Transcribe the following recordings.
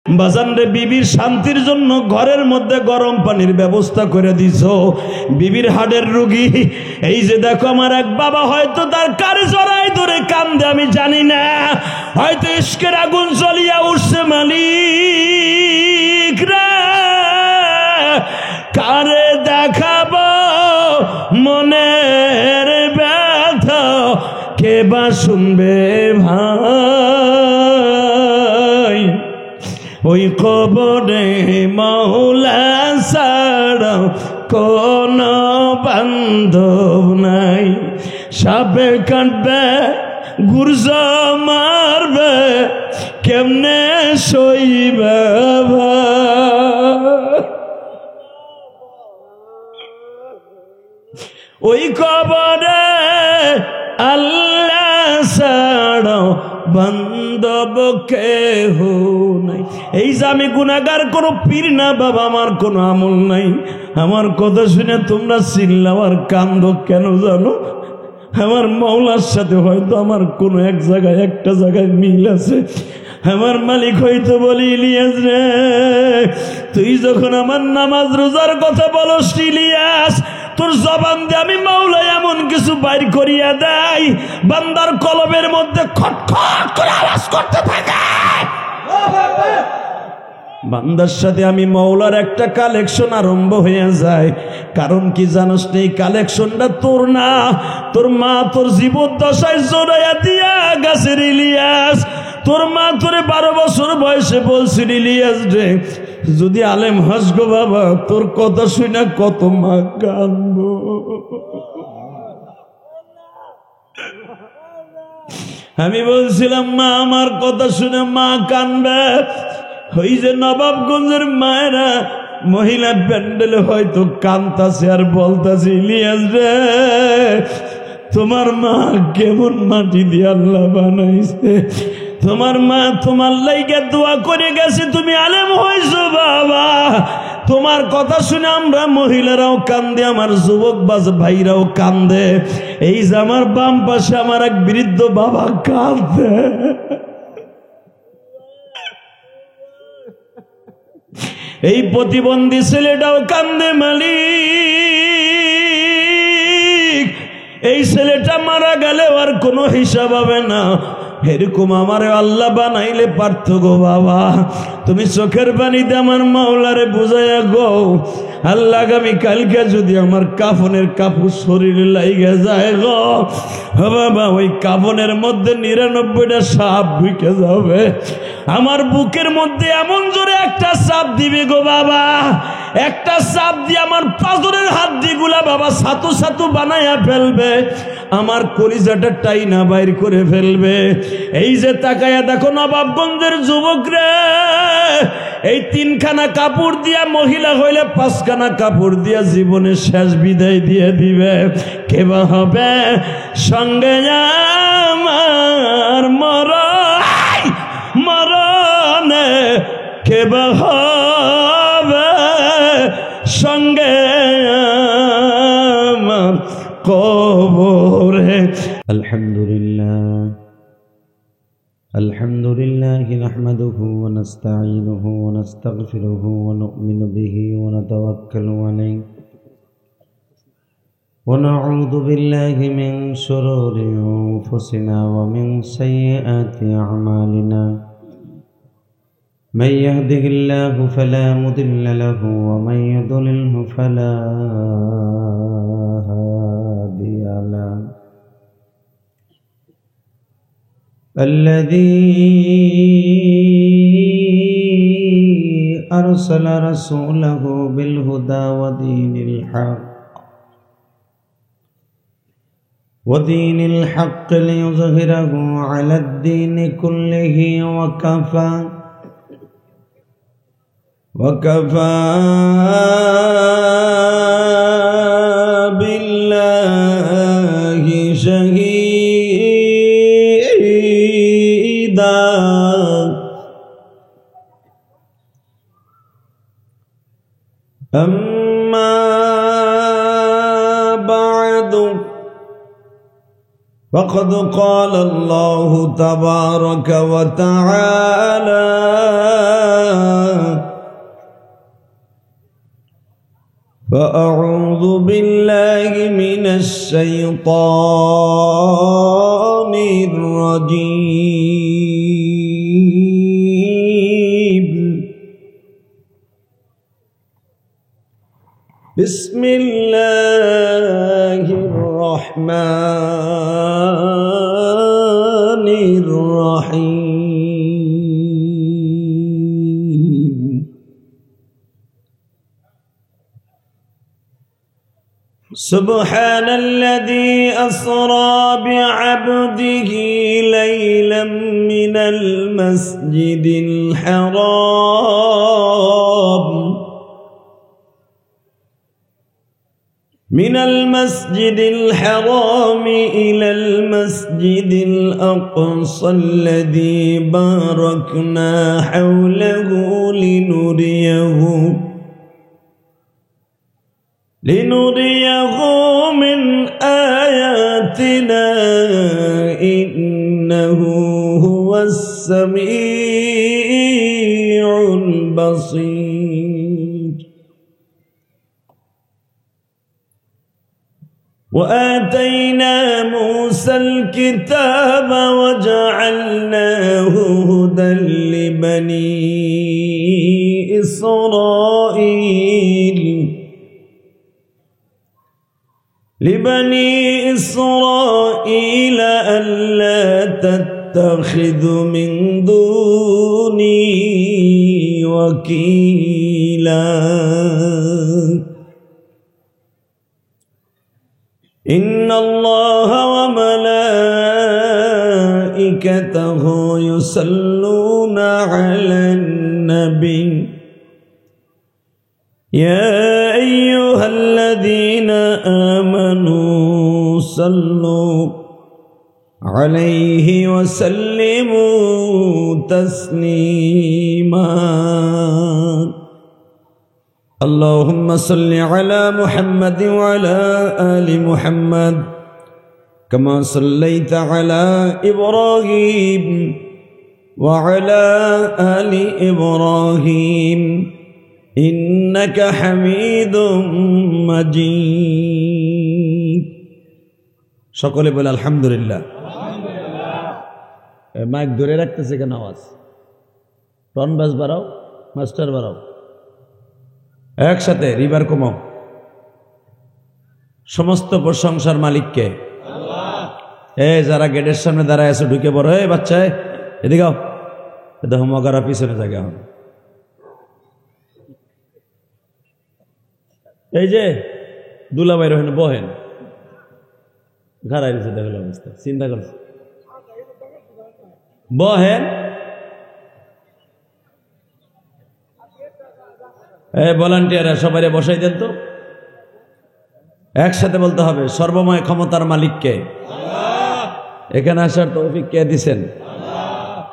বাজান রে, বিবির শান্তির জন্য ঘরের মধ্যে গরম পানির ব্যবস্থা করে দিছো। বিবির হাড়ের রোগী, এই যে দেখো আমার এক বাবা, হয়তো তার কার জড়াই ধরে কান্দে আমি জানি না, হয়তো ইশকের আগুন জ্বলিয়া উঠছে। মালিক রে, কারে দেখাবো মনের ব্যথা, কে বা শুনবে ভাই? ওই কবরে মাওলা ছাড়া কোন বান্ধব নাই। সাপে কাটবে, গুরজা মারবে, কেমনে সইবে ভাই? ওই কবরে আল্লাহ ছাড়া বান্ধব কেহ নাই। এই যে আমি গুনাহগার, কোনো পীর না বাবা, আমার কোনো আমল নাই। আমার কথা শুনে তোমরা চিল্লাও আর কান্দো কেন জানো? আমার মাওলার সাথে হয়তো আমার কোনো একটা জায়গায় মিল আছে। আমার মালিক হয়তো বলি, ইলিয়াস রে, তুই যখন আমার নামাজ রোজার কথা বলস ইলিয়াস, তোর জবান দিয়ে আমি মাওলা এমন কিছু বাইর করিয়া দেয়, বান্দার কলবের মধ্যে খটখট করে আওয়াজ করতে থাকে। বান্দার সাথে আমি মাওলার একটা কালেকশন আরম্ভ হয়ে যায়। কারণ কি জানোস? এই কালেকশনটা তোর না, তোর মা তোর জীবদ্দশায় জড়াইয়া দিয়া গাছের ইলিয়াস। তোর মা তোরে 12 বছর বয়সে বলছিল, ইলিয়াস রে, যদি আলেম হাস গো বাবা, তোর কথা শুনে কত মা কান্দবো। আমি বলছিলাম, মা আমার কথা শুনে মা কানবে। ওই যে নবাবগঞ্জের মায়েরা মহিলা প্যান্ডেলে হয়তো কান্তাছে আর বলতাছে, ইলিয়াস রে, তোমার মা কেমন মাটি দিয়ে আল্লাহ বানাইছে। তোমার মা তোমার লাইগা দোয়া করে গেছে, তুমি আলেম হইছো বাবা। তোমার কথা শুনে আমরা মহিলারাও কান্দে, আমার যুবক ভাইরাও কান্দে। এই যে আমার বাম পাশে আমার এক বৃদ্ধ বাবা কান্দে। এই প্রতিবন্ধী ছেলেটাও কান্দে। মালিক, এই ছেলেটা মারা গেলে আর কোনো হিসাব হবে না। এরকম আমারে আল্লাহ বানাইলে পারত গো বাবা। তুমি চোখের পানিতে আমার মাওলারে বুঝাইয়া গো, আল্লাহ আগামী কালকে যদি আমার কাফনের কাপড় শরীরে লাইগা যায় গো বাবা, ওই কাফনের মধ্যে 99টা সাপ ঢুকে যাবে। আমার বুকের মধ্যে এমন জোরে একটা চাপ দিবে গো বাবা, একটা চাপ দিয়ে আমার পাজরের হাড্ডিগুলা বাবা ছাতু ছাতু বানাইয়া ফেলবে, আমার কলিজাটা টাইনা বাইর করে ফেলবে। এই যে তাকায়া দেখো নবাবগঞ্জের যুবক রে, এই 3খানা কাপড় দিয়া, মহিলা হইলে 5খানা কাপড় দিয়া জীবনের শেষ বিদায় দিয়ে দিবে। কেবা হবে সঙ্গে আমার মরণে, কেবা হবে সঙ্গে আমার কবরে। আলহামদুলিল্লাহ নাহমাদুহু ওয়া নাস্তাঈনুহু ওয়া নাস্তাগফিরুহু ওয়া নু'মিনু বিহি ওয়া নাতাওয়াক্কালু আলাইহি ওয়া নাউযু বিল্লাহি মিন শুরুরি আনফুসিনা ওয়া মিন সাইয়্যাতি আ'মালিনা। من يهده الله فلا مضل له ومن يضلله فلا هادي له. الذي أرسل رسوله بالهدى ودين الحق ليظهره على الدين كله وكفى بالله شهيدا. أما بعد فقد قال الله تبارك وتعالى فأعوذ بالله من الشيطان الرجيم بسم الله الرحمن الرحيم سبحان الذي أسرى بعبده ليلا من المسجد الحرام إلى المسجد الأقصى الذي باركنا حوله لنريه من آياتنا إنه هو السميع البصير وآتينا موسى الكتاب وجعلناه هدى لبني إسرائيل ألا تتخذوا من دوني وكيلا إن الله وملائكته يصلون على النبي يا أيها الذين آمنوا صلوا عليه وسلموا تسليما اللهم صل على محمد وعلى آل محمد كما صليت على إبراهيم وعلى آل إبراهيم إنك حميد مجيد সকলে বলে আলহামদুলিল্লাহ মাইক ধরে রাখতেছে কেন আওয়াজ টন বাস বাড়াও মাস্টার বাড়াও একসাথে রিভার কমাও সমস্ত প্রশংসার মালিককে আল্লাহ যারা গেটের সামনে দাঁড়ায় আছে ঢুকে পড়ো বাচ্চা এদিকে আও দেখো মগারা পিছনে জায়গা হবে এই যে দুলাভাই রহেন বহেন ঘাড়াই দিচ্ছে দেখল অবস্থা চিন্তা করছে বহেন ভলান্টিয়াররা সবাই বসাই দেন তো একসাথে বলতে হবে সর্বময় ক্ষমতার মালিককে আল্লাহ এখানে আসার তৌফিক কে দিবেন আল্লাহ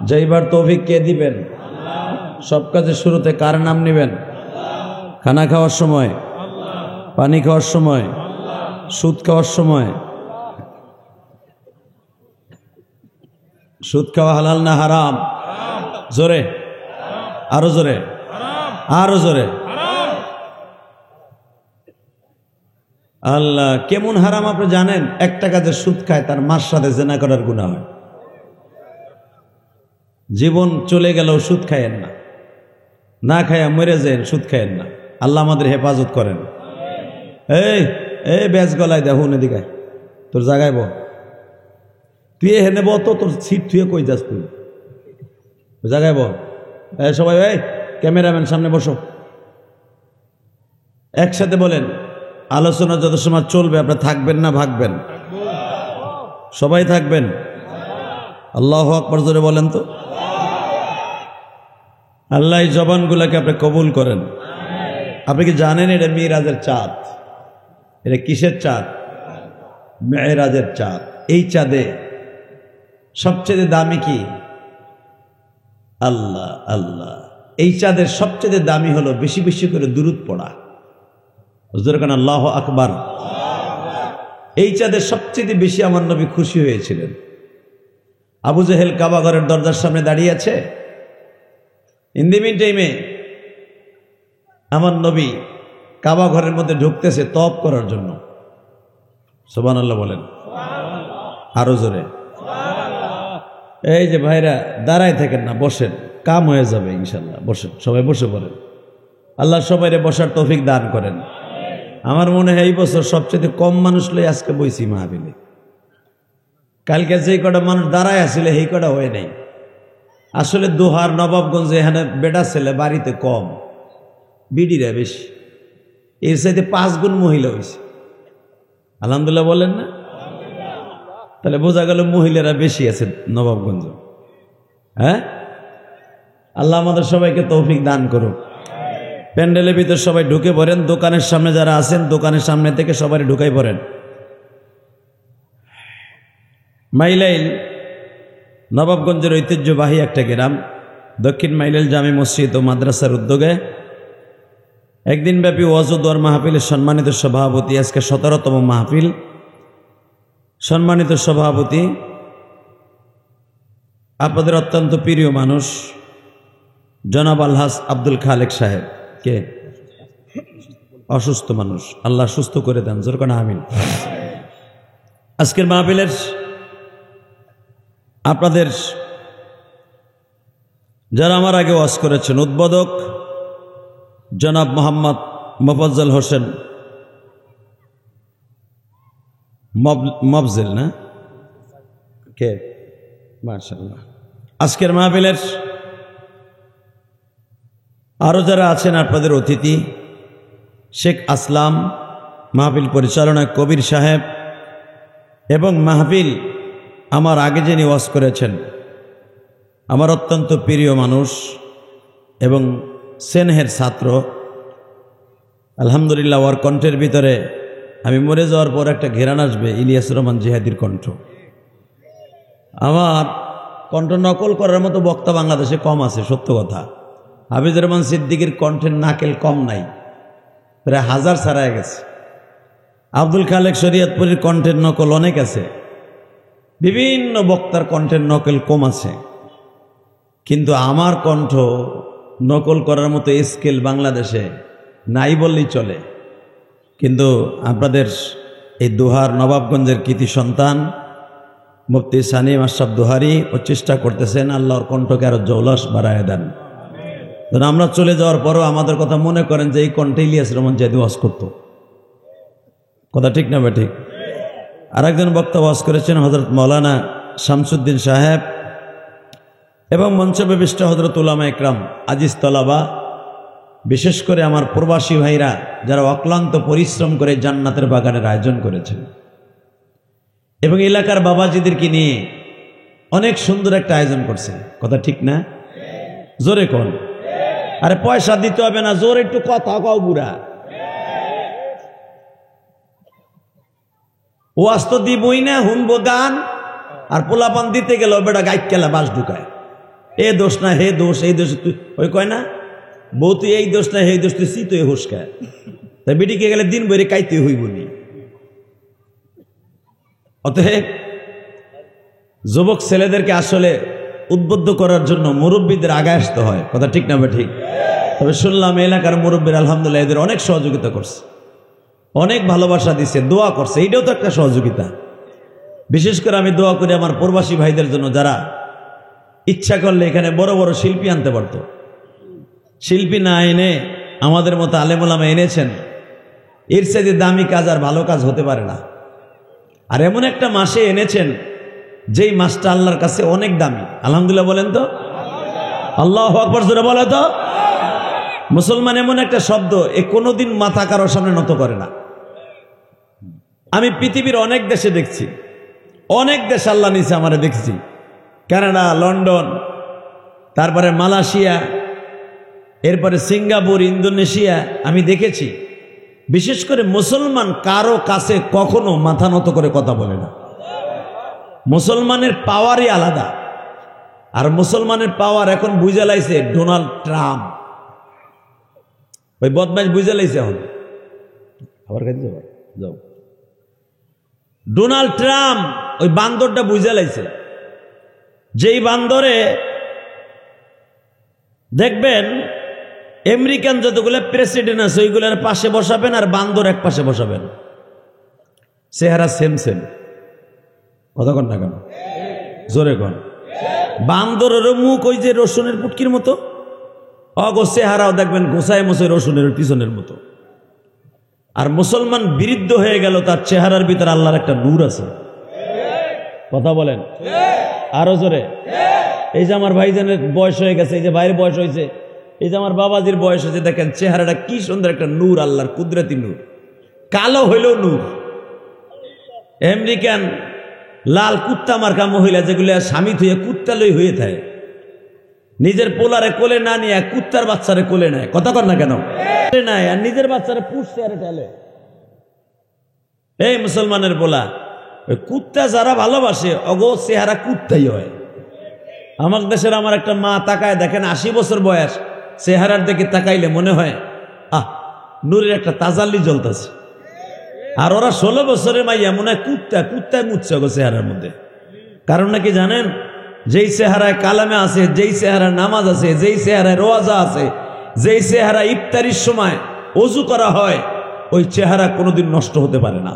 যাইবার তৌফিক কে দিবেন আল্লাহ সব কাজের শুরুতে কার নাম নেবেন আল্লাহ খানা খাওয়ার সময় আল্লাহ পানি খাওয়ার সময় আল্লাহ সুদ খাওয়ার সময় সুদ খাওয়া হালাল না হারাম জোরে আরো জোরে আরো জোরে আল্লাহ কেমন হারাম আপনি জানেন একটা কাজে সুদ খায় তার মার সাথে জেনা করার গুনাহ হয় জীবন চলে গেলেও সুদ খায়েন না না খায়া মরে যান সুদ খায়েন না আল্লাহ আমাদের হেফাজত করেন এই ব্যাস গলায় দেখুন এদিকে তোর জায়গায় বল তুই হেনে বল তো তোর সিট থুয়ে কই যাস তুই জায়গায় বল সবাই ক্যামেরাম্যান সামনে বসো একসাথে বলেন আলোচনা যত সময় চলবে আপনি থাকবেন না ভাগবেন সবাই থাকবেন আল্লাহু আকবার জোরে বলেন তো আল্লাহ এই জবানগুলোকে আপনি কবুল করেন আপনি কি জানেন এটা মিরাজের চাঁদ এটা কিসের চাঁদ মেরাজের চাঁদ এই চাঁদে সবচেয়ে দামি কি আল্লাহ আল্লাহ এই চাঁদের সবচেয়ে দামি হলো বেশি বেশি করে দুরূদ পড়া হুজুরকান আল্লাহু আকবার এই চাঁদের সবচেয়ে বেশি আমার নবী খুশি হয়েছিলেন আবু জেহেল কাবা ঘরের দরজার সামনে দাঁড়িয়ে আছে ইন দি মিন টাইমে আমার নবী কাবা ঘরের মধ্যে ঢুকতেছে তওয়াফ করার জন্য। সুবহানাল্লাহ বলেন, আরো জোরে। এই যে ভাইরা দাঁড়ায় থাকেন না, বসেন, কাম হয়ে যাবে ইনশাল্লাহ। বসেন, সবাই বসে পড়েন। আল্লাহ সবাইরে বসার তৌফিক দান করেন। আমার মনে হয় এই বছর সবচেয়ে কম মানুষ লই আজকে বইছি মাহফিলে। কালকে যে কটা মানুষ দাঁড়ায় আসলে এই কটা হয়ে নাই। আসলে দোহার নবাবগঞ্জে এখানে বেটা ছেলে বাড়িতে কম, বিডিরা বেশি, এর সাথে 5 গুণ মহিলা হয়েছে। আলহামদুলিল্লাহ বলেন না? তাহলে বোঝা গেল মহিলারা বেশি আছে নবাবগঞ্জ। হ্যাঁ, আল্লাহ আমাদের সবাইকে তৌফিক দান করুক। প্যান্ডেলের ভিতর সবাই ঢুকে পড়েন। দোকানের সামনে যারা আছেন দোকানের সামনে থেকে সবাই ঢুকাই পড়েন। মাইলাইল নবাবগঞ্জের ঐতিহ্যবাহী একটা গ্রাম। দক্ষিণ মাইলাইল জামে মসজিদ ও মাদ্রাসার উদ্যোগে একদিন ব্যাপী ওয়াজ ও দোয়ার মাহফিলের সম্মানিত সভাপতি, আজকে 17তম মাহফিল। সম্মানিত সভাপতি আপনাদের অত্যন্ত প্রিয় মানুষ জনাব আলহাজ আব্দুল খালেক সাহেব। কে? অসুস্থ মানুষ, আল্লাহ সুস্থ করে দেন, জোর করে আমিন। আজকের মাহফিলের আপনাদের যারা আমার আগে ওয়াজ করেছেন, উদ্বোধক জনাব মোহাম্মদ মোফাজ্জল হোসেন মফজেল, না কে? মাশাআল্লাহ। আজকের মাহফিলের আরো যারা আছেন আপনাদের অতিথি, শেখ আসলাম, মাহফিল পরিচালনা কবির সাহেব, এবং মাহফিল আমার আগে যিনি ওয়াজ করেছেন আমার অত্যন্ত প্রিয় মানুষ এবং স্নেহের ছাত্র। আলহামদুলিল্লাহ, ওর কণ্ঠের ভিতরে আমি মরে যাওয়ার পর একটা ঘেরান আসবে, ইলিয়াস রহমান জিহাদির কণ্ঠ। আমার কণ্ঠ নকল করার মতো বক্তা বাংলাদেশে কম আছে, সত্য কথা। হাফিজুর রহমান সিদ্দিকীর কণ্ঠের নাকেল কম নাই, প্রায় 1000 ছাড়ায় গেছে। আব্দুল খালেক শরীয়তপুরীর কণ্ঠের নকল অনেক আছে, বিভিন্ন বক্তার কণ্ঠের নকল কম আছে, কিন্তু আমার কণ্ঠ নকল করার মতো স্কেল বাংলাদেশে নাই বললেই চলে। কিন্তু আপনাদের এই দোহার নবাবগঞ্জের কৃতি সন্তান মুফতি সানিম আশরাফ দোহারি ও চেষ্টা করতেছেন আল্লাহর কণ্ঠকে আরো জৌলস বাড়ায় দেন। আমরা চলে যাওয়ার পরও আমাদের কথা মনে করেন যে এই কণ্ঠে ইলিয়াস রহমান জিহাদি ওয়াজ করতো। কথা ঠিক না ঠিক? আর একজন বক্তা ওয়াজ করেছেন হযরত মাওলানা শামসুদ্দিন সাহেব, এবং মঞ্চে বিশিষ্ট হযরত উলামা ইকরাম, আজিজ তলাবা, বিশেষ করে আমার প্রবাসী ভাইরা যারা অক্লান্ত পরিশ্রম করে জান্নাতের বাগানের আয়োজন করেছেন, এবং এলাকার বাবাজিদেরকে নিয়ে অনেক সুন্দর একটা আয়োজন করছে। কথা ঠিক না? জোরে কোন? আরে পয়সা দিতে হবে না, জোরে একটু কথা কও বুড়া। ওয়াজ তো দিবই না, শুনবো গান, আর পোলাপান দিতে গেল বেটা গাইক কেলা বাস ঢুকায়। এ দোষ না হে দোষ, এই দোষ তুই, ওই কয় না বউ তুই এই দোষ না হে দোষ, তুই তুই হুসকায়। তাই বিটিকে গেলে দিন বইরে কাইতে হইব নি। অতএব যুবক ছেলেদেরকে আসলে উদ্বুদ্ধ করার জন্য মুরব্বীদের আগে আসতে হয়। কথা ঠিক না ঠিক? তবে শুনলাম এলাকার মুরব্বীর আলহামদুলিল্লাহ এদের অনেক সহযোগিতা করছে, অনেক ভালোবাসা দিছে, দোয়া করছে, এইটাও তো একটা সহযোগিতা। বিশেষ করে আমি দোয়া করি আমার প্রবাসী ভাইদের জন্য, যারা ইচ্ছা করলে এখানে বড় বড় শিল্পী আনতে পারত, শিল্পী না এনে আমাদের মতো আলেমুলামা এনেছেন। এর চাইতে দামি কাজ আর ভালো কাজ হতে পারে না। আর এমন একটা মাসে এনেছেন যেই মাসটা আল্লাহর কাছে অনেক দামি। আলহামদুলিল্লাহ বলেন তো, আল্লাহু আকবার জোরে বলে তো। মুসলমান এমন একটা শব্দ, এ কোনোদিন মাথা কারোর সামনে নত করে না। আমি পৃথিবীর অনেক দেশে দেখছি, অনেক দেশ আল্লাহ নিচে আমরা দেখছি, কানাডা, লন্ডন, তারপরে মালয়েশিয়া, এরপরে সিঙ্গাপুর, ইন্দোনেশিয়া। আমি দেখেছি বিশেষ করে মুসলমান কারো কাছে কখনো মাথা নত করে কথা বলে না। মুসলমানের পাওয়ারই আলাদা। আর মুসলমানের পাওয়ার এখন বুঝে লাইছে ডোনাল্ড ট্রাম্প, ওই বদমাইশ বুঝে লাইছে। এখন আবার কাছে যাও, ডোনাল্ড ট্রাম্প ওই বান্দরটা বুঝে লাইছে, যেই বান্দরে দেখবেন আমেরিকান যতগুলো প্রেসিডেন্ট আছে ওইগুলোর পাশে বসাবেন আর বান্দর এক পাশে বসাবেন, চেহারা সেম সেম। কথা কন না কেন? জোরে কন। বান্দরের মুখ ওই যে রসুনের পুটকির মতো, অগো চেহারাও দেখবেন গোসায় মোসাই রসুনের পিছনের মতো। আর মুসলমান বিরুদ্ধ হয়ে গেল, তার চেহারার ভিতরে আল্লাহর একটা নূর আছে। কথা বলেন আরো জোরে। এই যে আমার ভাইজানের বয়স হয়ে গেছে, এই যে ভাইয়ের বয়স হয়েছে, এই যে আমার বাবাজির বয়স হয়েছে, দেখেন চেহারাটা কি সুন্দর একটা নূর, আল্লাহর কুদরতি নূর। কালো হইলেও নূর। আমেরিকান লাল কুত্তা মার্কা মহিলা যেগুলো স্বামী থুয়ে কুত্তা লই হয়ে থাকে, নিজের পোলারে কোলে না নিয়ে কুত্তার বাচ্চারে কোলে নেয়। কথা কর না কেন? নেয় আর নিজের বাচ্চারে পুষছে আর টেলে। এই মুসলমানের পোলা ওই কুত্তা যারা ভালোবাসে অগো চেহারা কুত্তাই হয়। আমার দেশের আমার একটা মা তাকায় দেখেন 80 বছর বয়স, চেহারার দিকে তাকাইলে মনে হয় নূরের একটা তাজাল্লি জ্বলতেছে। আর ওরা 16 বছরের মাইয়া মনে হয় কুত্তায় মুচ্ছে গো চেহারার মধ্যে। কারণ নাকি জানেন, যেই চেহারায় কালামে আছে, যেই চেহারায় নামাজ আছে, যেই চেহারায় রোজা আছে, যেই চেহারা ইফতারির সময় ওযু করা হয়, ওই চেহারা কোনোদিন নষ্ট হতে পারে না।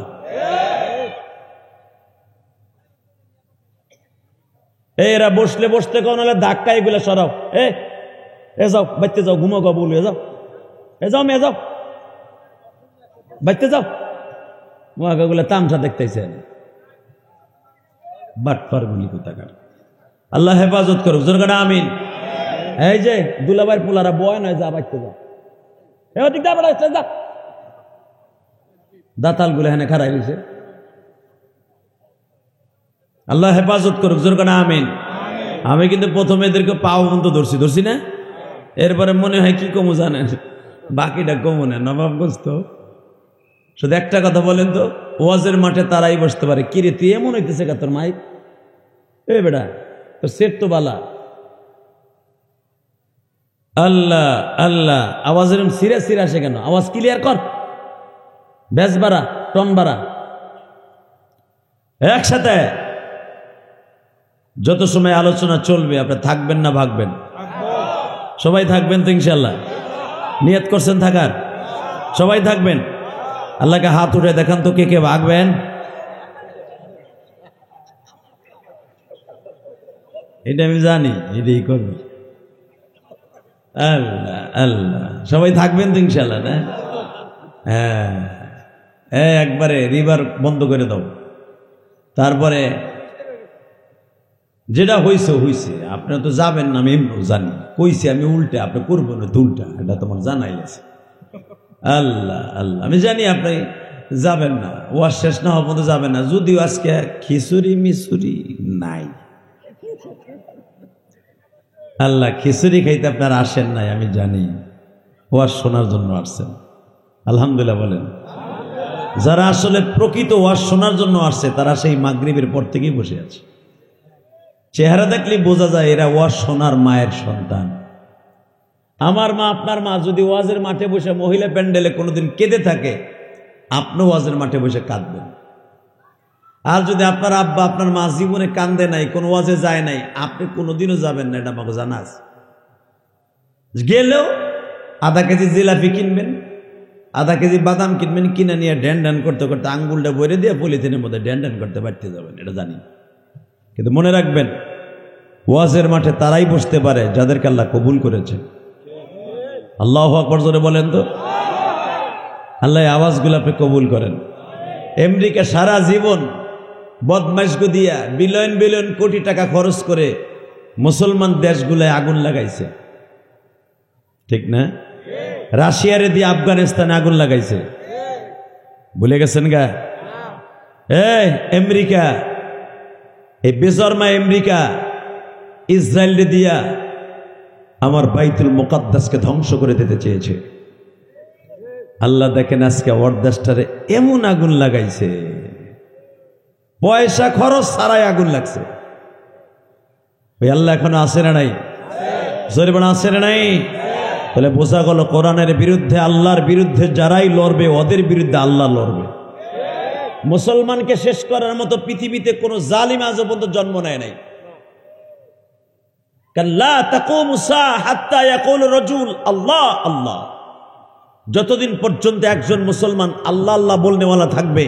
এরা বসলে বসতে কোন হলে ধাক্কা এগুলো সরাও, এ যাও বাইতে যাও, ঘুমো গা বলবে যাও, যাও মেয়ে যাও বাইতে যাও। মহাগুলো তামসা দেখতেছে বাটপার গুলি কোথাকার। আল্লাহ হেফাজত করুক, জোরকাটা আমিন। এই যে দুলাভাইয়ের পোলারা বয় নয়, যা বাইতে যাও, যা। দাতাল গুলো হেনে খারাই দিছে। আল্লাহ হেফাজত করুক, জোরকাটা আমিন। আমি কিন্তু প্রথমে এদেরকে পাও পর্যন্ত ধরছি না, এরপরে মনে হয় কি কমু জানেন, বাকিটা কমু না। নবাবগঞ্জ তো শুধু একটা কথা বলেন তো, ওয়াজের মাঠে তারাই বসতে পারে। কিরে তুই এমন হইতেছে কা তোর মাইক, এ বেটা তোর সেট তো বালা। আল্লাহ আল্লাহ, আওয়াজ এরকম সিরে আসে কেন? আওয়াজ ক্লিয়ার কর, ব্যাস বাড়া, টন বাড়া। একসাথে যত সময় আলোচনা চলবে আপনি থাকবেন না ভাগবেন? সবাই থাকবেন তো ইনশাল্লাহ? নিয়ত করছেন থাকার? সবাই থাকবেন? আল্লাহকে হাত উঠে দেখান তো কে কে ভাগবেন। এটা আমি জানি, এটাই করবে। আল্লাহ আল্লাহ, সবাই থাকবেন তো ইনশাল্লাহ? না হ্যাঁ, একবারে রিভার বন্ধ করে দাও। তারপরে যেটা হয়েছে, আপনারা তো যাবেন না, আমি এমনিও জানি। কইছি আমি উল্টে, আপনি করবেন তো উল্টা, এটা তোমার জানাই আছে। আল্লাহ আল্লাহ, আমি জানি আপনি যাবেন না, ওয়াজ শেষ না হওয়া পর্যন্ত যাবেন না। যদিও আজকে খিচুড়ি মিচুরি নাই, আল্লাহ খিচুড়ি খাইতে আপনারা আসেন নাই, আমি জানি ওয়াজ শোনার জন্য আসছেন। আলহামদুলিল্লাহ বলেন। যারা আসলে প্রকৃত ওয়াজ শোনার জন্য আসছে তারা সেই মাগরিবের পর থেকেই বসে আছে। চেহারা দেখলে বোঝা যায় এরা ওয়াজ শোনার মায়ের সন্তান। আমার মা, আপনার মা যদি ওয়াজের মাঠে বসে মহিলা প্যান্ডেলে কোনোদিন কেঁদে থাকে, আপনি ওয়াজের মাঠে বসে কাঁদবেন। আর যদি আপনার আব্বা, আপনার মা জীবনে কান্দে নাই, কোনো ওয়াজে যায় নাই, আপনি কোনোদিনও যাবেন না, এটা আমাকে জানা আছে। গেলেও আধা কেজি জিলাপি কিনবেন, আধা কেজি বাদাম কিনবেন, কিনে নিয়ে ড্যান করতে করতে আঙ্গুলটা বইরে দিয়ে পলিথিনের মধ্যে ড্যান করতে বাড়তে যাবেন, এটা জানি। কিন্তু মনে রাখবেন, ওয়াজের মাঠে তারাই বসতে পারে যাদেরকে আল্লাহ কবুল করেছে। আল্লাহু আকবার জোরে বলেন তো। আল্লাহ আওয়াজগুলো আপনি কবুল করেন। আমেরিকা সারা জীবন বদমাইশগো দিয়া বিলিয়ন কোটি টাকা খরচ করে মুসলমান দেশগুলোয় আগুন লাগাইছে, ঠিক না? রাশিয়ারে দিয়ে আফগানিস্তানে আগুন লাগাইছে, ভুলে গেছেন গা? আমেরিকা, এই বেজরমা আমেরিকা ইসরায়েল দিয়া আমার বাইতুল মুকাদ্দাসকে ধ্বংস করে দিতে চেয়েছে। আল্লাহ দেখেন আজকে ওর দেশটারে এমন আগুন লাগাইছে, পয়সা খরচ ছাড়াই আগুন লাগছে। ওই আল্লাহ এখনো আছে না নাই? জরিমানা আছে না নাই? তাহলে বোঝা গেল কোরআনের বিরুদ্ধে, আল্লাহর বিরুদ্ধে যারাই লড়বে ওদের বিরুদ্ধে আল্লাহ লড়বে। মুসলমানকে শেষ করার মতো পৃথিবীতে কোনো জালিম আজ পর্যন্ত জন্ম নেয় নাই। কাল্লা তাকুমু সাআ হাত্তা ইয়াকুল রাজুল আল্লাহ আল্লাহ। যতদিন পর্যন্ত একজন মুসলমান আল্লাহ আল্লাহ বলনেওয়ালা থাকবে,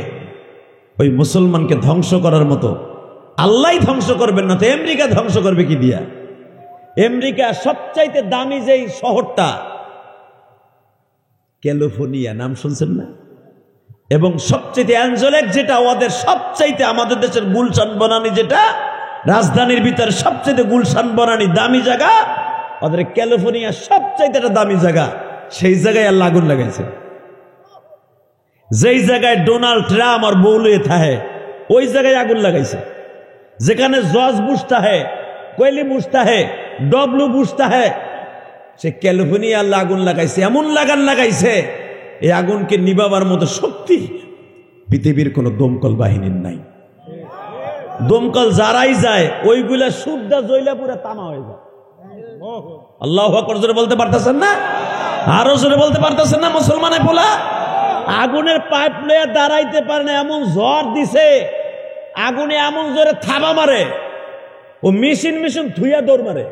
ওই মুসলমানকে ধ্বংস করার মতো আল্লাহই ধ্বংস করবেন না তো আমেরিকা ধ্বংস করবে কি দিয়া? আমেরিকা সবচাইতে দামি যেই শহরটা ক্যালিফোর্নিয়া, নাম শুনছেন না? এবং সবচাইতে অ্যাঞ্জেলেক, যেটা ওদের সবচাইতে আমাদের দেশের গুলশান বনানী, যেটা রাজধানীর ভিতরে সবচাইতে গুলশান বনানী দামি জায়গা, ওদের ক্যালিফোর্নিয়া সবচাইতে একটা দামি জায়গা। সেই জায়গায় আল্লাহ আগুন লাগাইছে। যেই জায়গায় ডোনাল্ড ট্রাম্প আর বৌলুয়ে থাকে, ওই জায়গায় আগুন লাগাইছে। যেখানে জর্জ বুশ থাকে, কোয়েলি বুশ থাকে, ডব্লু বুশ থাকে, সে ক্যালিফোর্নিয়া আল্লাহ আগুন লাগাইছে। এমন লাগাইছে, এই আগুনকে নিবাবার মতো শক্তি পৃথিবীর কোন দমকল বাহিনীর নাই। দমকল যারাই যায়, ওইগুলা সুদ্ধা জয়লা পুরা তামা হয়ে যায়। আল্লাহু আকবার জোরে বলতে পারতেছেন না? আরো জোরে বলতে পারতেছেন না? মুসলমানে বলা আগুনের পাইপ লইয়া দাঁড়াইতে পারে না, এমন ঝড় দিছে, আগুনে এমন জোরে থাবা মারে, ও মেশিন থুইয়া দৌড় মারে।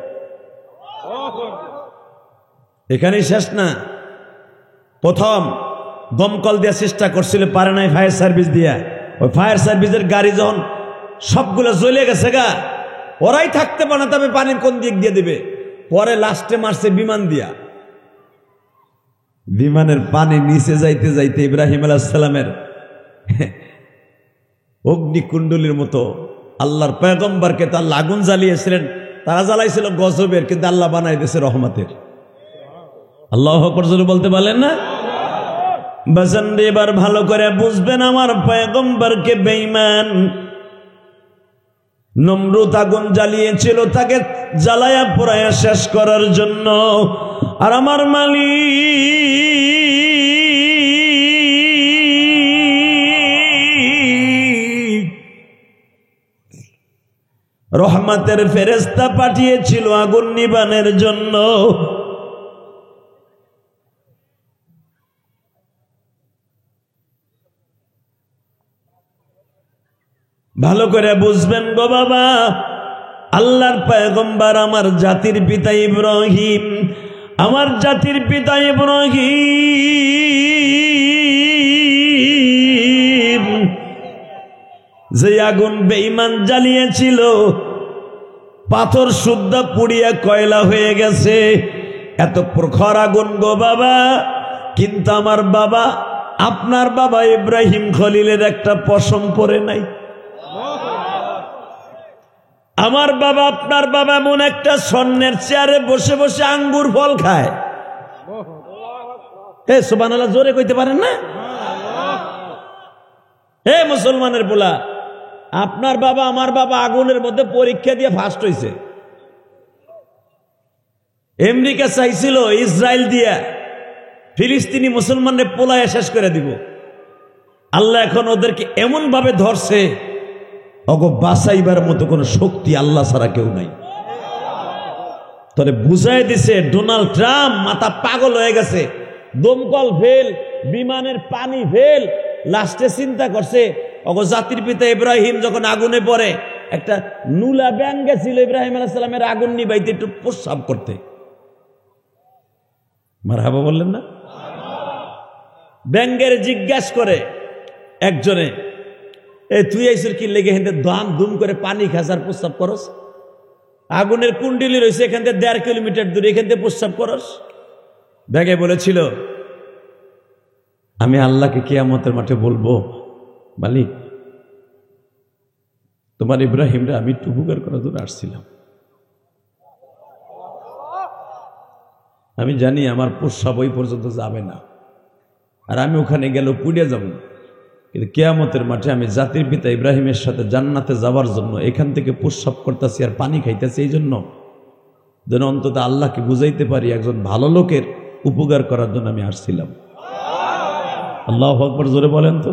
এখানেই শেষ না। প্রথম দমকল দিয়া চেষ্টা করছিল, পারে নাই ফায়ার সার্ভিস দিয়া। ওই ফায়ার সার্ভিসের গাড়ি যখন সবগুলো জ্বলে গেছে গা, ওরাই থাকতে পারে না, তবে পানির কোন দিক দিয়ে দিবে। পরে লাস্টে মারছে বিমান দিয়া। বিমানের পানি নিচে যাইতে যাইতে ইব্রাহিম আলাইহিস সালামের অগ্নিকুণ্ডলীর মতো আল্লাহর পয়গম্বরকে তো আল্লাহ আগুন জ্বালিয়েছিলেন, তারা জ্বালাইছিল গজবের, কিন্তু আল্লাহ বানাই দিয়েছে রহমতের। আল্লাহু আকবার জোরে বলতে পারলেন না? বাজান এবার ভালো করে বুঝবেন, আমার পয়গম্বরকে বেঈমান নমরুদ আগুন জ্বালিয়েছিল তাকে জ্বালায়া পোড়ায়া শেষ করার জন্য। আর আমার মালিক রহমতের ফেরেশতা পাঠিয়েছিল আগুন নিবানের জন্য। ভালো করে বুঝবেন গো বাবা, আল্লাহর পয়গম্বর আমার জাতির পিতা ইব্রাহিম, আমার জাতির পিতা ইব্রাহিম যে আগুন বেঈমান জ্বালিয়েছিল, পাথর শুদ্ধা পুড়িয়া কয়লা হয়ে গেছে। এত প্রখর আগুন গো বাবা, কিন্তু আমার বাবা, আপনার বাবা ইব্রাহিম খলিলের একটা পশম পরে নাই। আমার বাবা, আপনার বাবা এমন একটা স্বর্ণের চেয়ারে বসে বসে আঙ্গুর ফল খায়। হে সুবহানাল্লাহ, জোরে কইতে পারেন না? হে মুসলমানের পোলা, আপনার বাবা আমার বাবা আগুনের মধ্যে পরীক্ষা দিয়ে ফার্স্ট হয়েছে। আমেরিকা চাইছিল ইসরায়েল দিয়া ফিলিস্তিনি মুসলমানদের পোলায় শেষ করে দিব। আল্লাহ এখন ওদেরকে এমন ভাবে ধরছে, ওগো বাঁচাইবার মতো কোন শক্তি আল্লাহ ছাড়া কেউ নাই। তবে বুঝাই দিছে ডোনাল্ড ট্রাম্প মাথা পাগল হয়ে গেছে, দমকল ফেল, বিমানের পানি ফেল, লাস্টে চিন্তা করছে ওগো জাতির পিতা ইব্রাহিম যখন আগুনে পড়ে, একটা নুলা ব্যাঙ গেছিল ইব্রাহিম আলাইহিস সালামের আগুন নিবাইতে একটু প্রস্রাব করতে। মারহাবা বললেন না? ব্যাঙের জিজ্ঞাসা করে একজনে, এ তুই আইসুর কি লেগে হেঁটে দাম দুম করে পানি খাসার প্রস্রাব করস? আগুনের কুণ্ডলি রয়েছে এখান থেকে 1.5 কিলোমিটার দূরে, এখান থেকে প্রস্রাব করস? ব্যাগে বলেছিল, আমি আল্লাহকে কিয়ামতের মাঠে বলবো, মালিক তোমার ইব্রাহিমরা আমি একটু উপকার করার জন্য আসছিলাম, আমি জানি আমার প্রস্রাব ওই পর্যন্ত যাবে না, আর আমি ওখানে গেল পুড়ে যাব, কিন্তু কিয়ামতের মাঠে আমি জাতির পিতা ইব্রাহিমের সাথে জান্নাতে যাওয়ার জন্য এখান থেকে প্রস্রাব করতেছি আর পানি খাইতেছি, এই জন্য যেন অন্তত আল্লাহকে বুঝাইতে পারি একজন ভালো লোকের উপকার করার জন্য আমি আসছিলাম। আল্লাহু আকবার জোরে বলেন তো,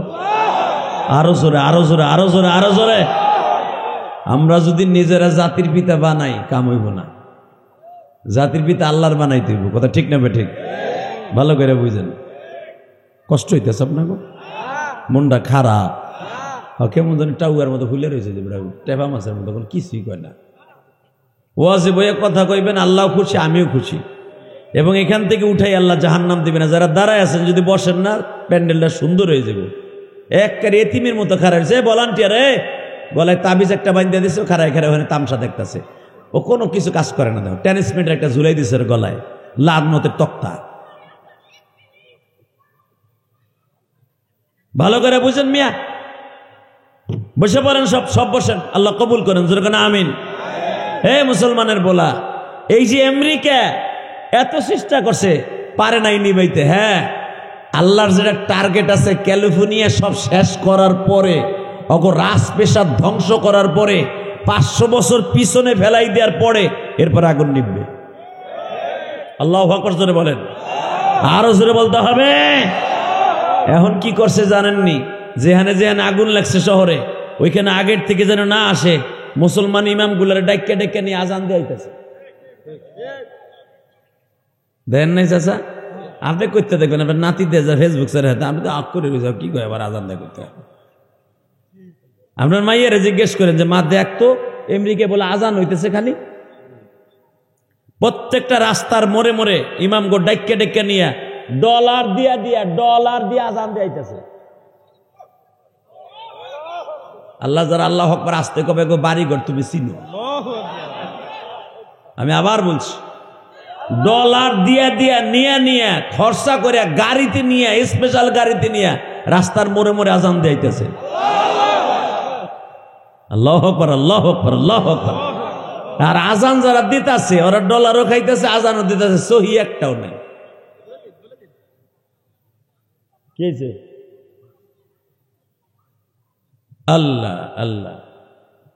আরো জোরে, আরো জোরে, আরো জোরে, আরো জোরে। আমরা যদি নিজেরা জাতির পিতা বানাই কাম হইব না, জাতির পিতা আল্লাহর বানাইতে হইব। কথা ঠিক না বেঠিক? ভালো করে বুঝেন। কষ্ট হইতেছে আপনাকে, মনটা খারাপ, কেমন জানি টাউয়ার মতো ফুলে রয়েছে, টেপা মাছের মতো কিছুই কয় না। ওয়াজে বইয়ে কথা কইবেন, আল্লাহ খুশি, আমিও খুশি, এবং এখান থেকে উঠাই আল্লাহ জাহান্নাম দিবে না। যারা দাঁড়ায় আছেন যদি বসেন না, প্যান্ডেলটা সুন্দর হয়ে যাবে। একবারে এতিমের মতো খাড়া হয়েছে, ভলান্টিয়ার গলায় তাবিজ একটা বান্ধে দিছে, খাড়ায় খাড়ায় ওখানে তামসা দেখতেছে। ও কোনো কিছু কাজ করে না, দাও টেনিস মিটার একটা ঝুলাই দিছে ওর গলায়, লাল মতের তক্তা। ভালো করে বুঝেন মিয়া, বসে পড়েন, সব বসেন, আল্লাহ কবুল করেন, যেরকম আমিন। হে মুসলমানের বলা, এই যে আমেরিকা এত চেষ্টা করছে, পারে নাই নিবাইতে। হ্যাঁ, আল্লাহর যেটা টার্গেট আছে, ক্যালিফোর্নিয়া সব শেষ করার পরে, অগ রাস পেশাদ ধ্বংস করার পরে, 500 বছর পিছনে ফেলাই দেওয়ার পরে এরপর আগুন নিববে। আল্লাহু আকবার জোরে বলেন, আরো জোরে বলতে হবে। এখন কি করছে জানেননি? যেখানে যেখানে আগুন লাগছে শহরে, ওইখানে আগের থেকে যেন না আসে, মুসলমান ইমাম গুলার ডাক্কা ডাক্কা নিয়ে আজান দিয়েছে। দেন নাই চাচা? আপনি করতে দেখবেন, আপনার নাতি দিয়ে যা ফেসবুক স্যার, আমি তো আগ করে রয়েছে, কি করে আবার আজান দেয় করতে। আপনার মাইয়ারে জিজ্ঞেস করেন যে মা দেখ তো, আমেরিকা বলে আজান হইতেছে খালি। প্রত্যেকটা রাস্তার মোড়ে মোড়ে ইমাম গো ডাক্কা ডাক্কা নিয়ে ডলার দিয়া আজান দিয়েছে। আল্লাহ যারা আল্লাহ আকবার আসতে কবে গো বাড়িঘর তুমি চিনো? আমি আবার বলছি, ডলার দিয়া নিয়ে খরচা করে গাড়িতে নিয়ে, স্পেশাল গাড়িতে নিয়ে রাস্তার মোড়ে মোড়ে আজান দিয়েছে। আল্লাহু আকবার, আল্লাহু আকবার, আল্লাহু আকবার। আর আজান যারা দিতেছে ওরা ডলারও খাইতেছে, আজানও দিতেছে, সহি একটাও নাই। কি হয়েছে? আল্লাহ আল্লাহ।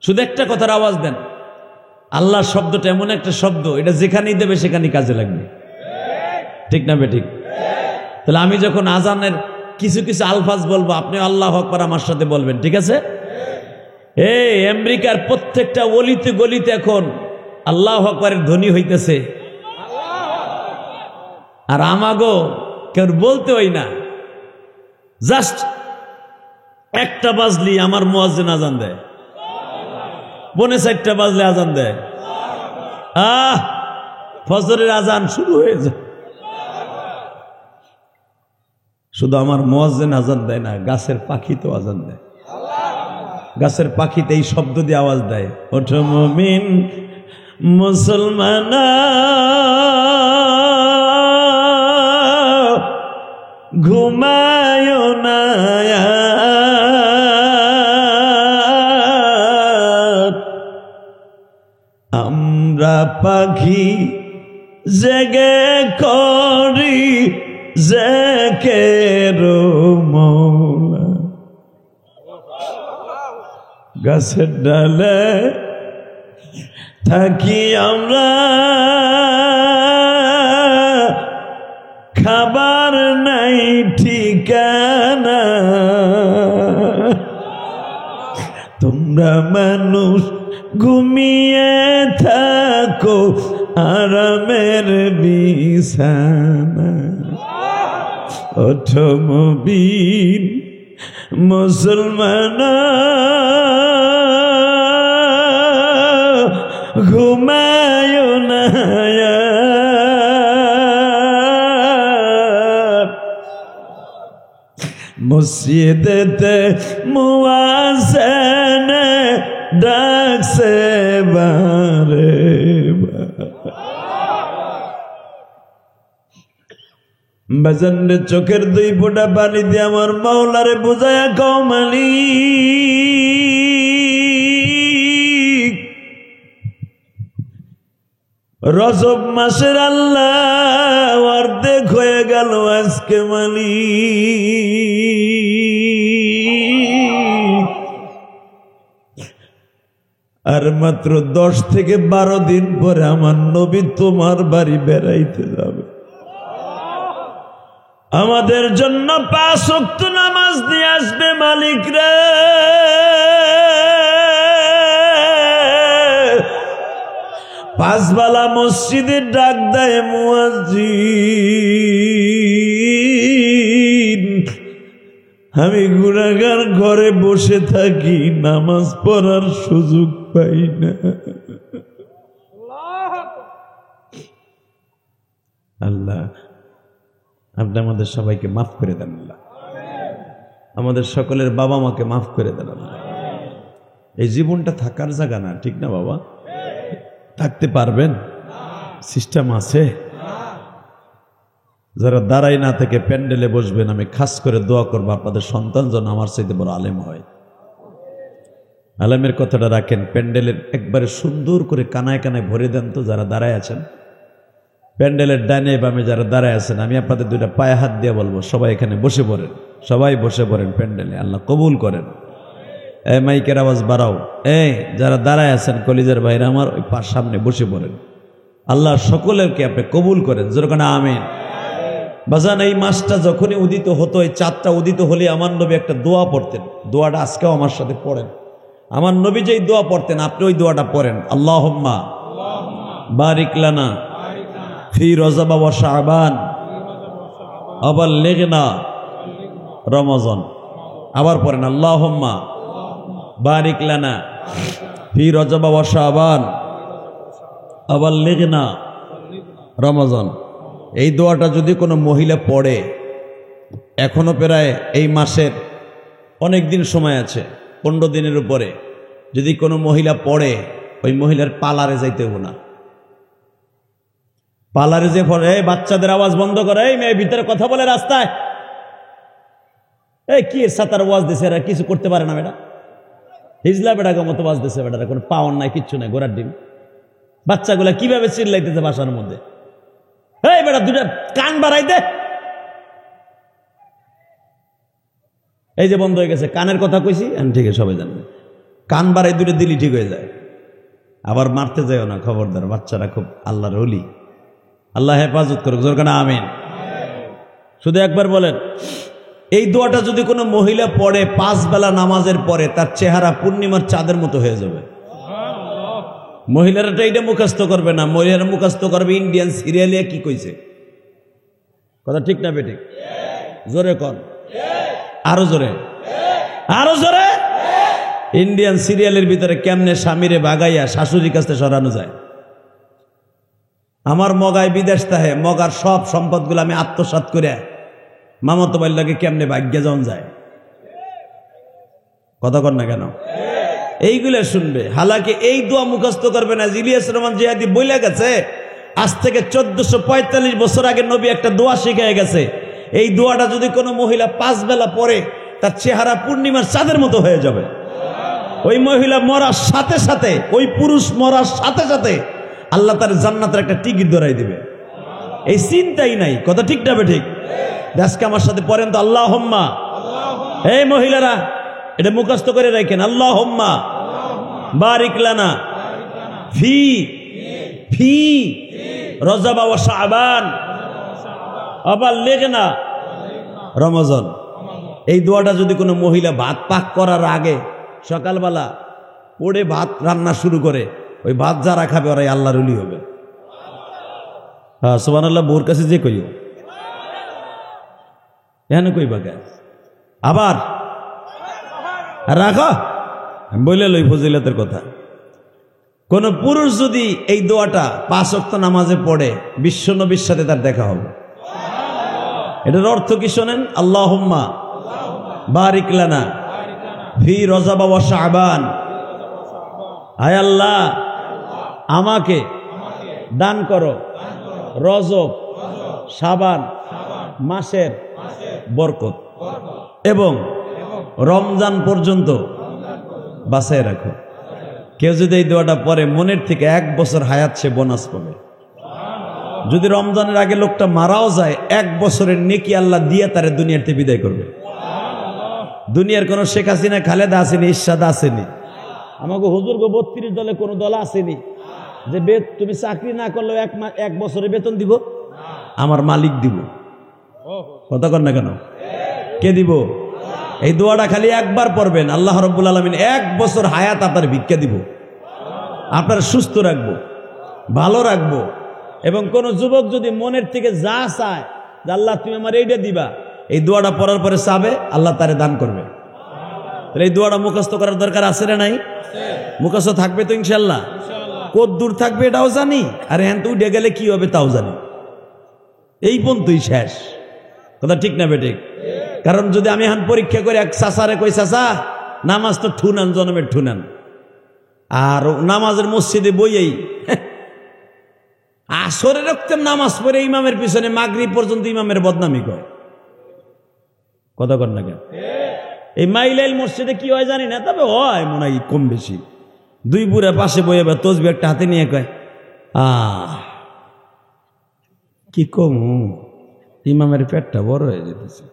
শুধু একটা কথার আওয়াজ দেন, আল্লাহ শব্দটা এমন একটা শব্দ, এটা যেখানেই দেবে সেখানেই কাজে লাগবে, ঠিক না বেঠিক? তাহলে আমি যখন আজানের কিছু কিছু আলফাজ বলবো, আপনি আল্লাহু আকবার আমার সাথে বলবেন, ঠিক আছে? এই আমেরিকার প্রত্যেকটা অলিতে গলিতে এখন আল্লাহু আকবারের ধ্বনি হইতেছে, আর আমাগো কেউ বলতে হয় না, জাস্ট একটা বাজলি আমার মুয়াজ্জিন আজান দেয়, 4:45 বাজলে আজান দেয়, ফজরের আজান শুরু হয়ে যায়। শুধু আমার মুয়াজ্জিন আজান দেয় না, গাছের পাখি তো আজান দেয়। গাছের পাখিতে এই শব্দ দিয়ে আওয়াজ দেয়, ওঠো মুমিন মুসলমান, ঘুমায়ো না, আমরা পাখি জেগে করি জেকের মওলা, গাছের ডালে থাকি আমরা, খাবার নাই ঠিকানা, তোমরা মানুষ ঘুমিয়ে থাকো আরামের বিছানা, ওঠো মুমিন মুসলমান, ঘুমায়ো না, মসজিদেতে মুয়াজ্জিন ডাকছে বারে বাজান, চোখের 2 ফোঁটা পানি দিয়ে আমার মাওলারে বুঝায়া কও মালিক, রজব মাসের আল্লাহ অর্ধেক হয়ে গেল আজকে মালিক, আর মাত্র 10 থেকে 12 দিন পরে আমার নবী তোমার বাড়ি বেড়াইতে যাবে। আমাদের জন্য 5 ওয়াক্ত নামাজ দিয়ে আসবে মালিক রে, 5 বেলা মসজিদে ডাক দেয় মুয়াজ্জিন, আমি গুনাহগার ঘরে বসে থাকি, নামাজ পড়ার সুযোগ পাই না। আল্লাহ আপনি আমাদের সবাইকে মাফ করে দেন আল্লাহ, আমাদের সকলের বাবা মাকে মাফ করে দেন আল্লাহ। এই জীবনটা থাকার জায়গা না, ঠিক না বাবা? থাকতে পারবেন? সিস্টেম আছে? যারা দাঁড়াই না থেকে প্যান্ডেলে বসবেন, আমি খাস করে দোয়া করবো আপনাদের সন্তান যেন আমার চাইতে বড় আলেম হয়। আলেমের কথাটা রাখেন, প্যান্ডেলের একবারে সুন্দর করে কানায় কানায় ভরে দেন তো যারা দাঁড়ায় আছেন। প্যান্ডেলের ডানে বামে যারা দাঁড়ায় আছেন, আমি আপনাদের দুইটা পায়ে হাত দিয়ে বলবো সবাই এখানে বসে পড়েন, সবাই বসে পড়েন প্যান্ডেলে, আল্লাহ কবুল করেন। এই মাইকের আওয়াজ বাড়াও। এই যারা দাঁড়ায় আছেন কলিজার ভাইরা আমার, ওই সামনে বসে পড়েন। আল্লাহ সকলেরকে আপনি কবুল করেন, যেরকম আমিন। বাজান এই মাসটা যখনই উদিত হতো, এই চাঁদটা উদিত হলে আমার নবী একটা দোয়া পড়তেন। দোয়াটা আজকেও আমার সাথে পড়েন। আমার নবী যেই দোয়া পড়তেন আপনি ওই দোয়াটা পড়েন, আল্লাহুম্মা বারিক লানা ফি রজব ওয়া শাবান আবাল্লিগনা রমাজান। আবার পড়েন, আল্লাহুম্মা বারিক লানা ফি রজব ওয়া শাবান আবাল্লিগনা রমাজান। এই দোয়াটা যদি কোনো মহিলা পড়ে, এখনো প্রায় এই মাসের অনেক দিন সময় আছে, 15 দিনের উপরে, যদি কোনো মহিলা পড়ে, ওই মহিলার পার্লারে যাইতে হবে না। পার্লারে যে পড়ে, এই বাচ্চাদের আওয়াজ বন্ধ করে, এই মেয়ে ভিতরে কথা বলে রাস্তায়, এই কি সাতার ওয়াজ দিছে, এরা কিছু করতে পারে না বেটা, হিজলা বেটাকে মতো ওয়াজ দিছে, বেটারা কোনো পাওয়ার নাই, কিচ্ছু নাই, গোড়ার ডিম। বাচ্চাগুলা কিভাবে চিল্লাইতেছে বাসার মধ্যে, এই বেটা দুটা কান বাড়াই দে, এই যে বন্ধ হয়ে গেছে, কানের কথা কইছি আমি, ঠিক আছে সবাই জানবে, কান বাড়াই দুটো দিলি ঠিক হয়ে যায়। আবার মারতে যাও না, খবরদার, বাচ্চারা খুব আল্লাহর ওলি, আল্লাহ হেফাজত করুক, জোরকানা আমিন। শুধু একবার বলেন, এই দোয়াটা যদি কোনো মহিলা পড়ে 5 বেলা নামাজের পরে, তার চেহারা পূর্ণিমার চাঁদের মতো হয়ে যাবে। মহিলারা তো এইটা মুখস্থ করবে না, মহিলারা মুখস্থ করবে ইন্ডিয়ান সিরিয়ালে কি কইছে, কথা ঠিক না বেঠিক? জোরে কর, আরো জোরে, আরো জোরে। ইন্ডিয়ান সিরিয়ালের ভিতরে কেমনে স্বামীরে বাগাইয়া শাশুড়ির কাছে সরানো যায়। আমার মগায় বিদেশ তাহে, মগার সব সম্পদগুলো আমি আত্মসাৎ করে মামাতো বাল্লাকে কেমনে ভাগ্যে যাওয়া যায়, কথা কর না কেন? এইগুলো শুনবে। হালাকি এই দোয়া মুখস্থ করবে না। ইলিয়াস রহমান জিহাদি বলে গেছে, আজ থেকে 1445 বছর আগে নবী একটা দোয়া শিখিয়ে গেছে। এই দোয়াটা যদি কোনো মহিলা 5 বেলা পড়ে, তার চেহারা পূর্ণিমার চাঁদের মতো হয়ে যাবে। ওই মহিলা মরার সাথে সাথে, ওই পুরুষ মরার সাথে সাথে আল্লাহ তার জান্নাতের একটা টিকিট ধরাই দিবে। এই চিন্তাই নাই, কথা ঠিক না ঠিক? আজকে আমার সাথে পড়েন তো, আল্লাহুম্মা, এই মহিলারা এটা মুখস্থ করে রাখেন, আল্লাহুম্মা বারিক লানা ফি ফি রজব ওয়া শাবান আবাল্লিগনা রমাজান। এই দোয়াটা যদি কোনো মহিলা ভাত পাক করার আগে সকালবেলা পড়ে ভাত রান্না শুরু করে, ওই ভাত যারা খাবে ওরাই আল্লাহর ওলি হবে। হ্যাঁ সুবহানাল্লাহ। বোর কাছে যে কইও এখানে কইবা কে? আবার রাখো, বলে লই ফজিলতের কথা। কোন পুরুষ যদি এই দোয়াটা 5 ওয়াক্ত নামাজে পড়ে, বিশ্ব নবীর সাথে তার দেখা হবে। এটার অর্থ কি শোনেন, আল্লাহুম্মা বারিক লানা ফি রজব ওয়া শাবান। আয় আল্লাহ, আমাকে দান করো রজব শাবান মাসের বরকত, এবং রমজান পর্যন্ত বাঁচায় রাখো। কেউ যদি এই দোয়াটা পরে, মনের থেকে 1 বছর হায়াত সে বোনাস পাবে। যদি রমজানের আগে লোকটা মারাও যায়, 1 বছরের নেকি আল্লাহ দিয়ে তারে দুনিয়াতে বিদায় করবে। দুনিয়ার কোন শেখ হাসিনা, খালেদা আসেনি, ইরশাদ আসেনি, আমাকে হুজুর 32 দলে কোন দল আসেনি যে তুমি চাকরি না করলেও 1 বছরের বেতন দিব, আমার মালিক দিব। কথা কর না কেন? কে দিব? এই দোয়াটা খালি একবার পড়বেন, আল্লাহ রাব্বুল আলামিন 1 বছর হায়াত আপনার ভিক্ষা দিব, আপনার সুস্থ রাখবো, ভালো রাখবো। এবং কোন যুবক যদি মনের থেকে যা চায় যে আল্লাহ তুমি আমার এইটা দিবা, এই দোয়াটা পড়ার পরে চাবে, আল্লাহ তারে দান করবে। তাহলে এই দোয়াটা মুখস্থ করার দরকার আছে না নাই? মুখস্থ থাকবে তো ইনশাল্লাহ। কত দূর থাকবে এটাও জানি, আর হ্যাঁ তুই ডে গেলে কি হবে তাও জানি। এই পর্যন্তই শেষ। কথা ঠিক না বেঠিক? কারণ যদি আমি এখন পরীক্ষা করে এক চাচারে কই, চাচা নামাজ তো ঠুনান, জনমের ঠুনান, আর নামাজের মসজিদে বইয়েই আসরে রক্তের নামাজ পড়ে ইমামের পিছনে মাগরিব পর্যন্ত ইমামের বদনামি কয়। কথা কর না কেন? এই মাইলাইল মসজিদে কি হয় জানি না, তবে হয় মনে হয় কম বেশি। দুই বুড়া পাশে বইয়ে তসবি একটা হাতে নিয়ে কয়, কি কম ইমামের পেটটা বড় হয়ে যেতেছে।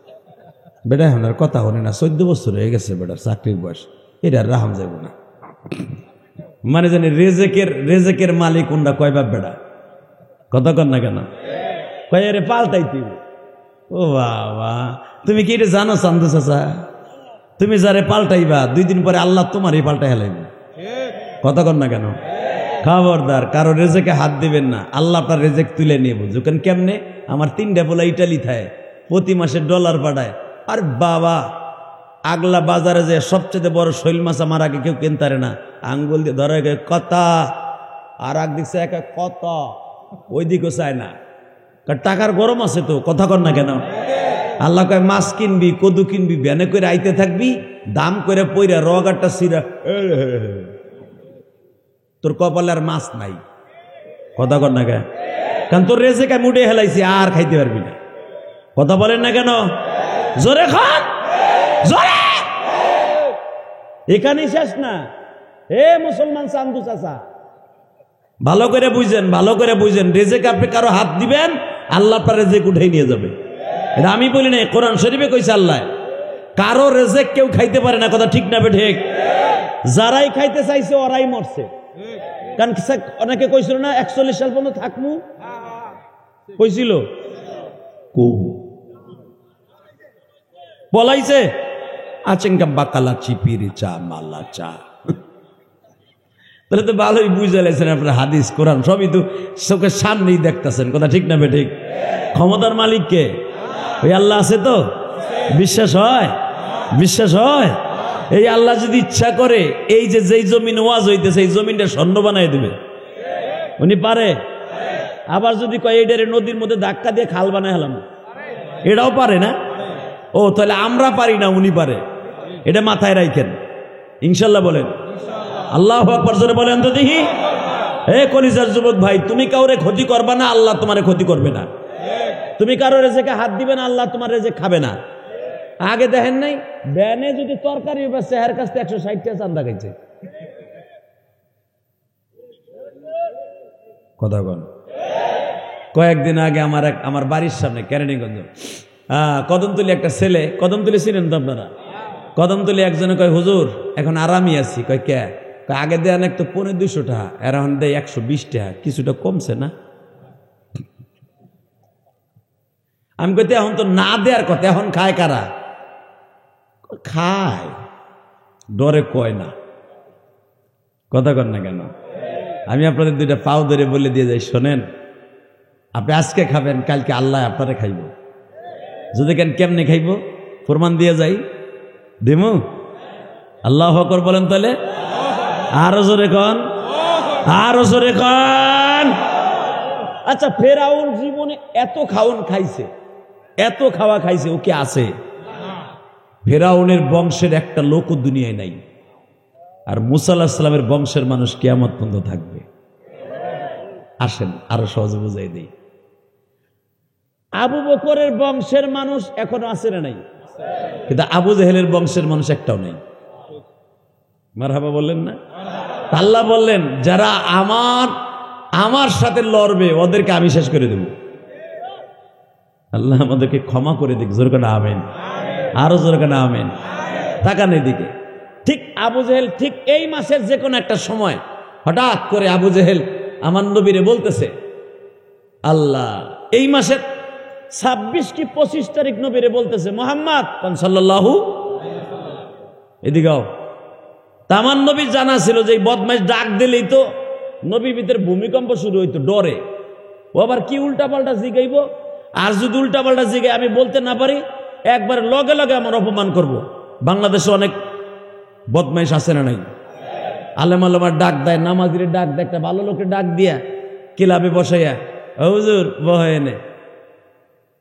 বেটা এখন আর কথা হনে না, 14 বছর হয়ে গেছে বেটার চাকরির বয়স, এটা রাহাম যাব না। মানে জানি রেজেকের মালিক কোনটা কয় বাপ বেটা? কথা কর না কেন? কয় রে পাল্টাইতে। ও বাবা, তুমি কি এটা জানো চান্দু চাচা? তুমি যারে পাল্টাইবা 2 দিন পরে আল্লাহ তোমারই পাল্টাই হেলাইবে। কথা কর না কেন? খবরদার কারো রেজেকে হাত দিবেন না, আল্লাহ আপনার রেজেক তুলে নিয়ে বুঝুকেন কেমনে? আমার 3টা পোলা ইটালি থাকে, প্রতি মাসে ডলার পাঠায়। আর বাবা আগলা বাজারে যে সবচেয়ে বড় শৈল মাছ আমার আগে কেউ কিনতারে না, আঙ্গুল দিয়ে ধরে কথা, আর এক দিকছে এক কথা, ওই দিকও চায় না, কারণ টাকার গরম আছে তো। কথা কর না কেন? আল্লাহ কয় মাছ কিনবি, কদু কিনবি, ভ্যানে করে আইতে থাকবি, দাম করে পইরা রগারটা সিরা, তোর কপালে আর মাছ নাই। কথা কর না কেন? কারণ তোর রেজেকে মুড়ে হেলাইছি, আর খাইতে পারবি না। কথা বলেন না কেন? জোরে খান, জোরে। এখানেই শেষ না। হে মুসলমান চান্দু চাচা, ভালো করে বুঝেন, ভালো করে বুঝেন। রেজেকে আপনি কারো হাত দিবেন, আল্লাহ আপনার রেজেক উঠাই নিয়ে যাবে। এটা আমি বলি না, কোরআন শরীফে কইছে আল্লাহ। কারো রেজেক কেউ খাইতে পারে না। কথা ঠিক না ঠিক? যারাই খাইতে চাইছে ওরাই মরছে। কারণ অনেকে কইছিল না 41 সাল পর্যন্ত থাকমু, কইছিল বলাইছে আচেঙ্কা বাকালা চিপিরি চা মাল্লা চা। তাহলে তো ভালোই বুঝে লাইছেন আপনার হাদিস কোরআন সবই তো চোখের সামনেই দেখতেছেন। কথা ঠিক না বেঠিক? ক্ষমতার মালিক কে? ওই আল্লাহ আছে তো? বিশ্বাস হয়? বিশ্বাস হয়? এই আল্লাহ যদি ইচ্ছা করে এই যে যেই জমিন ওয়াজ হইতেছে এই জমিনটা স্বর্ণ বানাই দিবে, উনি পারে। আবার যদি কয় এইটারে নদীর মধ্যে ধাক্কা দিয়ে খাল বানাই হলাম, এটাও পারে না? ও তাহলে আমরা পারি না, উনি পারে। এটা মাথায় রাখেন ইনশাল্লাহ। বলেন আল্লাহু আকবার, জোরে বলেন তো দেখি। হে কলিজার যুবক ভাই, তুমি কাউরে ক্ষতি করবা না, আল্লাহ তোমারে ক্ষতি করবে না। তুমি কারো রেজেকে হাত দিবে না, আল্লাহ তোমার রেজেক খাবে না। আগে দেখেন নাই ব্যানে যদি তরকারি বেচে এর কাছ থেকে 160 টাকা চান্দা খাইছে। কথা বল। কয়েকদিন আগে আমার বাড়ির সামনে কেরানীগঞ্জ কদমতলি একটা ছেলে, কদমতলি চিনেন তো আপনারা? কদমতলি একজনে কয় হুজুর এখন আরামই আছি। কয় কে? আগে দেন এক তো 250 টাকা, এখন দেয় 120 টাকা, কিছুটা কমছে না? আমি কইতে এখন তো না দেয়ার কথা, এখন খায় কারা? খায় ডরে কয় না। কথা কর না কেন? আমি আপনাদের 2টা পাও ধরে বলে দিয়ে যাই, শোনেন আপনি আজকে খাবেন, কালকে আল্লাহ আপনারে খাইব। যদি কেন কেমনে খাইব প্রমাণ দিয়ে যাই, দিমু? আল্লাহু আকবার বলেন তাহলে। আরো জোরে কন, আরো জোরে কন। আচ্ছা, ফেরাউন জীবনে এত খাওন খাইছে, এত খাওয়া খাইছে, ও কি আছে? ফেরাউনের বংশের একটা লোকও দুনিয়ায় নাই। আর মুসা আলাইহিস সালামের বংশের মানুষ কিয়ামত পর্যন্ত থাকবে। আসেন আরো সহজে বুঝাই দেই। আবু বকরের বংশের মানুষ এখনো আছে না নাই? কিন্তু আবু জেহেলের বংশের মানুষ একটাও নাই। মারহাবা বললেন না? আল্লাহ বললেন যারা আমার সাথে লড়বে ওদেরকে আমি শেষ করে দেব। আল্লাহ আমাদেরকে ক্ষমা করে দিক। জোরে করে আমিন, আরো জোরে করে আমিন। তাকান এদিকে। ঠিক আবু জেহেল ঠিক এই মাসের যে কোনো একটা সময় হঠাৎ করে আবু জেহেল আমার নবীরে বলতেছে, আল্লাহ এই মাসের 26 কি 25 তারিখ নবীরে বলতেছে, মুহাম্মদ সাল্লাল্লাহু এদিকেও। আমার নবী জানা ছিল যে বদমাইশ ডাক দিলেই তো নবীর ভিতরে ভূমিকম্প শুরু হইতো ডরে। ও আবার কি উল্টাপাল্টা জিগাইব, আর যদি উল্টাপাল্টা জিগাই আমি বলতে না পারি একবার লগে লগে আমার অপমান করব। বাংলাদেশে অনেক বদমাইশ আছে না নাই? আলেম আলেমার ডাক দেয়, নামাজিরে ডাক দেয়, একটা ভালো লোকের ডাক দিয়া ক্লাবে বসাইয়া, হুজুর বহে এনে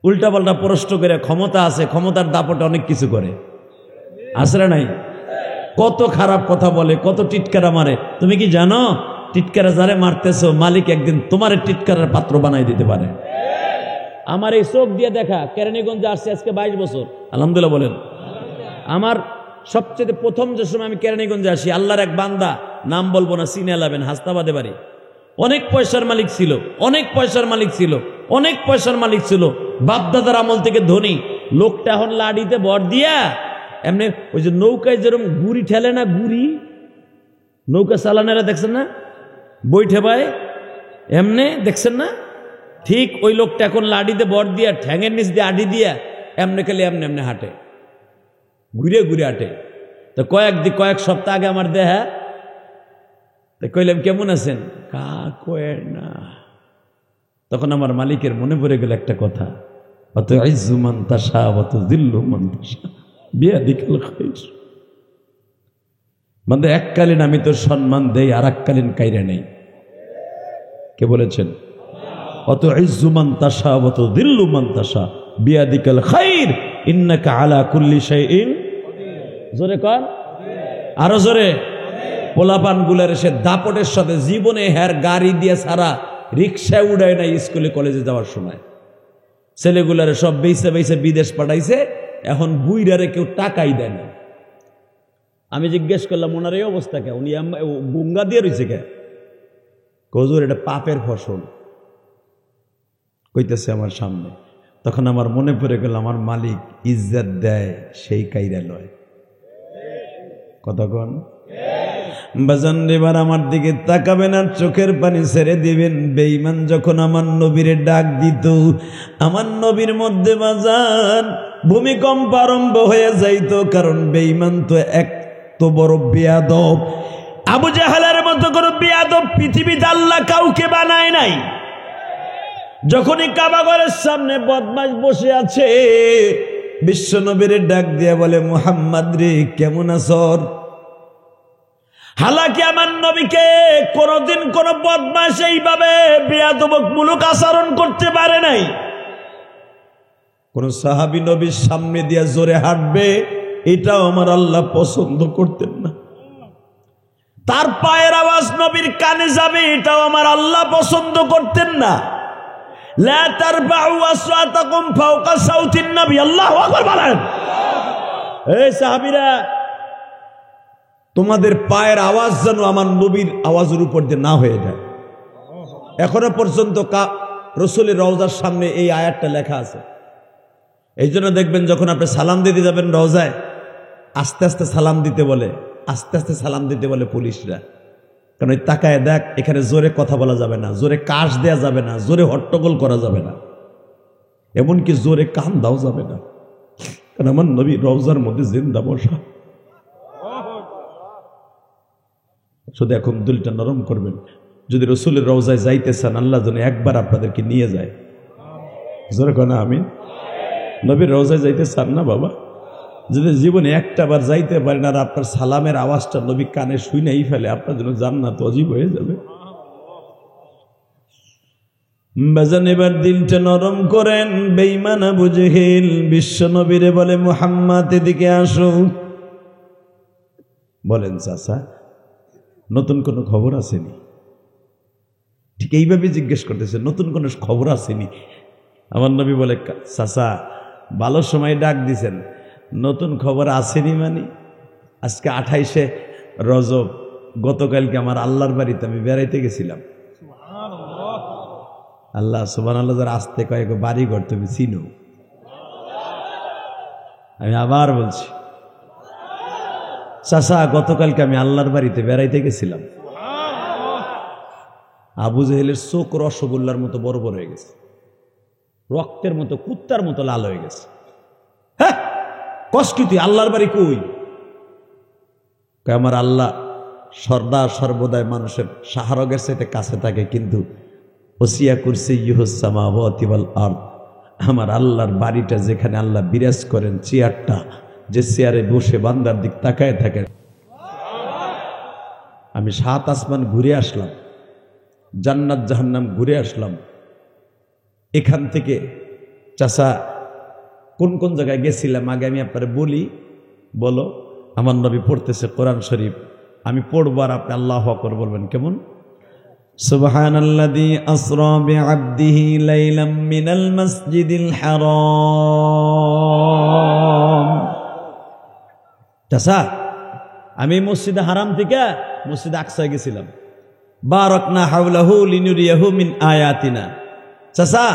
উল্টাপাল্টা প্রশ্ন করে ক্ষমতা আছে, ক্ষমতার দাপটে অনেক কিছু করে, আসলে নাই? কত খারাপ কথা বলে, কত টিটকারা মারে। তুমি কি জানো টিটকারা যারে মারতেছো মালিক একদিন তোমার টিটকারার পাত্র বানাই দিতে পারে। আমার এই চোখ দিয়ে দেখা, কেরানীগঞ্জে আসছে আজকে 22 বছর, আলহামদুলিল্লাহ বলেন। আমার সবচেয়ে প্রথম যে সময় আমি কেরানীগঞ্জে আসি, আল্লাহর এক বান্দা, নাম বলবো না, চিনে লাবেন, হাসনাবাদে বাড়ি, অনেক পয়সার মালিক ছিল, অনেক পয়সার মালিক ছিল, অনেক পয়সার মালিক ছিল, বাপদাদার আমল থেকে ধনী লোকটা। এখন লাডিতে বর দিয়া এমনি ওই যে নৌকায় যেরকম গুড়ি ঠেলে না, গুড়ি নৌকা চালানেরা দেখছেন না, বই ঠেবায় এমনে, দেখছেন না? ঠিক ওই লোকটা এখন লাডিতে বর দিয়া ঠ্যাঙের নিচ দিয়ে আডি দিয়া এমনে খেলে এমনি এমনি হাঁটে, ঘুরে ঘুরে হাঁটে। তো কয়েক সপ্তাহ আগে আমার দেহা, তো কইলাম কেমন আছেন, কা কয়ে না। তখন আমার মালিকের মনে পড়ে গেল একটা কথা, অত ইজ্জু মান তাশা অত যিল্লু মান তাশা বিয়াদিকাল খায়র। মানে এককালীন আমি তোর সম্মান দেই, আর এককালীন কাইরে নেই। কে বলেছেন? অত ইজ্জু মান তাশা অত যিল্লু মান তাশা বিয়াদিকাল খায়র ইন্নাকা আলা কুল্লি শাইইন। জোরে কর, আরো জোরে। পোলাপান গুলার এসে দাপটের সাথে জীবনে হ্যার গাড়ি দিয়ে ছাড়া রিক্সায় উড়ায় না স্কুলে কলেজে যাওয়ার সময়। ছেলেগুলারে সব বেইসে বেইসে বিদেশ পাঠাইছে, এখন বুইরারে কেউ টাকাই দেয় না। আমি জিজ্ঞেস করলাম ওনার এই অবস্থা কে, উনি গঙ্গা দিয়ে রয়েছে কে? কজুর এটা পাপের ফসল কইতেছে আমার সামনে। তখন আমার মনে পড়ে গেল আমার মালিক ইজ্জত দেয় সেই কাইরা লয়। কতক্ষণ বাজান এবার আমার দিকে তাকাবেন আর চোখের পানি ছেড়ে দিবেন। বেঈমান যখন আমার নবীরে ডাক দিত, আমার নবীর মধ্যে বাজান ভূমিকম্প আরম্ভ হয়ে যাইত, কারণ বেঈমান তো এক তো বড় বেয়াদব। আবু জাহালের মতো কোনো বেয়াদব পৃথিবীতে আল্লাহ কাউকে বানায় নাই। যখনই কাবাঘরের সামনে বদমাশ বসে আছে, বিশ্ব নবীর ডাক দিয়া বলে, মুহাম্মদ রে কেমন আছর? হালাকি আমার নবীকে কোনদিন কোন বদমাশ এইভাবে বেয়াদবমূলক আচরণ করতে পারে নাই। কোন সাহাবী নবীর সামনে দিয়া জোরে হাঁটবে, এটাও আমার আল্লাহ পছন্দ করতেন না। তার পায়ের আওয়াজ নবীর কানে যাবে, এটাও আমার আল্লাহ পছন্দ করতেন না। লা তারফাউ আসওয়াতাকুম ফাওকা সাউতিন নবী। আল্লাহু আকবার বলেন। এই সাহাবীরা, তোমাদের পায়ের আওয়াজ যেন আমার নবীর আওয়াজের উপর দিয়ে না হয়ে যায়। এখনো পর্যন্ত রাসূলের রওজার সামনে এই আয়াতটা লেখা আছে। এই জন্য দেখবেন যখন আপনি সালাম দিতে যাবেন রওজায়, আস্তে আস্তে সালাম দিতে বলে, আস্তে আস্তে সালাম দিতে বলে পুলিশরা। কারণ ওই তাকায় দেখ, এখানে জোরে কথা বলা যাবে না, জোরে কাশ দেয়া যাবে না, জোরে হট্টগোল করা যাবে না, এমনকি জোরে কান দাও যাবে না। কারণ আমার নবী রওজার মধ্যে জিন্দা বসা। শুধু এখন দিলটা নরম করবেন। যদি রাসূলের রওজায় যাইতে চান, আল্লাহ যেন একবার আপনাদেরকে নিয়ে যায়। জোরে কোনা আমিন। নবীর রওজায় যাইতে চান না বাবা? যদি জীবনে একটা বার যাইতে পারেন আর আপনার সালামের আওয়াজটা নবী কানে শুনেই ফেলে, আপনার জন্য জান্নাত ওয়াজিব হয়ে যাবে। বাজান এবার দিলটা নরম করেন। বেঈমান আবু জেহেল বিশ্ব নবীরে বলে, মুহাম্মদ এদিকে আসো। বলেন চাচা, নতুন কোনো খবর আসেনি? ঠিক এইভাবে জিজ্ঞেস করতেছে, নতুন কোনো খবর আসেনি? আমার নবী বলে, চাচা ভালো সময় ডাক দিছেন, নতুন খবর আসেনি মানে আজকে 28শে রজব, গতকালকে আমার আল্লাহর বাড়িতে আমি বেড়াইতে গেছিলাম। আল্লাহ সুবহানাল্লাহ, যারা আসতে কয়েক বাড়ি ঘর তুমি চিনো। আমি আবার বলছি, চাচা গতকালকে আমি আল্লাহর বাড়িতে বেড়াইতে গেছিলাম। আবু জেহেলের চোখ রসগোল্লার মতো বড় বড় হয়ে গেছে, রক্তের মতো কুত্তার মতো লাল হয়ে গেছে। হ্যাঁ, কষ্টিতি আল্লাহর বাড়ি কই? আমার আল্লাহ সর্দা সর্বদাই মানুষের শাহরগের সাথে কাছে থাকে, কিন্তু ওসিয়া কুরসিয়্যুহুস সামাওয়াতি ওয়াল আরদ, আমার আল্লাহর বাড়িটা যেখানে আল্লাহ বিরাজ করেন, চেয়ারটা যে চেয়ারে বসে বান্দার দিক তাকায় থাকেন। আমি 7 আসমান ঘুরে আসলাম, জান্নাত জাহান্নাম ঘুরে আসলাম, এখান থেকে চাচা কোন কোন জায়গায় গেছিলাম আগে আমি আপনারে বলি, বলো। আমার নবী পড়তেছে কোরআন শরীফ, আমি পড়বো আর আপনি আল্লাহু আকবার বলবেন। কেমন? সুবহানাল্লাযী আসরা বিআবদিহি লাইলাম মিনাল মাসজিদিল হারাম। চাচা আমি মসজিদে হারাম থেকে মসজিদে আকসায় গেছিলাম। বারাকনা হাওলাহু লিনুরিয়াহু মিন আয়াতিনা। চাচা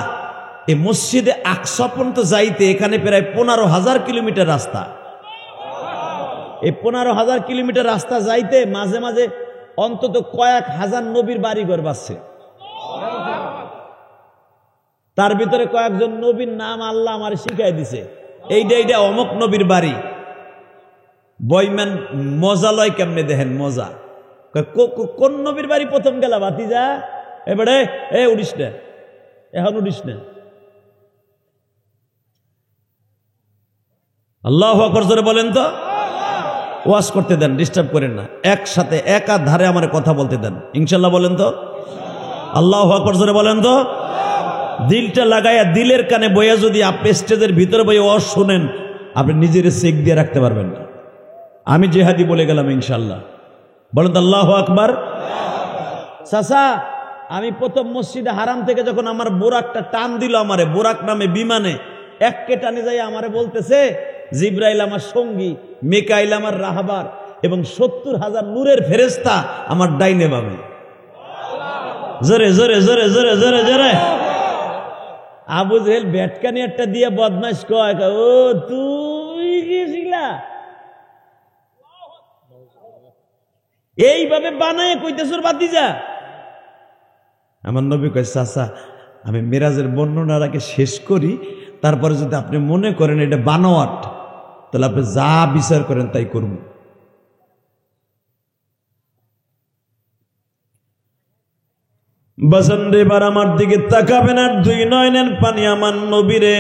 এই মসজিদে আকসা পর্যন্ত যাইতে এখানে প্রায় 15,000 কিলোমিটার রাস্তা। এই 15,000 কিলোমিটার রাস্তা যাইতে মাঝে মাঝে অন্তত কয়েক হাজার নবীর বাড়িঘর বাসছে। তার ভিতরে কয়েকজন নবীর নাম আল্লাহ আমার শিখাই দিছে, এইটা অমুক নবীর বাড়ি। বইম্যান মজা লয় কেমনে দেখেন মজা। কোন নবীর বাড়ি প্রথম গেলা ভাতিজা? এবারে উড়িস না, এখন উড়িস না। আল্লাহু আকবার জোরে বলেন তো। ওয়াজ করতে দেন, ডিস্টার্ব করেন না। একসাথে একা ধারে আমার কথা বলতে দেন, ইনশাল্লাহ বলেন তো। আল্লাহু আকবার জোরে বলেন তো। দিলটা লাগাইয়া দিলের কানে বইয়া যদি আপনি স্টেজের ভিতরে বইয়া ওয়াজ শুনেন, আপনি নিজের চেক দিয়ে রাখতে পারবেন না। আমি জেহাদি বলে গেলাম ইনশাল্লাহ। বলেন তো আল্লাহু আকবার। চাচা আমি প্রথম মসজিদে হারাম থেকে যখন আমার বোরাকটা টান দিল, আমারে বোরাক নামে বিমানে এককে টানে যাই আমারে বলতেছে, জিব্রাইল আমার সঙ্গী, মিকাইল আমার রাহবার এবং 70,000 নূরের ফেরেশতা আমার ডাইনে বামে। জোরে জোরে জোরে জোরে জোরে জোরে। আবু জেহেল ব্যাটকানি একটা দিয়ে বদমাইশ কয়, ও তুই গেছিলা? এইভাবে বানায় কইতেছর ভাতিজা। আমার নবী কয়, চাচা আমি মিরাজের বর্ণনার আগে শেষ করি, তারপরে যদি আপনি মনে করেন এটা বানোয়াট, তাহলে আপনি যা বিচার করেন তাই করব। বসন্ত এবার আমার দিকে তাকাবেন আর দুই নয়নের পানি আমার নবীরে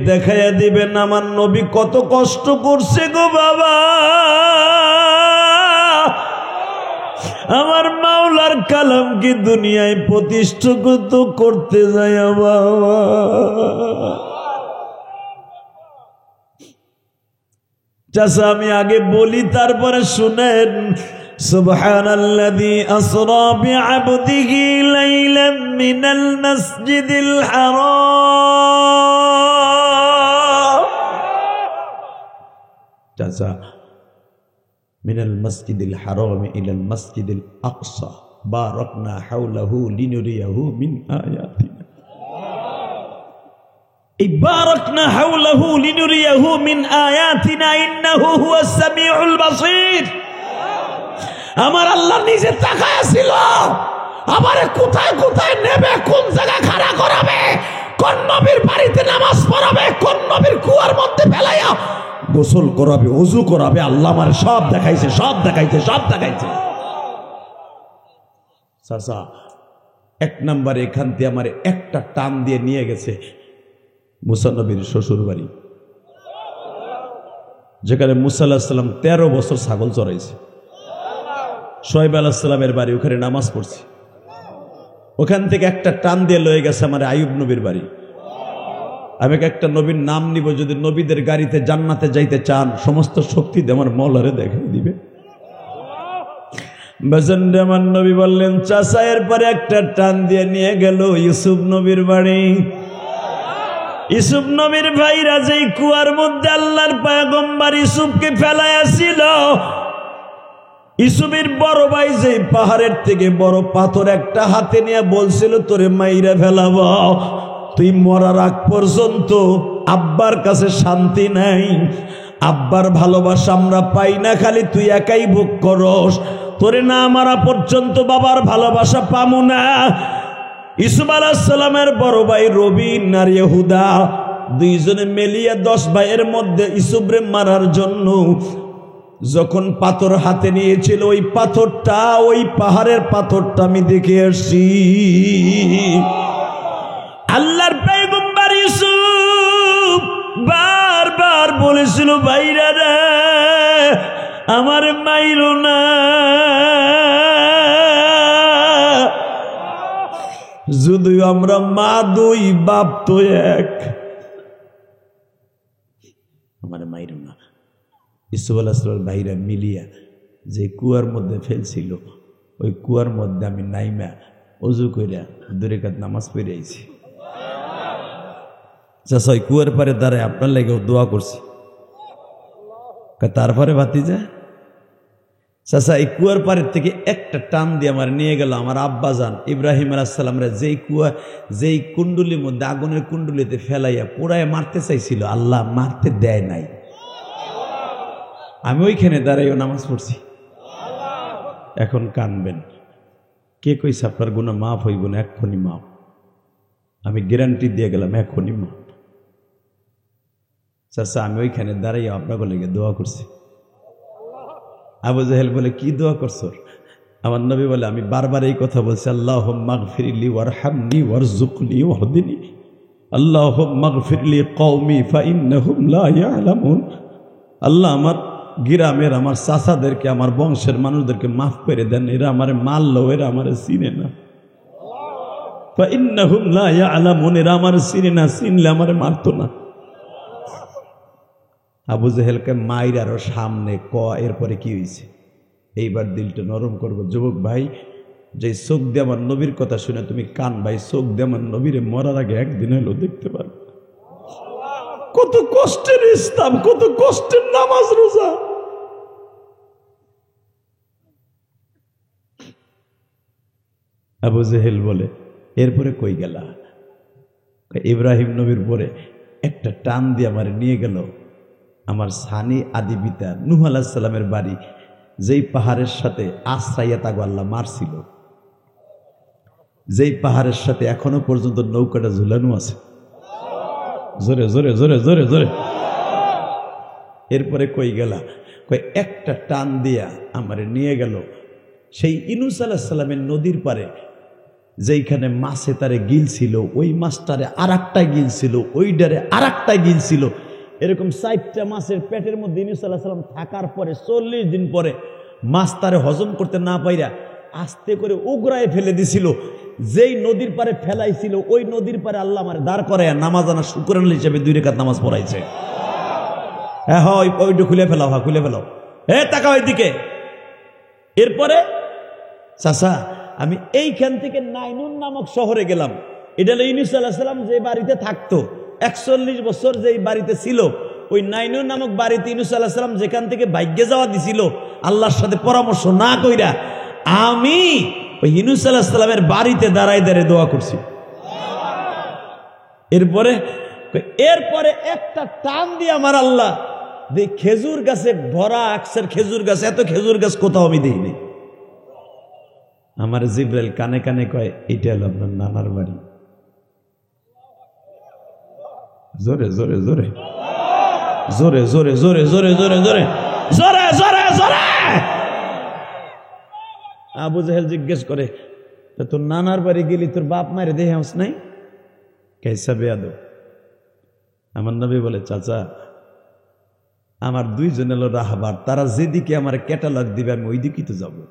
দেখাইয়া দিবেন। আমার নবী কত কষ্ট করছে গো বাবা, আমার মাওলার কালাম কি দুনিয়ায় প্রতিষ্ঠিত করতে যায় বাবা। চাচা আমি আগে বলি তারপরে শুনেন। সুবহানাল্লাযী আসরা বিআবদিহি লাইলাম মিনাল মাসজিদিল হারাম। চাচা মিনাল মাসজিদিল হারাম ইলাল মাসজিদিল আকসা বারাকনা হাওলাহু লিনুরিয়াহু মিন আয়াতিনা। এই বারাকনা হাওলাহু লিনুরিয়াহু মিন আয়াতিনা ইন্নাহু হুয়াস সামিউল বাসীর। আমার আল্লাহ নিজে তাকায়াছিল আমারে কোথায় কোথায় নেবে, কোন জায়গায় খাড়া করাবে, কোন নবীর বাড়িতে নামাজ পড়াবে, কোন নবীর কুয়ার মধ্যে ফেলাইয়া গোসল করাবে, ওযু করাবে। আল্লাহ আমার সব দেখাইছে, সব দেখাইছে, সব দেখাইছে। চাচা এক নম্বরে এখান থেকে আমার একটা টান দিয়ে নিয়ে গেছে মুসা নবীর শ্বশুর বাড়ি, যেখানে মুসা আলাইহিস সালাম 13 বছর ছাগল চড়াইছে। শোয়েব আলাইহিস সালামের বাড়ি, ওখানে নামাজ পড়ছি। ওখান থেকে একটা টান দিয়ে লয়ে গেছে আমার আইয়ুব নবীর বাড়ি। আমি একটা নবীর নাম নিব, যদি নবীদের গাড়িতে জান্নাতে যাইতে চান সমস্ত শক্তি দিয়ে আমার মওলারে দেখাই দিবে। বসন্ত আমার নবী বললেন, চাচা এরপরে একটা টান দিয়ে নিয়ে গেল ইউসুফ নবীর বাড়ি। ইউসুফ নবীর ভাইরা যেই কুয়ার মধ্যে আল্লাহর পয়গম্বর ইউসুফকে ফেলাইয়াছিল, ইউসুফের বড় ভাই যে পাহাড়ের থেকে বড় পাথর একটা হাতে নিয়ে বলছিল তোরে মাইরা ফেলাবো, তুই মরার আগ পর্যন্ত আব্বার কাছে শান্তি নাই, আব্বার ভালোবাসা আমরা পাই না, খালি তুই একাই ভোগ করস, তোরে না মারা পর্যন্ত বাবার ভালোবাসা পামু না। ইউসুফ আলাইহিস সালামের বড় ভাই রবিন আর ইহুদা দুইজনে মিলিয়ে 10 ভাইয়ের মধ্যে ইউসুফরে মারার জন্য যখন পাথর হাতে নিয়েছিল, ওই পাথরটা, ওই পাহাড়ের পাথরটা আমি দেখে আসছি। আল্লাহর পয়গম্বর ইউসুফ বারবার বলেছিল, ভাইরা রে আমার মাইরো না, যদিও আমরা মা দুই বাপ তো এক, আমার মাইর না। ইউসুফ আলাইহিস সালামের ভাইরা মিলিয়া যে কুয়ার মধ্যে ফেলছিল, ওই কুয়ার মধ্যে আমি নাইমা অজু কইরা 2 রাকাত নামাজ পড়ে আইছি। চাচা ওই কুয়ার পারে দাঁড়ায় আপনার লাগে দোয়া করছি। তারপরে ভাতিজা চাচা এই কুয়ার পাড়ের থেকে একটা টান দিয়ে আমার নিয়ে গেল আমার আব্বা যান ইব্রাহিম আলাইহিস সালামরা যেই কুণ্ডুলির মধ্যে আগুনের কুণ্ডুলিতে ফেলাইয়া পোড়ায় মারতে চাইছিল, আল্লাহ মারতে দেয় নাই। আমি ওইখানে দাঁড়াইও নামাজ পড়ছি। এখন কানবেন, কে কইছে আপনার গুনাহ মাফ হইব না? এক্ষুনি মাফ, আমি গ্যারান্টি দিয়ে গেলাম, এক্ষুনি মাফ। চাচা আমি ওইখানে দাঁড়াইয়া আপনাকে লেগে দোয়া করছি। আবু জাহেল বলে কি দোয়া করছো? আমার নবী বলে আমি বারবার এই কথা বলছি, আল্লাহুম্মা গফিরলি ওয়ারহামনি ওয়ারযুকনি ওয়াহদিনি, আল্লাহুম্মা গফিরলি কওমি ফাইন্নাহুম লা ইয়ালামুন। আল্লাহ আমার গ্রামের আমার চাচাদেরকে আমার বংশের মানুষদেরকে মাফ করে দেন, এরা আমারে মারলো, এরা আমারে চিনে না। ফাইন্নাহুম লা ইয়ালামুন, এরা আমারে চিনে না, চিনলে আমারে মারতো না। আবু জাহেলকে মাইর আরো সামনে এরপরে কি হয়েছে? এইবার দিলটা নরম করবো। যুবক ভাই, যে চোখ দিয়ে আমার নবীর কথা শুনে তুমি কান ভাই, চোখ দিয়ে আমার নবীরে মরার আগে একদিন হলো দেখতে পারবে। কত কষ্টের ইসলাম, কত কষ্টের নামাজ রোজা। আবু জাহেল বলে এরপরে কই গেলা? ইব্রাহিম নবীর পরে একটা টান দিয়ে আমার নিয়ে গেল আমার সানি আদি পিতা নূহ আলাইহিস সালামের বাড়ি, যেই পাহাড়ের সাথে আশ্রাইয়া তাগো আল্লাহ মারছিল, যেই পাহাড়ের সাথে এখনো পর্যন্ত নৌকাটা ঝুলানো আছে। জোরে জোরে জোরে জোরে জোরে। এরপরে কই গেলা? কই একটা টান দিয়া আমারে নিয়ে গেল সেই ইউনূস আলাইহিস সালামের নদীর পারে, যেইখানে মাছে তারে গিলছিল, ওই মাছটারে আর একটা গিলছিল, ওইটারে আর একটা গিলছিল। এরকম 4টা মাছের পেটের মধ্যে ইউনূস আলাইহিস সালাম থাকার পরে 40 দিন পরে মাছ তারে হজম করতে না পাইরা আস্তে করে উগরায় ফেলে দিছিল। যেই নদীর পারে ফেলাইছিল, ওই নদীর পারে আল্লাহ আমার দাঁড় করায় নামাজ আনা শুকরান হিসেবে 2 রাকাত নামাজ পড়াইছে। হ্যাঁ ওইটা খুলে ফেলাও, হ্যাঁ খুলে ফেলাও, তাকাও এইদিকে। এরপরে চাচা আমি এইখান থেকে নাইনুন নামক শহরে গেলাম। এটা হলো ইউনূস আলাইহিস সালাম যে বাড়িতে থাকতো, 41 বছর যেই বাড়িতে ছিল, ওই নাইনুন নামক বাড়িতে ইউনূস আলাইহিস সালাম যেখান থেকে ভাগ্যে যাওয়া দিছিল আল্লাহর সাথে পরামর্শ না কইরা, আমি ওই ইউনূস আলাইহিস সালামের বাড়িতে দাঁড়ায় দাঁড়ায় দোয়া করছি। এরপরে একটা টান দিয়ে আমার আল্লাহ যে খেজুর গাছে ভরা আকসের খেজুর গাছ, এত খেজুর গাছ কোথাও আমি দেইনি। আমার জিবরাইল কানে কানে কয় এটা হলো আপনার নানার বাড়ি। জোরে জোরে জোরে জোরে জোরে জোরে জোরে জোরে জোরে জোরে জোরে জোরে। আবু জাহেল জিজ্ঞেস করে তোর নানার বাড়ি গেলি তোর বাপ মায়ের দেহে হাউস নাই? কেসা বেয়াদব। আমার নবী বলে চাচা আমার 2 জন এলো রাহবার, তারা যেদিকে আমার ক্যাটালগ দিবে আমি ওই দিকেই তো যাবো।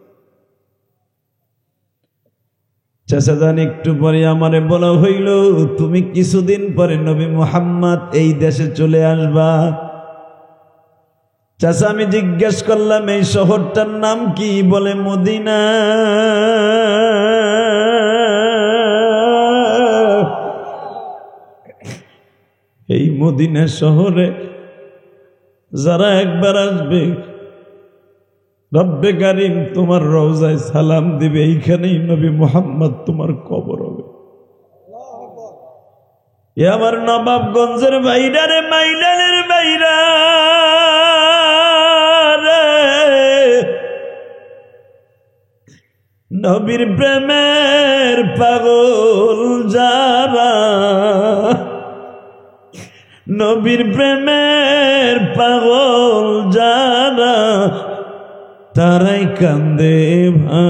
চাচা জান একটু পরে আমারে বলা হইল তুমি কিছুদিন পরে নবী মুহাম্মদ এই দেশে চলে আসবা। চাচা আমি জিজ্ঞেস করলাম এই শহরটার নাম কি? বলে মদিনা। এই মদিনা শহরে যারা একবার আসবে রব্বে কারীম তোমার রওজায় সালাম দিবে, এইখানেই নবী মুহাম্মদ তোমার কবর হবে। এ আমার নবাবগঞ্জের বাইরা রে, মাইলানের বাইরা রে, নবীর প্রেমের পাগল যারা, নবীর প্রেমের পাগল যারা, তারাই কান্দে ভাই,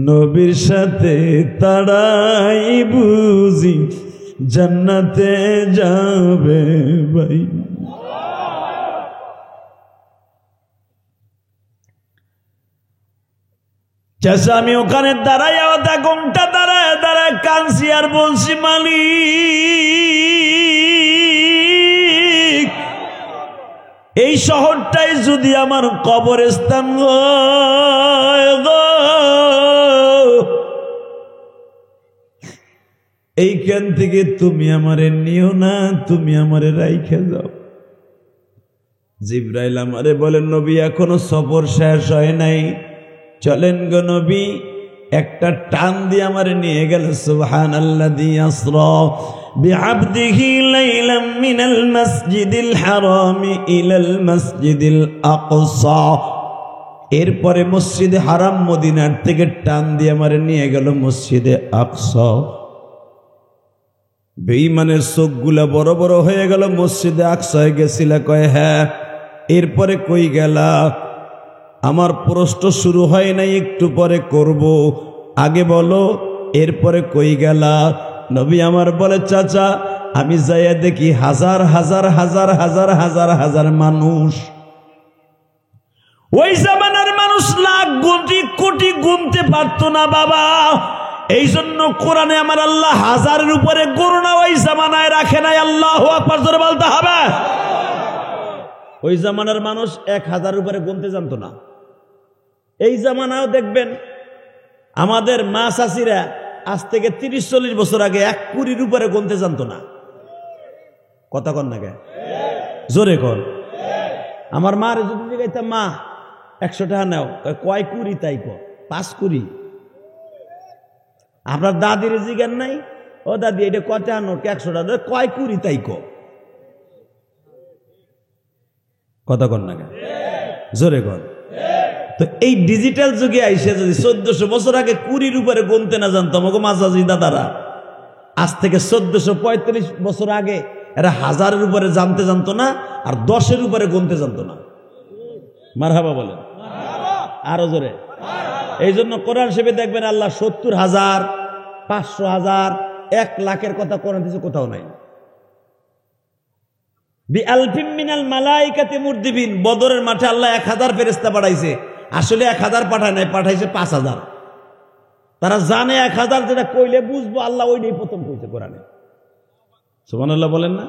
নবীর সাথে তারাই বুঝি জান্নাতে যাবে ভাই। চাচা আমি ওখানে দাঁড়াই, আধা ঘন্টা দাঁড়ায় দাঁড়ায় কাঁদছি আর বলছি মালিক এই শহরটাই যদি আমার কবরস্থান হয় গো, এইখান থেকে তুমি আমারে নিও না, তুমি আমারে রাইখে যাও। জিবরাইল আমারে বলেন, নবী এখনো সফর শেষ হয় নাই, চলেন গো নবী। একটা টান দিয়ে আমারে নিয়ে গেল। সুবহানাল্লাযী আসরা বিআবদিহি লাইলাম মিনাল মাসজিদিল হারামি ইলাল মাসজিদিল আকসা। এরপরে মসজিদে হারাম মদিনার থেকে টান দিয়ে আমারে নিয়ে গেল মসজিদে আকসা। বেঈমানের চোখগুলা বড় বড় হয়ে গেল। মসজিদে আকসায় গেছিলা? কয় হ্যাঁ। এরপরে কই গেলা? আমার প্রশ্ন শুরু হয় নাই, একটু পরে করব, আগে বলো এরপরে কই গেলা? নবী আমার বলে, চাচা আমি যাইয়া দেখি হাজার হাজার হাজার হাজার হাজার হাজার মানুষ। ওই জামানার মানুষ লাখ কোটি কোটি গুনতে পারতো না বাবা। এই জন্য কোরআনে আমার আল্লাহ হাজারের উপরে গণনা ওই জামানায় রাখে নাই। আল্লাহু আকবার জোরে বলতে হবে। ওই জামানার মানুষ 1000 উপরে গুনতে জানতো না। এই জামানাও দেখবেন আমাদের মা চাচিরা আজ থেকে 30-40 বছর আগে 1 কোটির উপরে গুনতে জানতো না। কথা কন না কে? জোরে কর। আমার মার যদি জিজ্ঞাসা, মা 100 টাকা নাও, কয় কুড়ি? তাই কো 5 কুড়ি। আপনার দাদির জিজ্ঞান নাই, ও দাদি এটা কয় টাকা নোট? 100 টাকা। কয় কুড়ি? তাই কো। কথা কন না কে? জোরে কর। তো এই ডিজিটাল যুগে আইসে যদি 1400 বছর আগে কুড়ির উপরে গুনতে না জানতো আমাকে মাঝাজি দাদারা, আজ থেকে 1435 বছর আগে এরা হাজারের উপরে জানতে জানতো না, আর 10-এর উপরে গুনতে জানতো না। মারহাবা বলেন, আরো জোরে। এই জন্য কোরআন শরীফে দেখবেন আল্লাহ 70,000, 500,000, 1 লাখের কথা কোরআন দিয়েছে, কোথাও নাই। বিআলফিম মিনাল মালাইকাতি মুরদিবিন। বদরের মাঠে আল্লাহ 1000 ফেরেশতা পাঠাইছে, আসলে 1000 পাঠায় নাই, পাঠাইছে 5000। তারা জানে 1000 যেটা কইলে বুঝবো, আল্লাহ ওইটাই প্রথম কইছে কোরআনে। সুবহানাল্লাহ বলেন না?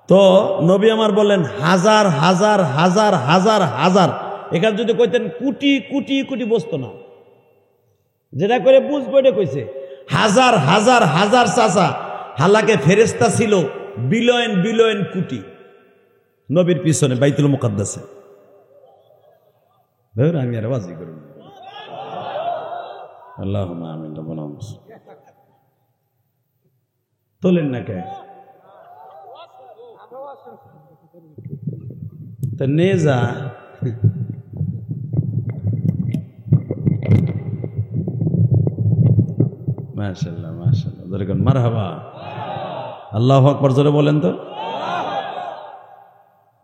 তো নবী আমার বলেন হাজার হাজার হাজার হাজার হাজার। এখানে যদি কইতেন কোটি কোটি কোটি বসতো না, যেটা করে বুঝবো এটা কইছে। হাজার হাজার হাজার চাচা, হালাকে ফেরেশতা ছিল বিলিয়ন বিলিয়ন কোটি নবীর পিছনে বাইতুল মুকাদ্দাসে। আমি আর আওয়াজই করি না। আল্লাহুম্মা আমিন। তোলেন না কে? তা নে যা। মাশাআল্লাহ মাশাআল্লাহ, জোরে কোন মারহাবা। আল্লাহু আকবার জোরে বলেন তো।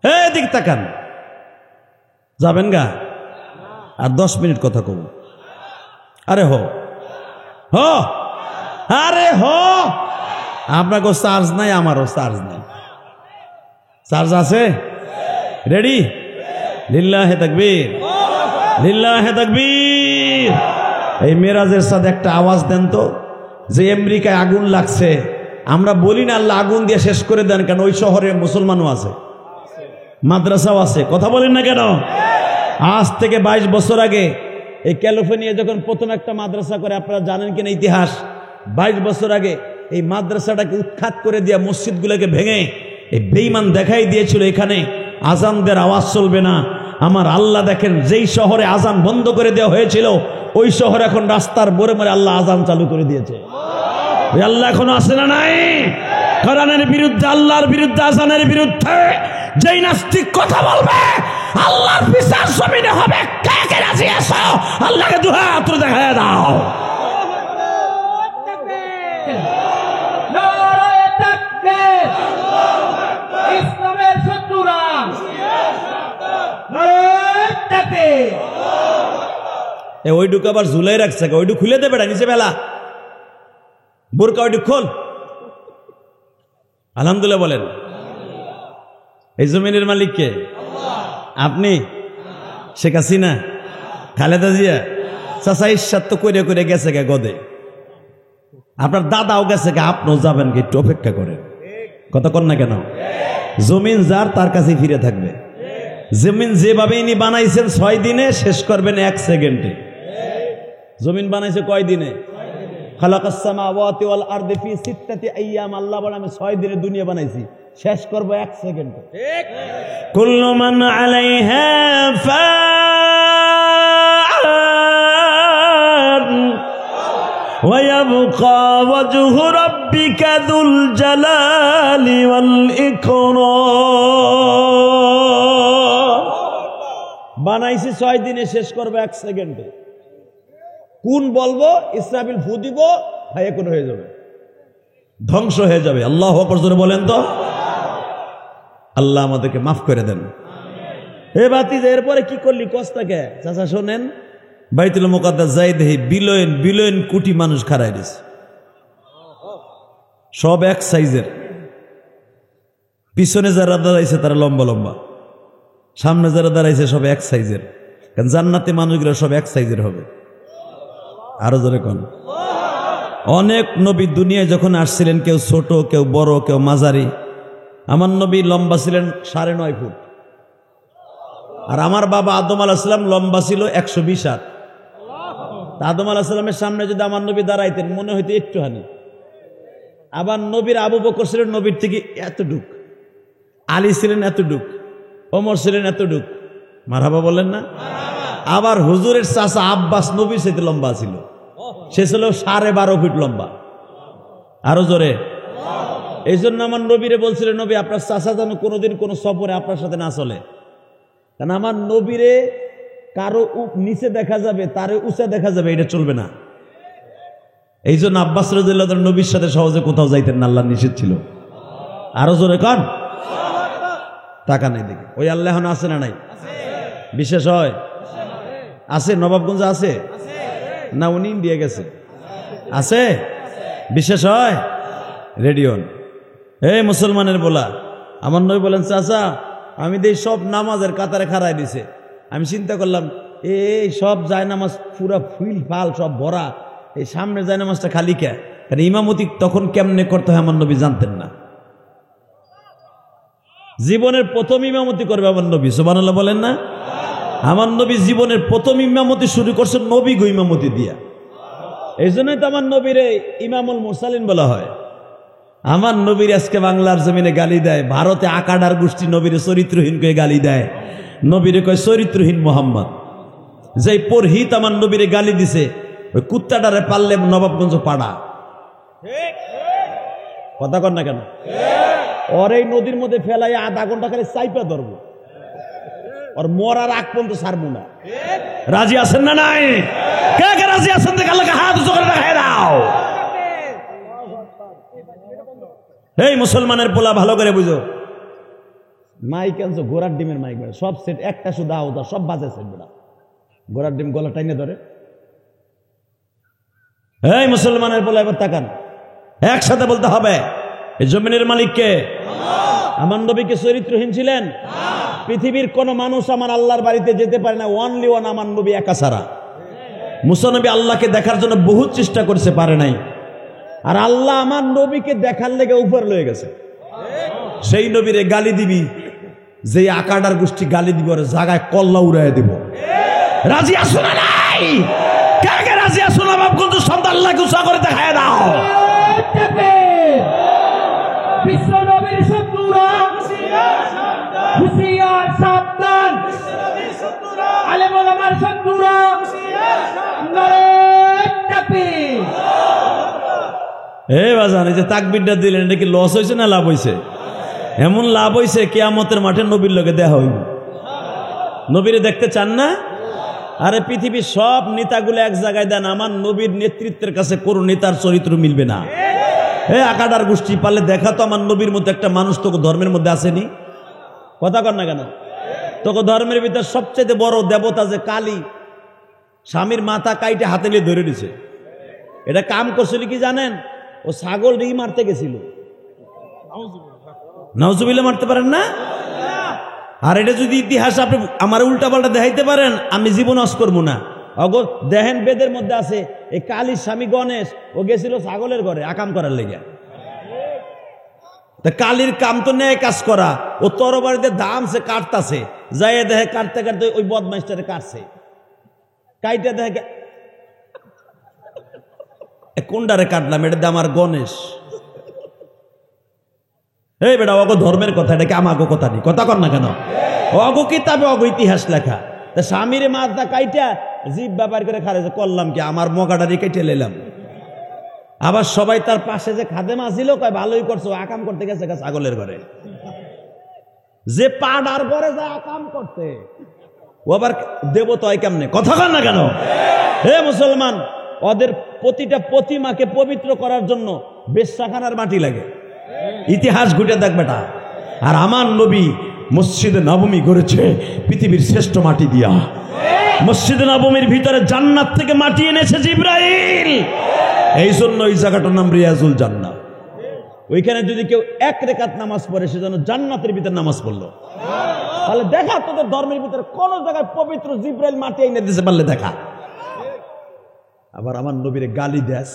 হে দিক তাকান, যাবেন গা? আর 10 মিনিট কথা কব। আরে হো হো, আরে হো। আপনাকে চার্জ নাই, আমারও চার্জ নাই। চার্জ আছে? রেডি? লিল্লাহে তাকবীর, লিল্লাহে তাকবীর। এই মেরাজের সাথে একটা আওয়াজ দেন তো, যে আমেরিকায় আগুন লাগছে। আমরা বলি না আল্লাহ আগুন দিয়ে শেষ করে দেন, কেন ওই শহরে মুসলমানও আছে, মাদ্রাসাও আছে। কথা বলেন না কেন? আজ থেকে 22 বছর আগে এই ক্যালিফোর্নিয়া যখন প্রথম একটা মাদ্রাসা করে, আপনারা জানেন কিনা ইতিহাস? 22 বছর আগে এই মাদ্রাসাটাকে উৎখাত করে দিয়া মসজিদগুলোকে ভেঙে এই বেঈমান দেখাই দিয়েছিল এখানে আজানদের আওয়াজ চলবে না। আমার আল্লাহ দেখেন, যেই শহরে আজান বন্ধ করে দেওয়া হয়েছিল ওই শহরে এখন রাস্তার মোড়ে মোড়ে আল্লাহ আজান চালু করে দিয়েছে। ওই আল্লাহ এখনো আসে না নাই? কোরআনের বিরুদ্ধে, আল্লাহর বিরুদ্ধে, আজানের বিরুদ্ধে যেই নাস্তিক কথা বলবে, আল্লাহর বিচার জমিনে হবে। কে কে রাজি আছো? আল্লাহকে দুই হাত দেখায় দাও। ইসলামের শত্রুরা ওইটুকু আবার ঝুলাই রাখছে, ওইটুকু খুলে দেবে না নিচে বেলা বোরকা, ওইটুকু খোল। আলহামদুলিল্লাহ বলেন। এই জমিনের মালিক কে? আপনি? শেখ হাসিনা? খালেদা জিয়া? চাচা ইচ্ছাত তো করে করে গেছে গে গদে। আপনার দাদাও গেছে গে, আপনিও যাবেন গে, একটু অপেক্ষা করেন। কথা কন না কেন? জমিন যার তার কাছে ফিরে থাকবে। জমিন যেভাবে ইনি বানাইছেন 6 দিনে, শেষ করবেন 1 সেকেন্ডে। জমিন বানাইছে কয় দিনে? খালাকাস সামাওয়াতি ওয়াল আরদি ফি সিত্তাতি আইয়াম। আল্লাহ বলে আমি 6 দিনে দুনিয়া বানাইছি, শেষ করব 1 সেকেন্ডে। ঠিক। কুল্লু মান আলাইহা ফান ওয়া ইয়াবকা ওয়াজহু রাব্বিকা যুল জালালি ওয়াল ইকরাম। বানাইছি 6 দিনে, শেষ করব 1 সেকেন্ডে। কোন বলবো, ইসরাফিল ফু দিব, ভাই কোন হয়ে যাবে, ধ্বংস হয়ে যাবে। আল্লাহু আকবার জোরে বলেন তো। আল্লাহ আমাদেরকে মাফ করে দেন। হে ভাতিজা, এরপরে কি করলি কস্তাকে? চাচা শোনেন, বাইতুল মুকাদ্দাস যাই দেখি বিলিয়ন বিলিয়ন কোটি মানুষ খাড়াই দিছে, সব এক সাইজের। পিছনে যারা দাঁড়াইছে তারা লম্বা লম্বা, সামনে যারা দাঁড়াইছে সব এক সাইজের। কারণ জান্নাতে মানুষগুলো সব এক সাইজের হবে। আরো জোরে কোন। অনেক নবী দুনিয়ায় যখন আসছিলেন, কেউ ছোট, কেউ বড়, কেউ মাঝারি। আমার নবী লম্বা ছিলেন 9.5 ফুট, আর আমার বাবা আদম আলাইহিস সালাম লম্বা ছিল 120 হাত। আদম আলাইহিস সালামের সামনে যদি আমার নবী দাঁড়াইতেন মনে হইতো একটুখানি। আবার নবীর আবু বকর ছিলেন নবীর থেকে এতটুক, আলী ছিলেন এতটুক, ওমর ছিলেন এতটুক। মারহাবা বলেন না? আবার হুজুরের চাচা আব্বাস নবীর সাথে লম্বা ছিল, সে ছিল 12.5 ফিট লম্বা। আরো জোরে। এই জন্য আমার নবীরে বলছিলেন, নবী আপনার চাচা যেন কোনোদিন কোনো সফরে আপনার সাথে না চলে, কারণ আমার নবীরে কারো নিচে দেখা যাবে, তারে উঁচা দেখা যাবে, এটা চলবে না। এই জন্য আব্বাস রাদিয়াল্লাহু আনহু নবীর সাথে সহজে কোথাও যাইতেন না, আল্লাহ নিষেধ ছিল। আরো জোরে কন। টাকা নেই দেখে ওই আল্লাহ এখন আছে না নাই? বিশেষ হয় আছে, নবাবগঞ্জ আছে না, উনি দিয়ে গেছে আছে, বিশেষ হয় রেডিওন। এই মুসলমানের বলা, আমার নবী বলেন, চাচা আমি দেই সব নামাজের কাতারে খাড়াই দিছে। আমি চিন্তা করলাম, এই সব যায় নামাজ পুরা ফুল ফাল সব ভরা, এই সামনে যায় নামাজটা খালি কে? কারণ ইমামতি তখন কেমনে করতে হয় আমার নবী জানতেন না। জীবনের প্রথম ইমামতি করবে আমার নবী, সুবহানাল্লাহ বলেন না? আমার নবী জীবনের প্রথম ইমামতি শুরু করছে নবী গো ইমামতি দিয়া। এই জন্যই তো আমার নবীরে ইমামুল মুরসালিন বলা হয়। আমার নবীর আজকে বাংলার জমিনে গালি দেয়, ভারতে আকাডার গোষ্ঠী নবীরে চরিত্রহীন কয়ে গালি দেয়, নবীরে কয় চরিত্রহীন মোহাম্মদ। যে পরহিত আমার নবীরে গালি দিছে, ওই কুত্তাটারে পারলে নবাবগঞ্জ পাড়া। কথা কর না কেন? ওর এই নদীর মধ্যে ফেলাই আধা ঘন্টা খালি চাইপা ধরবো, ওর মরার আগ পর্যন্ত ছাড়বো না। রাজি আছেন না নাই? কে কে রাজি আছেন? দেখে আল্লাহকে হাত উঁচু করে দেখায় দাও। এই মুসলমানের পোলা ভালো করে বুঝো, মাইক আনছো ঘোড়ার ডিমের মাইক, সব সেট একটা শুধু আওতা, সব বাজে সেট বেড়া, ঘোড়ার ডিম গলা টাইনে ধরে। এই মুসলমানের পোলা এবার তাকান, একসাথে বলতে হবে, এই জমিনের মালিক কে? আমার নবী কি চরিত্রহীন ছিলেন? পৃথিবীর কোন মানুষ আমার আল্লাহর বাড়িতে যেতে পারে না, ওয়ানলি ওয়ান আমার নবী একা ছাড়া। মুসা নবী আল্লাহকে দেখার জন্য বহুত চেষ্টা করছে, পারে নাই। আর আল্লাহ আমার নবীকে দেখার লেগে উপর লয়ে গেছে। সেই নবীরে গালি দিবি, যে আকাডার গোষ্ঠী গালি দিব, জায়গায় কল্লা উড়াই দিব। রাজি আসো না নাই? কে কে রাজি আসো না? বাবগঞ্জ শব্দ আল্লাহকে উৎসাহ করে দেখায় দাও। বিশ্ব নবীর শত্রুরা হুঁশিয়ার সাবধান, আলেম ওলামার শত্রুরা বাজান, এই যে তাকবীরটা দিলেন, এটা কি লস হয়েছে না লাভ হয়েছে? এমন লাভ হয়েছে, কিয়ামতের মাঠে নবীর লগে দেখা হইব। নবীরে দেখতে চান না? আরে পৃথিবীর সব নেতাগুলো এক জায়গায় দেন, আমার নবীর নেতৃত্বের কাছে কোন নেতার চরিত্র মিলবে না। আকাডার গোষ্ঠী পারলে দেখা তো আমার নবীর মধ্যে একটা মানুষ তোকে ধর্মের মধ্যে আসেনি। কথা কর না কেন? তোকে ধর্মের ভিতরে সবচেয়ে বড় দেবতা যে কালী, স্বামীর মাথা কাইটে হাতে নিয়ে ধরে দিছে। এটা কাম করছিল কি জানেন? ও ছাগল রি মারতে গেছিল। নাউজুবিল্লাহ মারতে পারেন না? আর এটা যদি ইতিহাস আপনি আমার উল্টা পাল্টা দেখাইতে পারেন, আমি জীবন অস করবো না। অগো দেখেন, বেদের মধ্যে আছে, এই কালীর স্বামী গণেশ ও গেছিল ছাগলের ঘরে আকাম করার লেগে। তা কালির কাম তো ন্যায় কাজ করা, ও তরবারিতে দাম সে কাটতাছে, যাই দেখে কাটতে কাটতে ওই বদমাইশটারে কাটছে, কাইটা দেখে কোনটারে কাটলাম, এটা আমার গণেশ। এই বেটা অগো ধর্মের কথা, এটা কি আমাগো কথা নেই, কথা কর না কেন? অগো কিতাবে অগো ইতিহাস লেখা। তা স্বামীর মাথা কাইটা জীব ব্যাপার করে খারে করলাম কি, আমার মগাটারি কেটে নিলাম। আবার সবাই তার পাশে যে খাদেম আসিল কয় ভালোই করছো, আকাম করতে গেছে ছাগলের ঘরে, যে পাড়ার ঘরে যা আকাম করতে ও আবার দেব তো কেমনে, কথা কর না কেন? হে মুসলমান, ওদের প্রতিটা প্রতিমাকে পবিত্র করার জন্য বেশ্যাখানার মাটি লাগে, ইতিহাস ঘুটে দেখ বেটা। আর আমার নবী মসজিদে নবমী করেছে পৃথিবীর শ্রেষ্ঠ মাটি দিয়া। মসজিদে নবমীর ভিতরে জান্নাত থেকে মাটি এনেছে জিবরাইল, এই জন্য এই জায়গাটার নাম রিয়াজুল জান্নাত। ওইখানে যদি কেউ এক রেকাত নামাজ পড়ে সে যেন জান্নাতের ভিতরে নামাজ পড়লো। তাহলে দেখা তোদের ধর্মের ভিতরে কোন জায়গায় পবিত্র জিবরাইল মাটি এনে দিতে পারলে দেখা। আবার আমার নবীরে গালি দেস,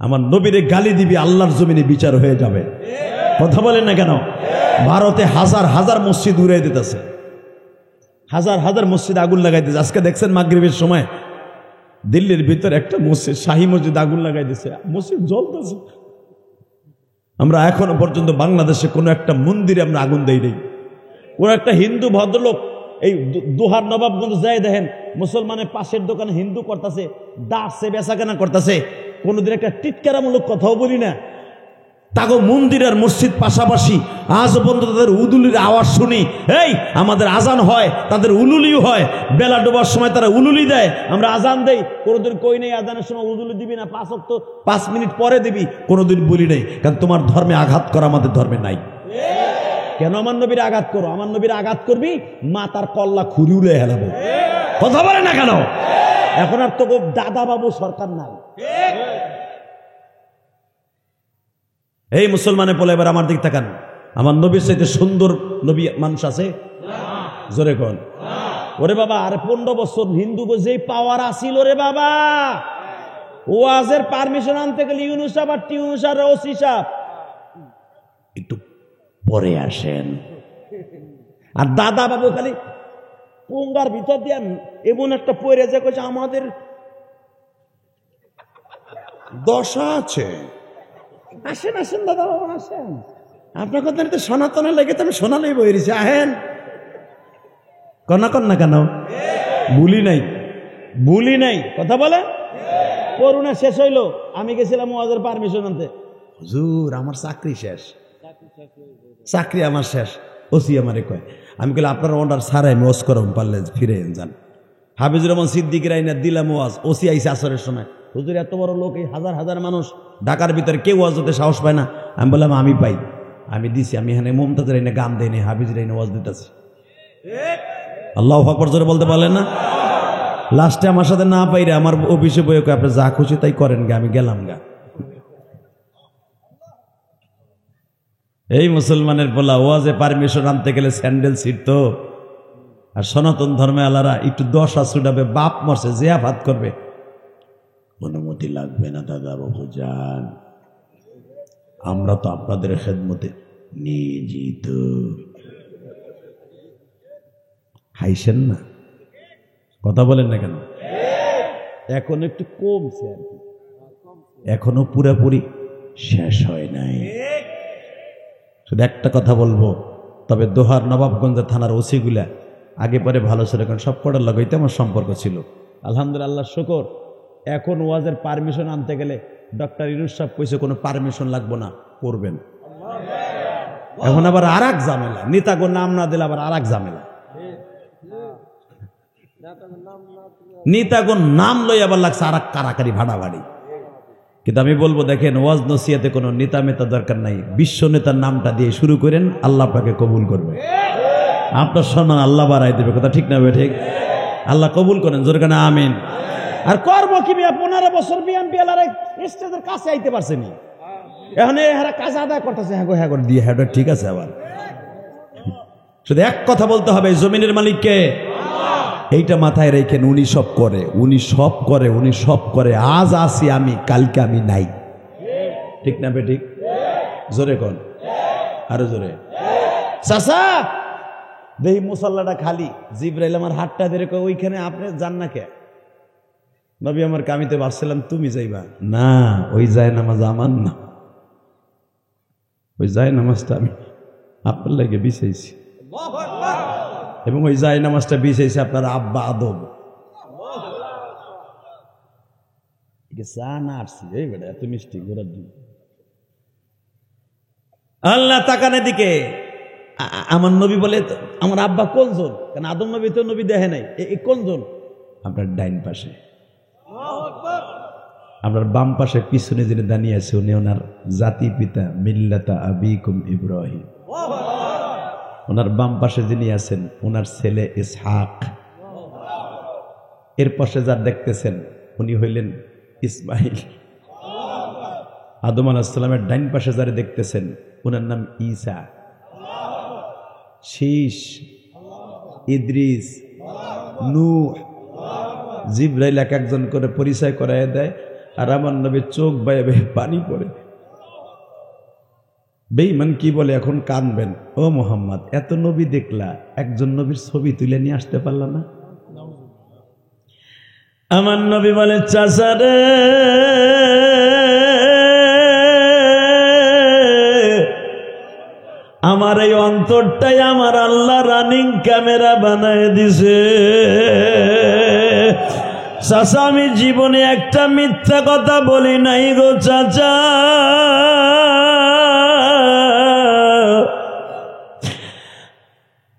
আমার নবীরে গালি দিবি, আল্লাহর জমিনে বিচার হয়ে যাবে। কথা বলেন না কেন? ভারতে হাজার হাজার মসজিদ উড়িয়ে দিতেছে, হাজার হাজার মসজিদ আগুন লাগাই দিতেছে। আজকে দেখছেন মাগরিবের সময় দিল্লির ভিতরে একটা মসজিদ, শাহী মসজিদ আগুন লাগাই দিচ্ছে, মসজিদ জ্বলতেছে। আমরা এখনো পর্যন্ত বাংলাদেশে কোনো একটা মন্দিরে আমরা আগুন দেই নেই। কোন একটা হিন্দু ভদ্রলোক এই দোহার নবাবগঞ্জ যায় দেখেন, মুসলমানের পাশের দোকানে হিন্দু করতেছে, দাঁড়ছে বেচা কেনা করতেছে, কোনোদিন একটা টিটকারামূলক কথাও বলি না। তাগো মন্দির আর মসজিদ পাশাপাশি, আজ পর্যন্ত তাদের উলুলির আওয়াজ শুনি। এই আমাদের আজান হয়, তাদের উলুলিও হয়, বেলা ডোবার সময় তারা উলুলি দেয়, আমরা আজান দেই, কোনোদিন কই নেই আজানের সময় উলুলি দিবি না, 5 মিনিট পরে দিবি, কোনোদিন বলি নেই। কারণ তোমার ধর্মে আঘাত করা আমাদের ধর্মে নাই। কেন আমার নবীর আঘাত করো? আমার নবীর আঘাত করবি, মা তার কল্লা খুরি উড়ে হেলাবো। কথা বলে না কেন? এখন আর তোকে দাদা বাবু সরকার নাই। এই মুসলমানের বলে এবার আমার দিক তাকান, আমার নবীর চাইতে সুন্দর নবী মানুষ আছে? জোরে কোন? ওরে বাবা, আরে 15 বছর হিন্দু যেই পাওয়ার আসিল রে বাবা, ওয়াজের পারমিশন আনতে গেলে ইউনুস সাহেব আর টিউনুস আর ওসি সাহেব একটু পরে আসেন। আর দাদা বাবু খালি পোঙ্গার ভিতর দিয়ে এমন একটা পরে যে কইছে আমাদের দশা আছে। আসেন আসেন দাদা বাবু আসেন, আপনার কথা তো সনাতনে লেগে তো আমি সোনালেই বইরেছি, আহেন। কন্যা কন্যা কেন? বুলি নাই কথা বলে। করোনা শেষ হইলো, আমি গেছিলাম ওয়াজের পারমিশন আনতে, হুজুর আমার চাকরি শেষ, চাকরি আমার শেষ। ওসি আমারে কয়, আমি কইলে আপনার অর্ডার ছাড়াই আমি ওয়াজ করম, পারলে ফিরে যান। হাফিজুর রহমান সিদ্দিকীর আইনা দিলাম ওয়াজ, ওসি আইসে আসরের সময়, হুজুর এত বড় লোক, এই হাজার হাজার মানুষ ঢাকার ভিতরে কেউ ওয়াজ দিতে সাহস পায় না। আমি বললাম আমি পাই, আমি দিছি, আমি এখানে মমতাজের আইনে গান দেই নি, হাফিজের আইনে ওয়াজ দিতেছি। আল্লাহু আকবার জোরে বলতে পারলেন না? লাস্টে আমার সাথে না পাইরে আমার অফিসে বইয়ে কয় আপনি যা খুশি তাই করেন গা, আমি গেলাম গা। এই মুসলমানের বলা ওয়াজে পারমিশন আনতে গেলে স্যান্ডেল ছিঁড়ত। আর সনাতন ধর্মে আলারা একটু 10 ছুটাবে, বাপ মরছে জিয়াফাত করবে, অনুমতি লাগবে না দাদা বাবু যান, আমরা তো আপনাদের খেদমতে নিয়োজিত। হাইছেন না? কথা বলেন না কেন? এখন একটু কমছে আর কি, এখনো পুরোপুরি শেষ হয় নাই। শুধু একটা কথা বলবো, তবে দোহার নবাবগঞ্জের থানার ওসিগুলা আগে পরে ভালো ছিল, কারণ সব কটার লাগাইতে আমার সম্পর্ক ছিল। আলহামদুলিল্লাহ শুকর, এখন ওয়াজের পারমিশন আনতে গেলে ডক্টর ইউনুস সাহেব কইছে কোনো পারমিশন লাগবো না, করবেন। এখন আবার আর এক ঝামেলা, নেতাগো নাম না দিলে আবার আর এক ঝামেলা, নেতাগো নাম লই আবার লাগছে আর এক কারাকারি ভাড়াভাড়ি। কিন্তু আমি বলবো দেখেন, ওয়াজ নসিয়াতে কোনো নেতা মেতা দরকার নাই, বিশ্ব নেতার নামটা দিয়ে শুরু করেন, আল্লাহ আপনাকে কবুল করবে, আপনার সম্মান আল্লাহ বাড়াই দেবে। কথা ঠিক না? ঠিক। আল্লাহ কবুল করেন, জোরে কেন আমিন। আর করবো কি, 15 বছর বিএনপি এলার স্টেজের কাছে আইতে পারছেনি, এখন এরা কাজ আদায় করতেছে, হ্যাঁ করে দিয়ে, হ্যাঁ ঠিক আছে। আবার শুধু এক কথা বলতে হবে, জমিনের মালিককে, এইটা মাথায় রেখেন, উনি সব করে, উনি সব করে, উনি সব করে। আজ আসি আমি, কালকে আমি নাই, ঠিক না? ঠিক। জোরে কোন? আরো জোরে চাচা দেহি মুসাল্লাটা খালি। জিবরাইল আমার হাতটা ধরে কয় ওইখানে আপনি যান না কে? নবী আমার কামিতে ভাবছিলাম তুমি যাইবা না, ওই যায় নামাজ আমার না, ওই যায় নামাজটা আমি আপনার লাগে বিছাইছি এবং ওই যায় নামাজটা বিছাইছি আপনার আব্বা আদম। চা না আসছি এই বেটা এত মিষ্টি ঘোরার জন্য। আল্লাহ তাকানের দিকে আমার নবী বলে আমার আব্বা কোনজন? কারণ আদম নবী তো নবী দেখে নাই, কোনজন? আপনার ডাইন পাশে। আপনার বাম পাশে পিছনে যিনি দাঁড়িয়ে আছে উনি ওনার জাতি পিতা মিল্লাতা আবিকুম ইব্রাহিম। ওনার বাম পাশে যিনি আছেন ওনার ছেলে ইসহাক। এর পাশে যার দেখতেছেন উনি হইলেন ইসমাইল। আদম আলাইহিস সালামের ডাইন পাশে যারা দেখতেছেন ওনার নাম ঈসা। শীষ, ইদ্রিস, নূহ। জিবরাইল এক একজন করে পরিচয় করায় দেয় আর আমার নবীর চোখ বাইয়ে বেয়ে পানি পড়ে। বেঈমান কি বলে এখন কাঁদবেন, ও মুহাম্মদ এত নবী দেখলা একজন নবীর ছবি তুলে নিয়ে আসতে পারলা না? আমার নবী বলে চাচা রে আমার এই অন্তরটাই আমার আল্লাহ রানিং ক্যামেরা বানায় দিছে। চাচা আমি জীবনে একটা মিথ্যা কথা বলি নাই গো চাচা।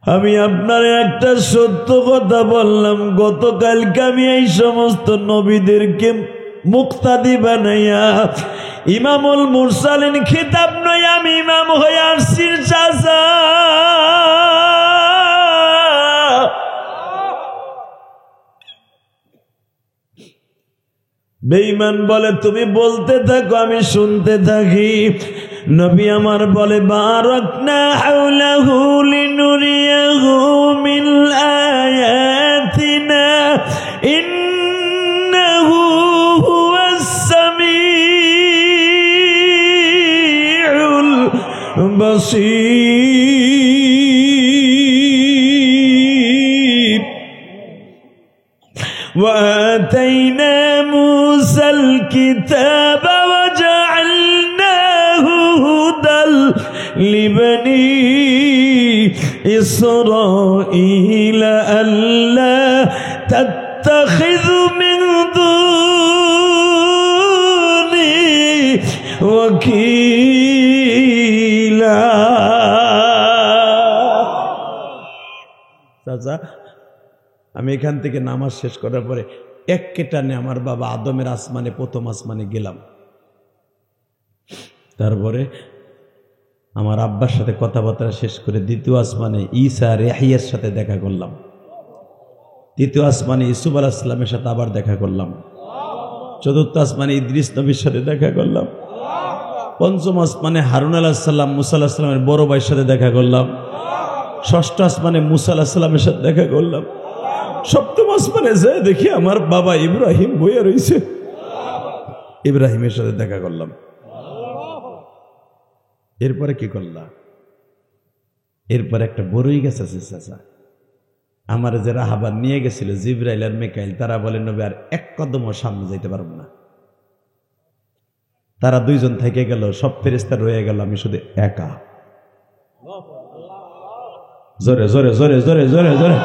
আমি আপনার একটা সত্য কথা বললাম, গতকালকে আমি এই সমস্ত নবীদেরকে মুক্তাদি বানাইয়া ইমামুল মুরসালিন খিতাব নয় আমি ইমাম হয়ে আসছি চাচা। বেঈমান বলে তুমি বলতে থাকো আমি শুনতে থাকি। নবী আমার বলে বারাকনা হাওলাহু লিনুরিয়াহু মিন আয়াতিনা ইন্নাহু হুয়াস সামিউল বাসীর। وآتينا موسى الكتاب وجعلناه هدى لبني إسرائيل ألا تتخذوا من دوني وكيلا। চাচা আমি এখান থেকে নামাজ শেষ করার পরে এক কেটানে আমার বাবা আদমের আসমানে প্রথম আসমানে গেলাম। তারপরে আমার আব্বার সাথে কথাবার্তা শেষ করে দ্বিতীয় আসমানে ঈসা আর ইয়াহইয়ার সাথে দেখা করলাম। তৃতীয় আসমানে ইউসুফ আলাইহিস সালামের সাথে আবার দেখা করলাম। চতুর্থ আসমানে ইদ্রিস নবীর সাথে দেখা করলাম। পঞ্চম আসমানে হারুন আলাইহিস সালাম মুসা আলাইহিস সালামের বড় ভাইয়ের সাথে দেখা করলাম। ষষ্ঠ আসমানে মুসা আলাইহিস সালামের সাথে দেখা করলাম। সপ্তম আসমানে যায় দেখি আমার বাবা ইব্রাহিম বইয়া রয়েছে, ইব্রাহিমের সাথে দেখা করলাম। এরপরে কি করলাম? এরপরে একটা বড়ই গাছ আছে চাচা, আমার যে রাহাবান নিয়ে গেছিল জিবরাইল আর মিকাইল, তারা বলেন নবী আর এক কদমও সামনে যাইতে পারবো না। তারা দুইজন থেকে গেল, সব ফেরেশতা রয়ে গেল, আমি শুধু একা। জোরে জোরে জোরে জোরে জোরে জোরে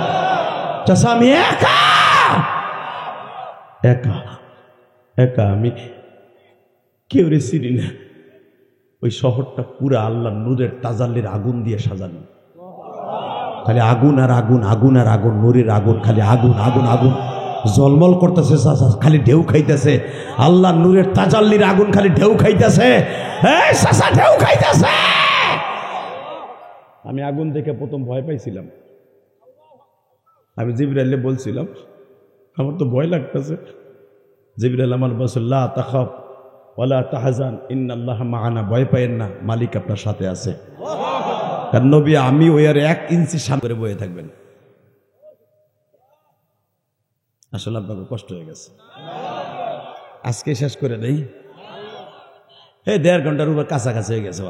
চাচা আমি একা একা একা, আমি কেউ রে চিনি না। ওই শহরটা পুরা আল্লাহ নূরের তাজাল্লির আগুন দিয়ে সাজানো, খালি আগুন আর আগুন, আগুন আর আগুন, নূরের আগুন, খালি আগুন আগুন আগুন জলমল করতেছে, খালি ঢেউ খাইতেছে। আল্লাহ নূরের তাজাল্লির আগুন খালি ঢেউ খাইতেছে, ঢেউ খাইতেছে। আমি আগুন দেখে প্রথম ভয় পাইছিলাম। আমি জিবরাইলে বলছিলাম আমার তো ভয় লাগতেছে। জিবরাইল আমার বলছে লা তাখাফ ওয়ালা তাহজান ইন্নাল্লাহা মাআনা, ভয় পাইয়েন না, মালিক আপনার সাথে আছে। কারণ নবী আমি ওই আর 1 ইঞ্চি সামনে করে বয়ে থাকবেন। আসলে আপনাকে কষ্ট হয়ে গেছে, আজকে শেষ করে দেই। 1.5 ঘন্টার উপর কাছাকাছি হয়ে গেছে।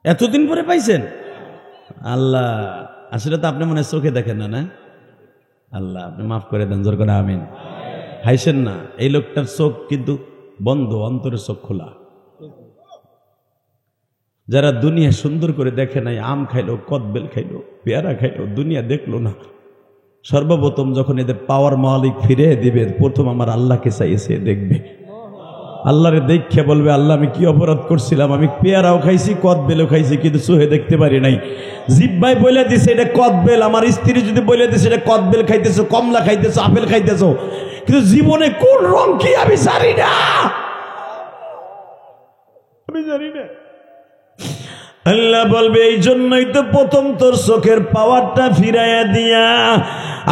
এতদিন পরে পাইছেন? আল্লাহ, আসলে তো আপনি মনে হয় চোখে দেখেন না, না? আল্লাহ আপনি মাফ করে দেন, জোর করে আমিন। হাইছেন না, এই লোকটার চোখ কিন্তু বন্ধ, অন্তরের চোখ খোলা। যারা দুনিয়া সুন্দর করে দেখে নাই, আম খাইলো, কদবেল খাইলো, পেয়ারা খাইলো, দুনিয়া দেখলো না, সর্বপ্রথম যখন এদের পাওয়ার মালিক ফিরে দিবে, প্রথম আমার আল্লাহকে চাইছে দেখবে। আল্লাহরে দেখে বলবে, আল্লাহ আমি কি অপরাধ করছিলাম, আমি পেয়ারাও খাইছি, কদবেলও খাইছি, কিন্তু চোখে দেখতে পারি নাই। জিব্বাই বলে দিছে এটা কদবেল, আমার স্ত্রী যদি বলে দিছে এটা কদবেল খাইতেছো, কমলা খাইতেছো, আপেল খাইতেছো, কিন্তু জীবনে কোন রং কি আমি জানি না, আমি জানি না। আল্লাহ বলবে, এই জন্যই তো প্রথম তোর চোখের পাওয়ারটা ফিরাইয়া দিয়া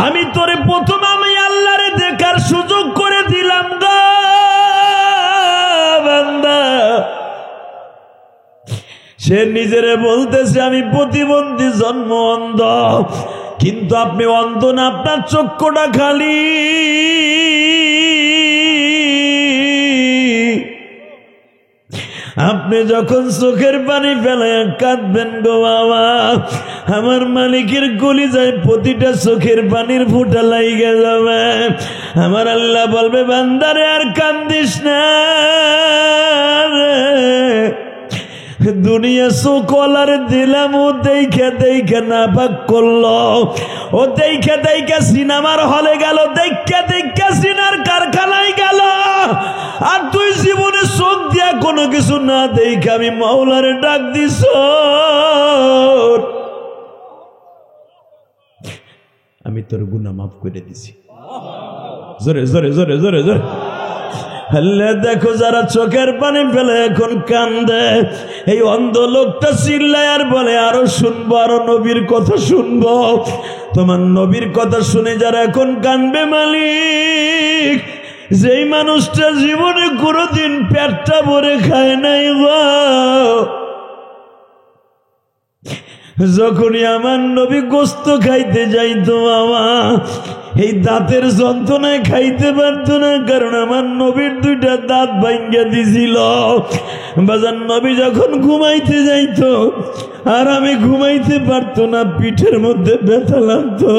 আমি তোরে প্রথম আমি আল্লাহরে দেখার সুযোগ করে দিলাম গো বান্দা। সে নিজেরে বলতেছে আমি প্রতিবন্ধী, জন্ম অন্ধ, কিন্তু আপনি অন্ধ না, আপনার চক্ষুটা খালি। আপনি যখন চোখের পানি ফেলায় কাঁদবেন গো বাবা, আমার মালিকের কলিজায় প্রতিটা চোখের পানির ফোঁটা লাইগা যাবে। আমার আল্লাহ বলবে, বান্দারে আর কান্দিস না, দুনিয়া চোখওয়ালারে দিলাম, ও দেখে দেখে না পাক করলো, ও দেখে দেখে সিনেমার হলে গেল, দেখে দেখে সিনার কারখানায় গেল, আর তুই জীবনে চোখ দিয়া কোনো কিছু না দেখে আমি মাওলারে ডাক দিস, আমি তোর গুনাহ মাফ করে দিছি। জোরে জোরে জোরে জোরে জোরে আল্লাহ। দেখো যারা চোখের পানি ফেলে এখন কান্দে, এই অন্ধ লোকটা চিল্লায় আর বলে আরো শুনবো, আরো নবীর কথা শুনবো। তোমার নবীর কথা শুনে যারা এখন কান্দবে, মালিক যেই মানুষটা জীবনে কোনোদিন পেটটা ভরে খায় নাই গো, যখনই আমার নবী গোস্ত খাইতে যাইতো বাবা, এই দাঁতের যন্ত্রণায় খাইতে পারতো না, কারণ আমার নবীর দুইটা দাঁত ভাঙ্গা দিছিল। বাজার নবী যখন ঘুমাইতে যাইতো আর আমি ঘুমাইতে পারতো না, পিঠের মধ্যে ব্যথা লাগতো,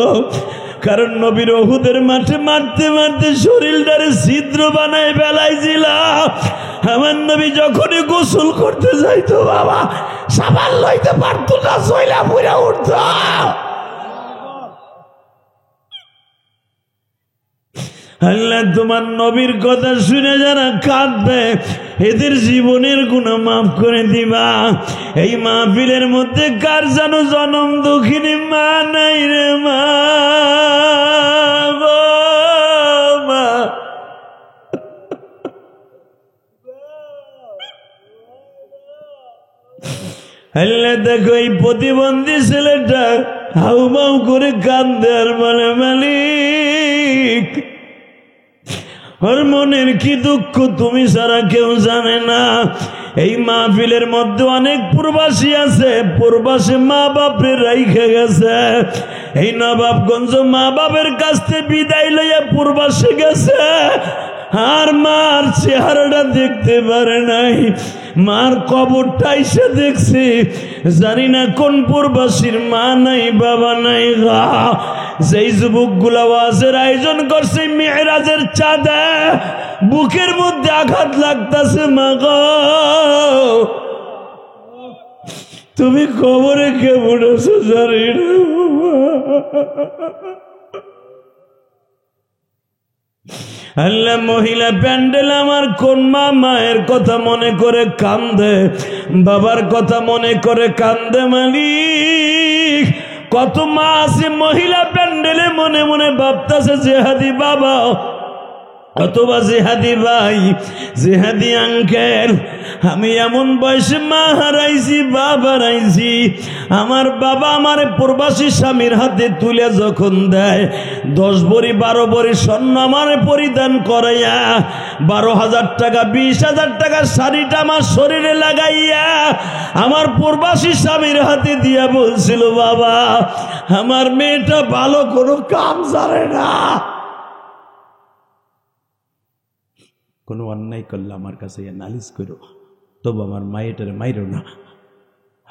কারণ নবীর উহুদের মাঠে মারতে মারতে শরীরটারে ছিদ্র বানায় ফেলাইছিল। আমার নবী যখনই গোসল করতে যাইতো বাবা, সাবান লইতে পারতো না, সইলা পুরা উঠতো। আল্লাহ তোমার নবীর কথা শুনে যারা কাঁদবে, এদের জীবনের গুনাহ মাফ করে দিবা। এই মাহফিলের মধ্যে কার যেন জনম দুঃখিনী মা নাই রে মা গো মা, আল্লাহ দেখো এই প্রতিবন্ধী ছেলেটা হাউমাউ করে কান্দে আর বলে, মালিক ওর মনের কি দুঃখ তুমি ছাড়া কেউ জানে না। এই মাহফিলের মধ্যে অনেক প্রবাসী আছে, প্রবাসী মা বাপের রাইখে গেছে, এই নবাবগঞ্জ মা বাপের কাছ থেকে বিদায় লইয়া প্রবাসে গেছে, আর মার চেহারাটা দেখতে পারে নাই, মার কবরটা এসে দেখছে, জানি না কোন প্রবাসীর মা নাই বাবা নাই গা। যেই যুবকগুলা ওয়াজের আয়োজন করছে মেরাজের চাঁদে, বুকের মধ্যে আঘাত লাগতেছে, মা গো তুমি কবরে কেমন আছো জানি না। আল্লাহ মহিলা প্যান্ডেল আমার কোন মা মায়ের কথা মনে করে কান্দে, বাবার কথা মনে করে কান্দে, মালিক কত মা আছে মহিলা প্যান্ডেলে মনে মনে ভাবতেছে জেহাদি বাবা অথবা জেহাদি ভাই, জেহাদি আঙ্কেল, আমি এমন বয়সে মা হারাইছি, বাবা হারাইছি, আমার বাবা আমার প্রবাসী স্বামীর হাতে তুলে যখন দেয় 10 ভরি 12 ভরি স্বর্ণ আমার পরিধান করাইয়া 12,000 টাকা 20,000 টাকার শাড়িটা আমার শরীরে লাগাইয়া আমার প্রবাসী স্বামীর হাতে দিয়া বলছিল, বাবা আমার মেয়েটা ভালো কোনো কাম জানে না, কোনো অন্যায় করলে আমার কাছে নালিশ করো, তবু আমার মায়েটারে মাইরো না।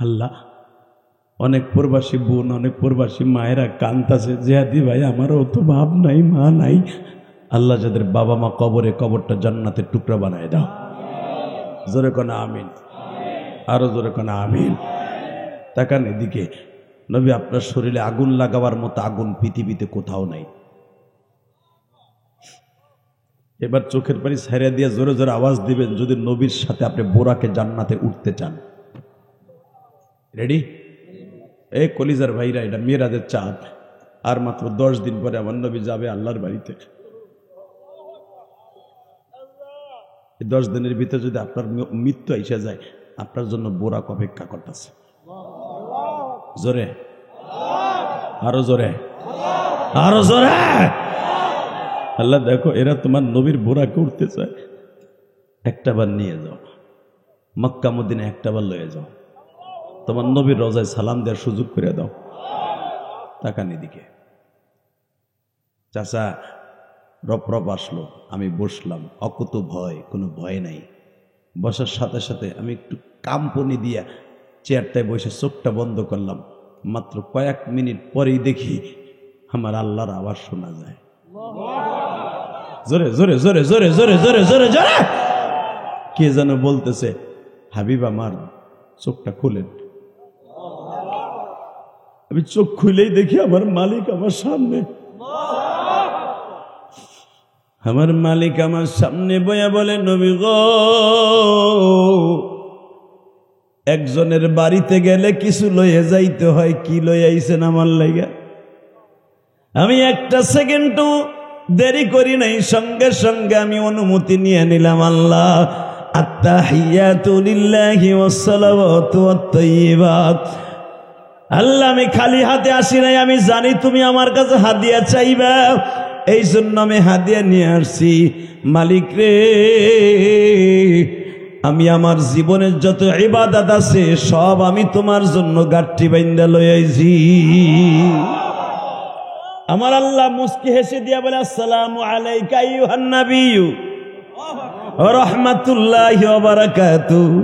আল্লাহ, অনেক প্রবাসী বোন, অনেক প্রবাসী মায়েরা কান্তাছে, জিহাদি ভাই আমারও তো বাপ নাই, মা নাই। আল্লাহ যাদের বাবা মা কবরে, কবরটা জান্নাতের টুকরা বানায় দাও। জোরে কোনা আমিন, আরো জোরে কোনা আমিন। তাকান এদিকে, নবী আপনার শরীরে আগুন লাগাবার মতো আগুন পৃথিবীতে কোথাও নাই। এবার চোখের পানি ছাইড়া দিয়ে জোরে জোরে আওয়াজ দিবেন যদি নবীর সাথে আপনি বোরাকে জান্নাতে উঠতে চান। রেডি? এই কলিজার ভাইরা, এটা মেরাজের চাঁদ। আর মাত্র 10 দিন পরে আমার নবী যাবে আল্লাহর বাড়িতে। 10 দিনের ভিতরে যদি আপনার মৃত্যু এসে যায়, আপনার জন্য বোরাক অপেক্ষা করতেছে। জোরে, আরো জোরে, আরো জোরে। আল্লাহ দেখো, এরা তোমার নবীর বোরাকে উঠতে চায়, একটাবার নিয়ে যাও মক্কা মদিনা, একটাবার লয়ে যাও, তোমার নবীর রোজায় সালাম দেওয়ার সুযোগ করে দাও। তাকান এদিকে। চাচা রপ রপ আসলো, আমি বসলাম, অকুত ভয়, কোনো ভয় নাই। বসার সাথে সাথে আমি একটু কাম্পনি দিয়া চেয়ারটায় বসে চোখটা বন্ধ করলাম। মাত্র কয়েক মিনিট পরেই দেখি আমার আল্লাহর আওয়াজ শোনা যায়। জোরে জোরে জোরে জোরে জোরে জোরে জোরে জোরে কে যেন বলতেছে, হাবিব আমার চোখটা খুলেন। আমি চোখ খুলেই দেখি আমার মালিক আমার সামনে। আমার মালিক আমার সামনে বয়া বলে, নবী গো, একজনের বাড়িতে গেলে কিছু লইয়া যাইতে হয়, কি লইয়া আইছেন আমার লাইগা? আমি একটা সেকেন্ডও দেরি করি নাই, সঙ্গে সঙ্গে আমি অনুমতি নিয়ে নিলাম। আল্লাহ, আত্তাহিয়াতু লিল্লাহি ওয়াস সালাওয়াতু ওয়াত তাইয়্যিবাত। আল্লাহ, আমি খালি হাতে আসি নাই, আমি জানি তুমি আমার কাছে হাদিয়া চাইবা, এই জন্য আমি হাদিয়া নিয়ে আসছি। মালিক রে, আমি আমার জীবনের যত ইবাদত আছে সব আমি তোমার জন্য গাঠি বাইন্দা লই আইছি। আমার আল্লাহ মুস্কি হেসে দিয়া বলে, আসসালামু আলাইকা আইয়ুহান নাবিয়্যু ওয়া রাহমাতুল্লাহি ওয়া বারাকাতুহু।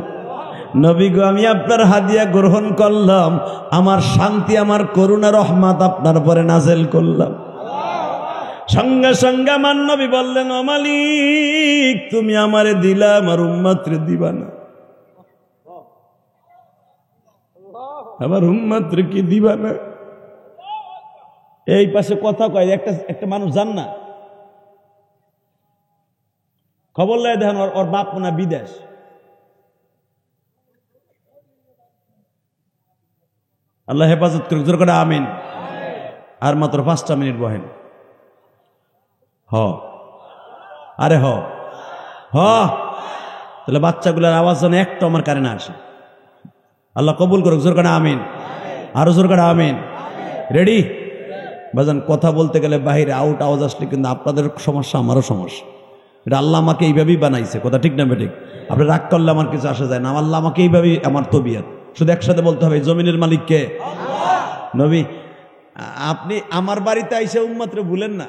নবী গো, আমি আপনার হাদিয়া গ্রহণ করলাম, আমার শান্তি, আমার করুণা, রহমত আপনার পরে নাযিল করলাম। সঙ্গে সঙ্গে আমার নবী বললেন, ও মালিক, তুমি আমারে দিলা, আমার উম্মতরে দিবা না? আমার উম্মতরে কি দিবা না? এই পাশে কথা কয়, একটা মানুষ জান না, খবর লাই দেখেন, ওর বাপ না বিদেশ। আল্লাহ হেফাজত করুক, জোর করে আমিন। আর মাত্র 5টা মিনিট বহেন। আরে তাহলে বাচ্চাগুলোর আওয়াজ যেন একটা আমার কানে না আসে। আল্লাহ কবুল করুক, জোর করে আমিন, আরো জোর করে আমিন। রেডি? বাজান, কথা বলতে গেলে বাহিরে আউট আওয়াজ আসলে কিন্তু আপনাদের সমস্যা, আমারও সমস্যা। এটা আল্লাহ আমাকে এইভাবেই বানাইছে, কথা ঠিক না বেঠিক? আপনি রাগ করলে আমার কিছু আসা যায় না, আল্লাহ আমাকে এইভাবেই, আমার তবিয়ত। শুধু একসাথে বলতে হবে, জমিনের মালিক কে? নবী। আপনি আমার বাড়িতে আইসে উম্মতরে ভুলেন না,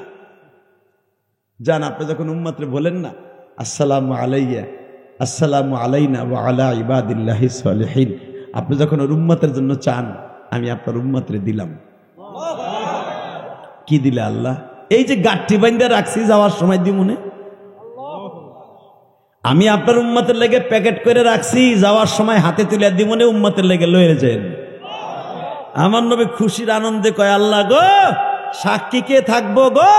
যান আপনি যখন উম্মতরে বলেন না, আসসালামু আলাইয়া, আসসালামু আলাইনা ওয়া আলা ইবাদিল্লাহিস সালিহিন, আপনি যখন ওর উম্মতের জন্য চান, আমি আপনার উম্মতরে দিলাম। কি দিলে আল্লাহ? এই যে গাঠি বাইন্দা রাখছি, যাওয়ার সময় দি মনে, আমি আপনার উম্মতের লেগে প্যাকেট করে রাখছি, যাওয়ার সময় হাতে তুলে দি মনে, উম্মতের লেগে লয়ে যান। আমার নবী খুশির আনন্দে কয়, আল্লাহ গো, সাক্ষী কে থাকবো গো?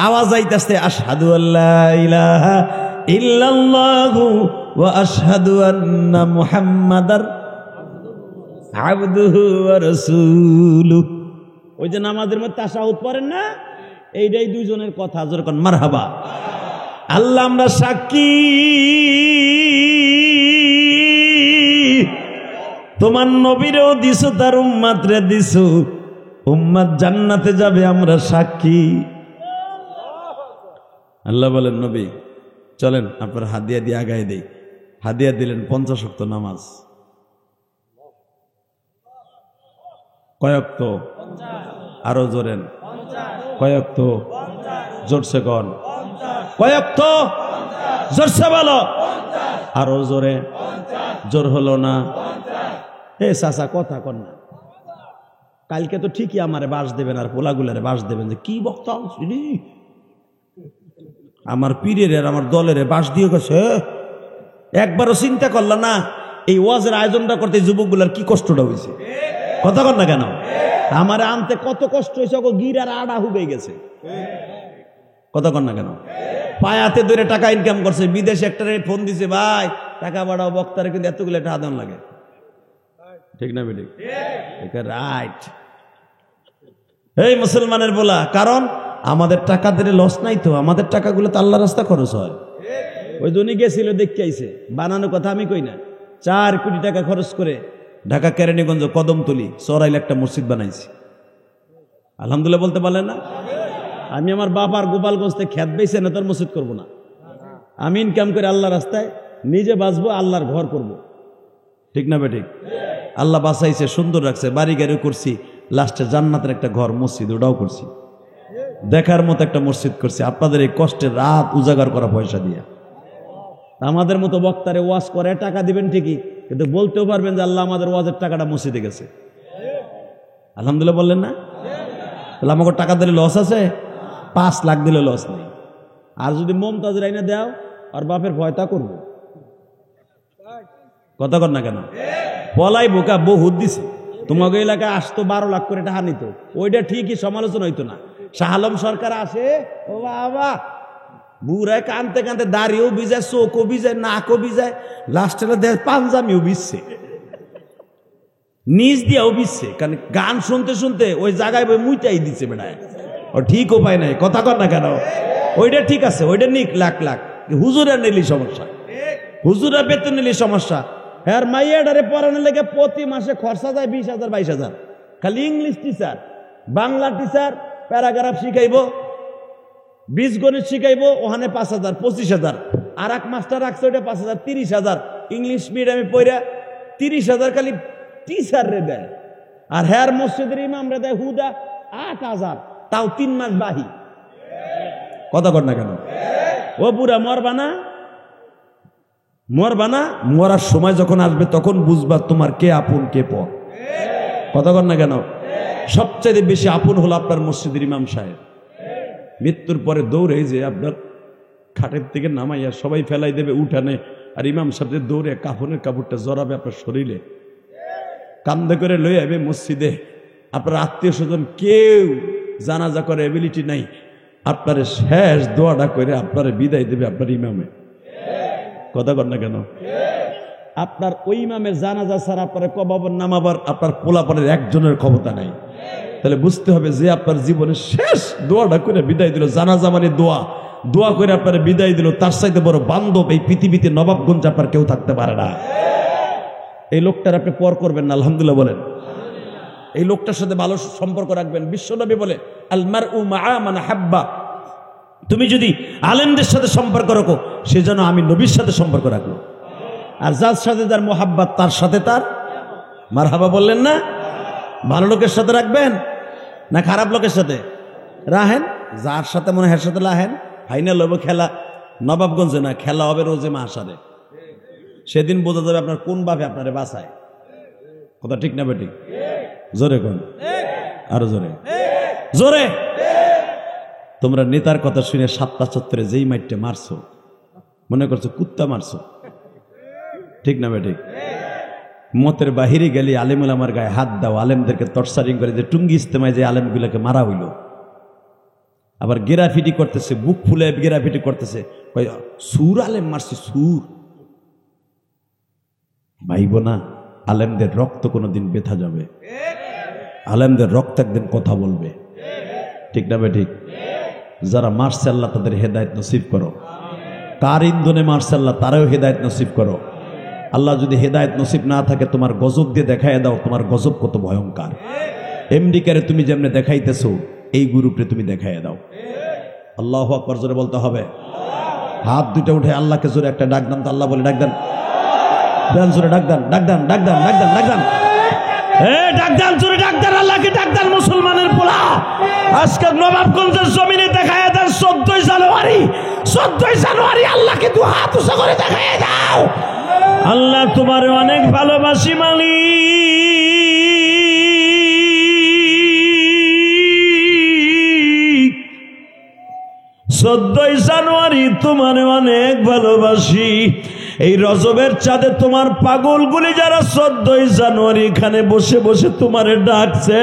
আওয়াজ আইতাছে, আশহাদু আল্লা ইলাহা ইল্লাল্লাহু ওয়া আশহাদু আন্না মুহাম্মাদার আবদুহু ওয়া রাসূলুহু। ওই যে নামাজের মধ্যে তাশাহুদ পড়েন না, এইটাই দুইজনের কথা, যখন মারহাবা। আল্লাহ, আমরা সাক্ষী, তোমার নবীরেও দিছো, তার উম্মতরে দিছো, উম্মত জান্নাতে যাবে, আমরা সাক্ষী। আল্লাহ বলেন, নবী চলেন আপনার হাদিয়া দিয়ে আগায় দেই। হাদিয়া দিলেন 50 ওয়াক্ত নামাজ। কয়ক্ত? আরো জোরেন, কয়ক্ত? জোরসে কন, কয়ক্ত? জোরসে বলো, আরো জোরে। জোর হলো না? চাচা কথা কন না, কালকে তো ঠিকই আমারে বাস দেবেন আর পোলাগুলারে বাস দেবেন, যে কি বক্তা আমার পীরের আর আমার দলের বাস দিয়ে গেছে। একবারও চিন্তা করল না এই ওয়াজের আয়োজনটা করতে যুবকগুলার কি কষ্টটা হয়েছে? কথা কন না কেন? আমারে আনতে কত কষ্ট হয়েছে, গিরার আড়া হুবে গেছে। কথা কন না কেন? পায়াতে ধরে টাকা ইনকাম করছে, বিদেশে একটা ফোন দিছে, ভাই টাকা বাড়াও, বক্তারে কিন্তু এতগুলো একটা আদান লাগে। ঠিক না বেঠিক? রাইট। এই মুসলমানের বলা, কারণ আমাদের টাকা দিলে লস নাই তো, আমাদের টাকাগুলো তো আল্লাহ রাস্তা খরচ হয়। ওই জন্য গেছিল, দেখতে আইছে, বানানো কথা আমি কই না। 4 কোটি টাকা খরচ করে ঢাকা কেরানীগঞ্জ কদমতলি সরাইল একটা মসজিদ বানাইছি। আলহামদুলিল্লাহ বলতে পারলেন না? আমি আমার বাবার গোপালগঞ্জ থেকে খ্যাত বেছে না তোর মসজিদ করবো না। আমি ইনকাম করে আল্লাহ রাস্তায় নিজে বাঁচবো, আল্লাহর ঘর করব। ঠিক না বেঠিক? আল্লাহ বাঁচাইছে, সুন্দর রাখছে, বাড়ি গাড়ি করছি, লাস্টে জান্নাতের একটা ঘর মসজিদ ওটাও করছি, দেখার মতো একটা মসজিদ করছি, আপনাদের এই কষ্টের রাত উজাগার করা পয়সা দিয়ে। আমাদের মতো বক্তারে ওয়াজ করে টাকা দিবেন ঠিকই, কিন্তু বলতেও পারবেন যে আল্লাহ আমাদের ওয়াজের টাকাটা মসজিদে গেছে। আলহামদুলিল্লাহ বললেন না? তাহলে আমাকে টাকা দিলে লস আছে? 5 লাখ দিলে লস নেই। আর যদি মমতাজ রাইনা দাও আর বাপের ভয়তা করবো। কথা কর না কেন? পলাই বোকা বহুত দিছে, তোমাকে এলাকায় আসতো 12 লাখ করে টাকা নিত, ওইটা ঠিকই সমালোচনা হইতো না। শাহ আলম সরকার আসে, ও বাবা বুড়ায় কানতে কানতে দাড়িও ভিজায়, চোখও ভিজায়, নাকও ভিজায়, লাস্টে পাঞ্জামিও ভিজছে, নিজ দিয়েও ভিজছে, কারণ গান শুনতে শুনতে ওই জায়গায় মুইটাই দিচ্ছে বেড়ায়, ও ঠিকও পায় নাই। কথা কর না কেন? ওইটা ঠিক আছে, ওইটা নিক লাখ লাখ, হুজুরা নিলি সমস্যা, হুজুরা বেতন নিলি সমস্যা। হ্যাঁ, মাইয়াডারে পড়ানোর লেগে প্রতি মাসে খরচা যায় 20,000 22,000। খালি English teacher, Bangla teacher, paragraph শিখাইব, বীজগণিত শিখাইব, ওখানে 5,000 25,000। আর এক মাস্টার রাখছে ওইটা 5,000 30,000। ইংলিশ মিডিয়ামে পড়া 30,000 খালি টিচার রে দেয়। আর হ্যার মসজিদের ইমাম রে দেয় হুদা 8,000, তাও 3 মাস বাহি। কথা কর না কেন? ও পুরা মরবা না, মরবা না, মরার সময় যখন আসবে তখন বুঝবা তোমার কে আপন কে পর। কথা কর না কেন? সবচেয়ে বেশি আপন হলো আপনার মসজিদের ইমাম সাহেব। মৃত্যুর পরে দৌড়ে যে আপনার খাটের থেকে নামাইয়া সবাই ফেলাই দেবে উঠানে, আর ইমাম সাহেব দৌড়ে কাফনের কাপড়টা জড়াবে আপনার শরীরে, কান্দে করে লই আইবে মসজিদে। আপনার আত্মীয় স্বজন কেউ জানাজা করে এবিলিটি নাই, আপনার শেষ দোয়াটা করে আপনার বিদায় দেবে আপনার ইমামে। কথা কর না কেন? আপনার ওই ইমামের জানাজা ছাড়া আপনার কবর নামাবার আপনার পোলাপানের একজনের ক্ষমতা নাই। তাহলে বুঝতে হবে যে আপনার জীবনের শেষ দোয়াটা করে বিদায় দিল, জানাজা মানে দোয়া, দোয়া করে আপনার বিদায় দিল, তার সাথে বড় বান্ধব এই পৃথিবীতে নবাবগঞ্জ আপনার কেউ থাকতে পারে না। এই লোকটার আপনি পর করবেন না, আলহামদুলিল্লাহ বলেন। এই লোকটার সাথে ভালো সম্পর্ক রাখবেন। বিশ্বনবী বলে আল মারউ মাআ মান হাব্বা, তুমি যদি আলেমদের সাথে সম্পর্ক রাখো সে যেন আমি নবীর সাথে সম্পর্ক রাখলো, আর যার সাথে যার মোহাব্বত তার সাথে তার মারহাবা। বললেন না? ভালো লোকের সাথে রাখবেন না খারাপ লোকের সাথে রাহেন? যার সাথে মনে হয় সাথে রাহেন। ফাইনাল হবে খেলা নবাবগঞ্জে, না খেলা হবে রোজে মাসারে। সেদিন বোঝা যাবে আপনার কোন ভাবে আপনারে বাঁচায়। কথা ঠিক না বেঠিক? জোরে কোন, আরো জোরে, জোরে। তোমরা নেতার কথা শুনে 7টা চত্বরে যেই মাইটে মারছো মনে করছো কুত্তা মারছো। ঠিক না বেঠিক? মতের বাহিরে গেলে আলেমুল আমার গায়ে হাত দাও, আলেমদেরকে টর্চারিং করে, যে টুঙ্গি ইস্তেমায় যে আলেমগুলোকে মারা হইল। আবার গেরাফিটি করতেছে, বুক ফুলে গেরাফিটি করতেছে, সুর আলেম মারছে, সুর। ভাইব না, আলেমদের রক্ত কোনোদিন বেথা যাবে, আলেমদের রক্ত একদিন কথা বলবে। ঠিক না বেঠিক? যারা মারছে আল্লাহ তাদের হেদায়েত নসিব করো, কার ইন্ধনে মারছে আল্লাহ তারাও হেদায়েত নসিব করো। আল্লাহ যদি হেদায়েত নসিব না থাকে তোমার গজব দিয়ে দেখাই দাও, তোমার গজব কত ভয়ঙ্কর। আমেরিকারে তুমি যেমনে দেখাইতেছো এই গ্রুপে তুমি দেখাই দাও। আল্লাহু আকবার জোরে বলতে হবে। হাত দুটো উঠে আল্লাহকে জোরে একটা ডাক দেন তো। আল্লাহ বলে ডাক দেন, দেন জোরে ডাক দেন, ডাক দেন, ডাক দেন, ডাক দেন, ডাক দেন, ডাক দেন, জোরে ডাক দেন, আল্লাহকে ডাক দেন। মুসলমানের পোলা আজকে নবাবগঞ্জের জমিনে দেখাই দেন 14 জানুয়ারি, 14 জানুয়ারি আল্লাহকে দু হাত উঁচু করে দেখাই দাও। আল্লাহ তোমার অনেক ভালোবাসি মালিক। 14 জানুয়ারি তোমার অনেক ভালোবাসি। এই রজবের চাঁদে তোমার পাগলগুলি যারা 14 জানুয়ারি এখানে বসে বসে তোমারে ডাকছে,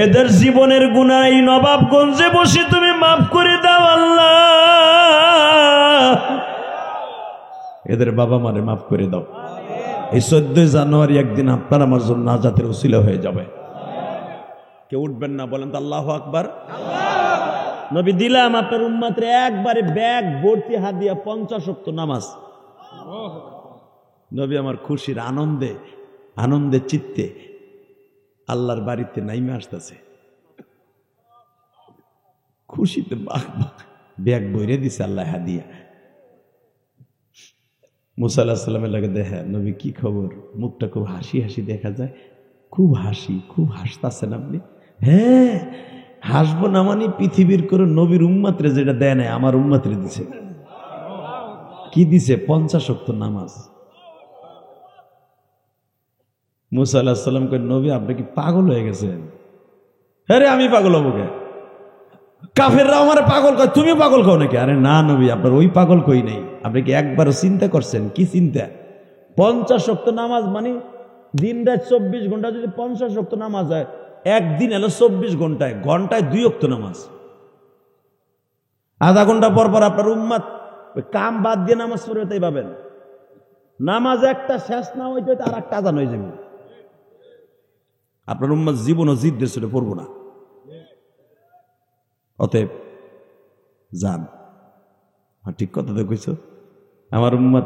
এদের জীবনের গুনাহ এই নবাবগঞ্জে বসে তুমি মাফ করে দাও আল্লাহ। এদের বাবা মারে মাফ করে দাও। এই 14 জানুয়ারি একদিন আপনার আমার জন্য নাজাতের উসিলা হয়ে যাবে। কেউ উঠবেন না, বলেন তো আল্লাহু আকবার। নবী দিলাম আপনার উম্মতরে একবারে ব্যাগ ভর্তি হাদিয়া 50 ওয়াক্ত নামাজ। নবী আমার খুশির আনন্দে আনন্দে চিত্তে আল্লাহর বাড়িতে নাইমে আসতেছে, খুশিতে ব্যাগ বইরে দিছে আল্লাহ হাদিয়া। মুসা আলাইহিস সালামের লাগে দেখা, নবী কি খবর? মুখটা খুব হাসি হাসি দেখা যায়, খুব হাসি, খুব হাসতাছেন আপনি? হ্যাঁ, হাসবো না মানে পৃথিবীর করে নবীর উম্মতরে যেটা দেয় নাই আমার উম্মতরে দিছে। কি দিছে? 50 ওয়াক্ত নামাজ। মুসা আলাইহিস সালাম কই, নবী আপনি কি পাগল হয়ে গেছেন? আরে আমি পাগল হবো কে? কাফেররা আমারে পাগল কয়, তুমি পাগল কও নাকি? আরে না নবী, আপনার ওই পাগল কই নাই। আপনি কি একবারও চিন্তা করছেন? কি চিন্তা? 50 ওয়াক্ত নামাজ মানে দিন রাত 24 ঘন্টা যদি 50 ওয়াক্ত নামাজ হয়, একদিন এলো 24 ঘন্টায়, ঘন্টায় 2 ওয়াক্ত নামাজ। আধা ঘন্টা পর পর আপনার উম্মত কাম বাদ দিয়ে নামাজ পড়বে, তাই ভাবেন নামাজ একটা শেষ না হইতে হইতে আর একটা আজান হয়ে যাবে। আপনার উম্মত জীবনও জিদ্দের সুরে পড়বো না। অতএব যান, ঠিক কথা তো কইছো। আমার উম্মত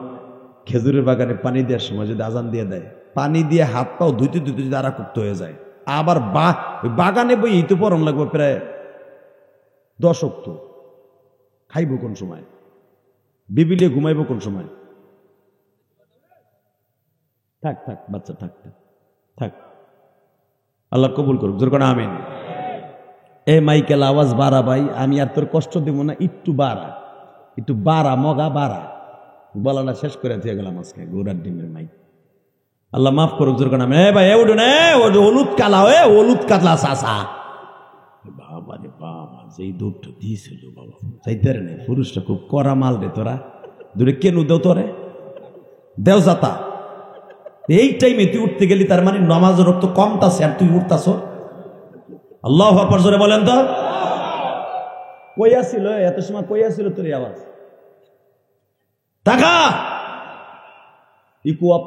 খেজুরের বাগানে পানি দেওয়ার সময় যদি আজান দিয়ে দেয়, পানি দিয়ে হাত পাও ধুইতে ধুইতে যদি আরাকুপ্ত হয়ে যায়, আবার বাগানে বই এই তো পরম লাগবে প্রায় 10 ওয়াক্ত। খাইব কোন সময়? বিবিলিয়ে ঘুমাইব কোন সময়? থাক থাক বাচ্চা, থাক থাক থাক, আল্লাহ কবুল করুক। জোর করে আমিন। এ মাইকেল আওয়াজ বাড়া ভাই, আমি আর তোর কষ্ট দেব না, একটু বাড়া, একটু বাড়া, মগা বাড়া। বলাটা শেষ করে দিয়ে গেলাম আজকে গোড়ার ডিমের মাইক। আল্লাহ মাফ করুক। জোর করে আমিন। এ ভাই, উঠুন, হলুদ কালা, হলুদ কাতলা চাষা। বাবা রে বাবা, যেই দুধটা দিয়েছিল বাবা, চাইতে নেই। পুরুষটা খুব কড়া মাল রে, তোরা দূরে কেন দেও তোরে দেও যাতা। এই টাইমে তুই উঠতে গেলি, তার মানে নামাজের রক্ত কমতাছে আর তুই উঠতাছ। আল্লাহু আকবার জোরে বলেন তো। কইয়া ছিল এত সময়, কইয়া ছিল তোর আওয়াজ? টাকা ইকু আপ।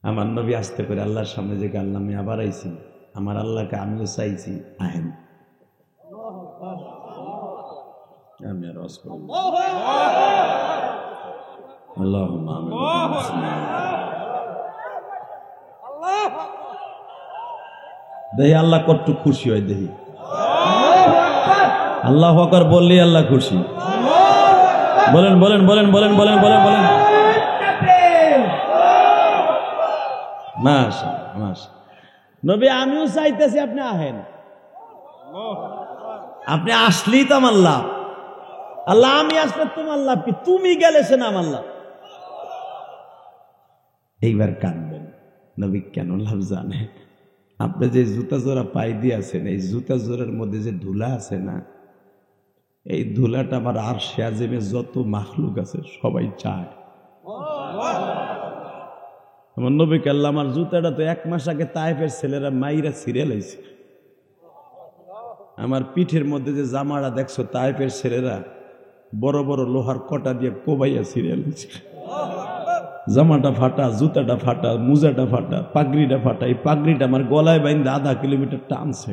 আমার নবী আসতে করে আল্লাহর সামনে যে আল্লাহ আমি আবার আইছি, আমার আল্লাহকে আমিও চাইছি, আহেন আমি আর দেখি আল্লাহ কত খুশি হয়। দেখি আল্লাহু আকবার বললি আল্লাহ খুশি। বলেন বলেন বলেন বলেন বলেন বলেন বলেন। মাশাআল্লাহ মাশাআল্লাহ। নবী আমিও চাইতেছি আপনি আহেন। আপনি আসলেই তো আমার লাভ। আল্লাহ আমি আসলে তোমার লাভ কি? তুমি গেলে সে না আমার লাভ। এইবার কাঁদবেন। নবী কেন লাভ জানে? আপনি যে জুতা জোড়া পাই দিয়েছেন, এই জুতা জোড়ার মধ্যে যে ধুলা আছে না, এই ধুলাটা আমার আরশে আজিমে যত মাখলুক আছে সবাই চায়। আমার নবীকে আল্লাহ, আমার জুতাটা তো 1 মাস আগে তায়েফের ছেলেরা মাইরা ছিঁড়ে লাইছে। আমার পিঠের মধ্যে যে জামাটা দেখছো, তায়েফের ছেলেরা বড় বড় লোহার কটা দিয়ে কোবাইয়া ছিঁড়ে লাইছে। জামাটা ফাটা, জুতাটা ফাটা, মুজাটা ফাটা, পাগড়িটা ফাটা। এই পাগড়িটা আমার গলায় বাইন্দে 1/2 কিলোমিটার টানছে।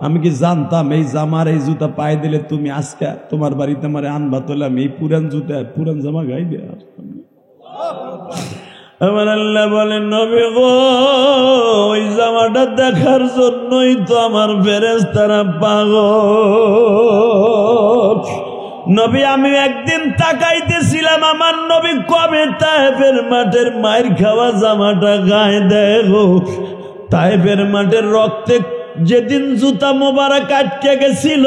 আমি কি জানতাম এই জামার এই জুতা পায়ে দিলে তুমি আজকে তোমার বাড়িতে আমার আনবা, তোলে আমি এই পুরান জুতা পুরান জামা গাই দিয়ে আসতাম। আমার আল্লাহ বলেন, নবী গো, ওই জামাটা দেখার জন্যই তো আমার ফেরেশতারা পাগল। নবী আমি একদিন তাকাইতেছিলাম, আমার নবী কবে তায়েফের মাঠের মায়ের খাওয়া জামাটা গায়ে দেয় গো। তায়েফের মাঠের রক্তে যেদিন জুতা মোবারক আটকে গেছিল,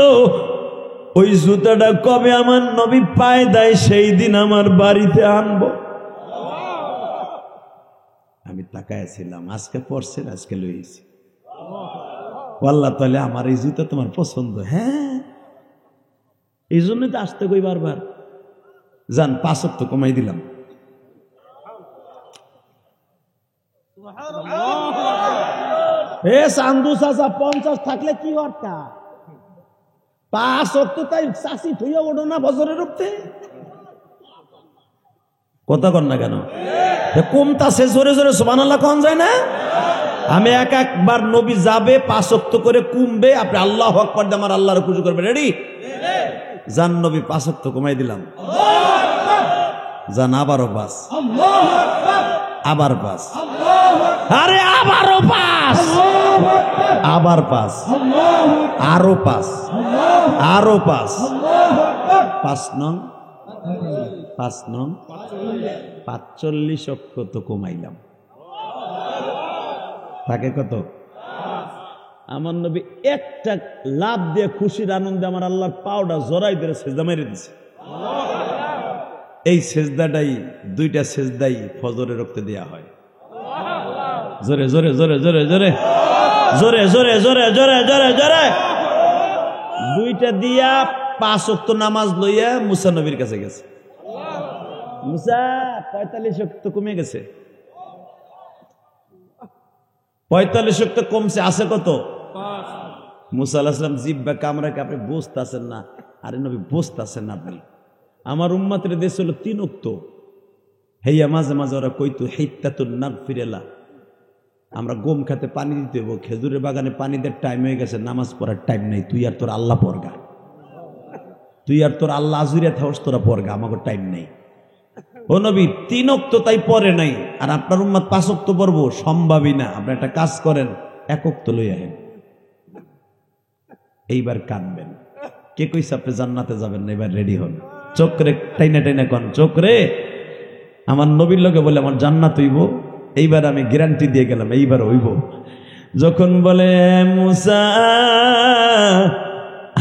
ওই জুতাটা কবে আমার নবী পায়ে দেয়, সেই দিন আমার বাড়িতে আনবো। আমি তাকাইছিলাম, আজকে পড়ছেন, আজকে লইছি। আল্লাহ তাহলে আমার এই জুতা তোমার পছন্দ? হ্যাঁ, এই জন্যই তো আসতে কই বারবার। যান 5 ওয়াক্ত কমাই দিলাম। চান্দু চাচা 50 থাকলে কি হরতা? 5 ওয়াক্ত তাই চাষি থইয়া ওঠো না বছরের উঠতে, কথা কন না কেন? কমতাছে জোরে জোরে সুবহানাল্লাহ কোন যায় না? আমি একবার নবী যাবে 5 ওয়াক্ত করে কমবে, আপনি আল্লাহু আকবার দিয়ে আমার আল্লাহর খুশি করবে। রেডি? জান নবী 5 ওয়াক্ত কমাই দিলাম। জান আবারও 5, আবার 5, আরে আবারও 5, আবার 5, আরো 5, আরো 5, 5 নং 45 ওয়াক্ত তো কমাইলাম। থাকে কত? আমার নবী একটা লাভ দিয়ে খুশির আনন্দে আমার আল্লাহর পাওটা জড়াই ধরে সেজদা মেরে দিছে। এই সেজদাটাই 2টা সেজদাই ফজরের রক্তে দেয়া হয়। জোরে জোরে জোরে জোরে জোরে জোরে জোরে জোরে জোরে জোরে জোরে 2টা দিয়া 5 ওয়াক্ত নামাজ লইয়া মুসা নবীর কাছে গেছে। মুসা 45 ওয়াক্ত কমে গেছে, 45 ওয়াক্ত কমছে, আছে কত? 5। মুসা আলাইহিস সালাম জিব্বা কামড়াকে আপনি বুঝতাছেন না। আরে নবী বুঝতাছেন না আপনি, আমার উম্মতের দেশ হলো 3 ওয়াক্ত। হেইয়া মাঝে মাঝে ওরা কইতো হিত্তাতুন নাগফিরালা, আমরা গম খাতে পানি দিতে হইব, খেজুরের বাগানে পানি দেওয়ার টাইম হয়ে গেছে, নামাজ পড়ার টাইম নেই, তুই আর তোর আল্লাহ পড়গা, তুই আর তোর আল্লাহ আজুরিয়া থাকস, তোরা পড়গা, আমাকে টাইম নেই। ও নবী 3 ওয়াক্ত তাই পড়ে নাই, আর আপনার উম্মত 5 ওয়াক্ত পড়বো সম্ভবই না। আপনি একটা কাজ করেন, 1 ওয়াক্ত লই আহেন, এইবার কাঁদবেন। কে কইছে আপনি জান্নাতে যাবেন না? এবার রেডি হন, চোখরে টাইনা টাইনা কন, চোখরে আমার নবীর লোকে বলে আমার জান্নাত হইব, এইবার আমি গ্যারান্টি দিয়ে গেলাম এইবার হইব। যখন বলে মুসা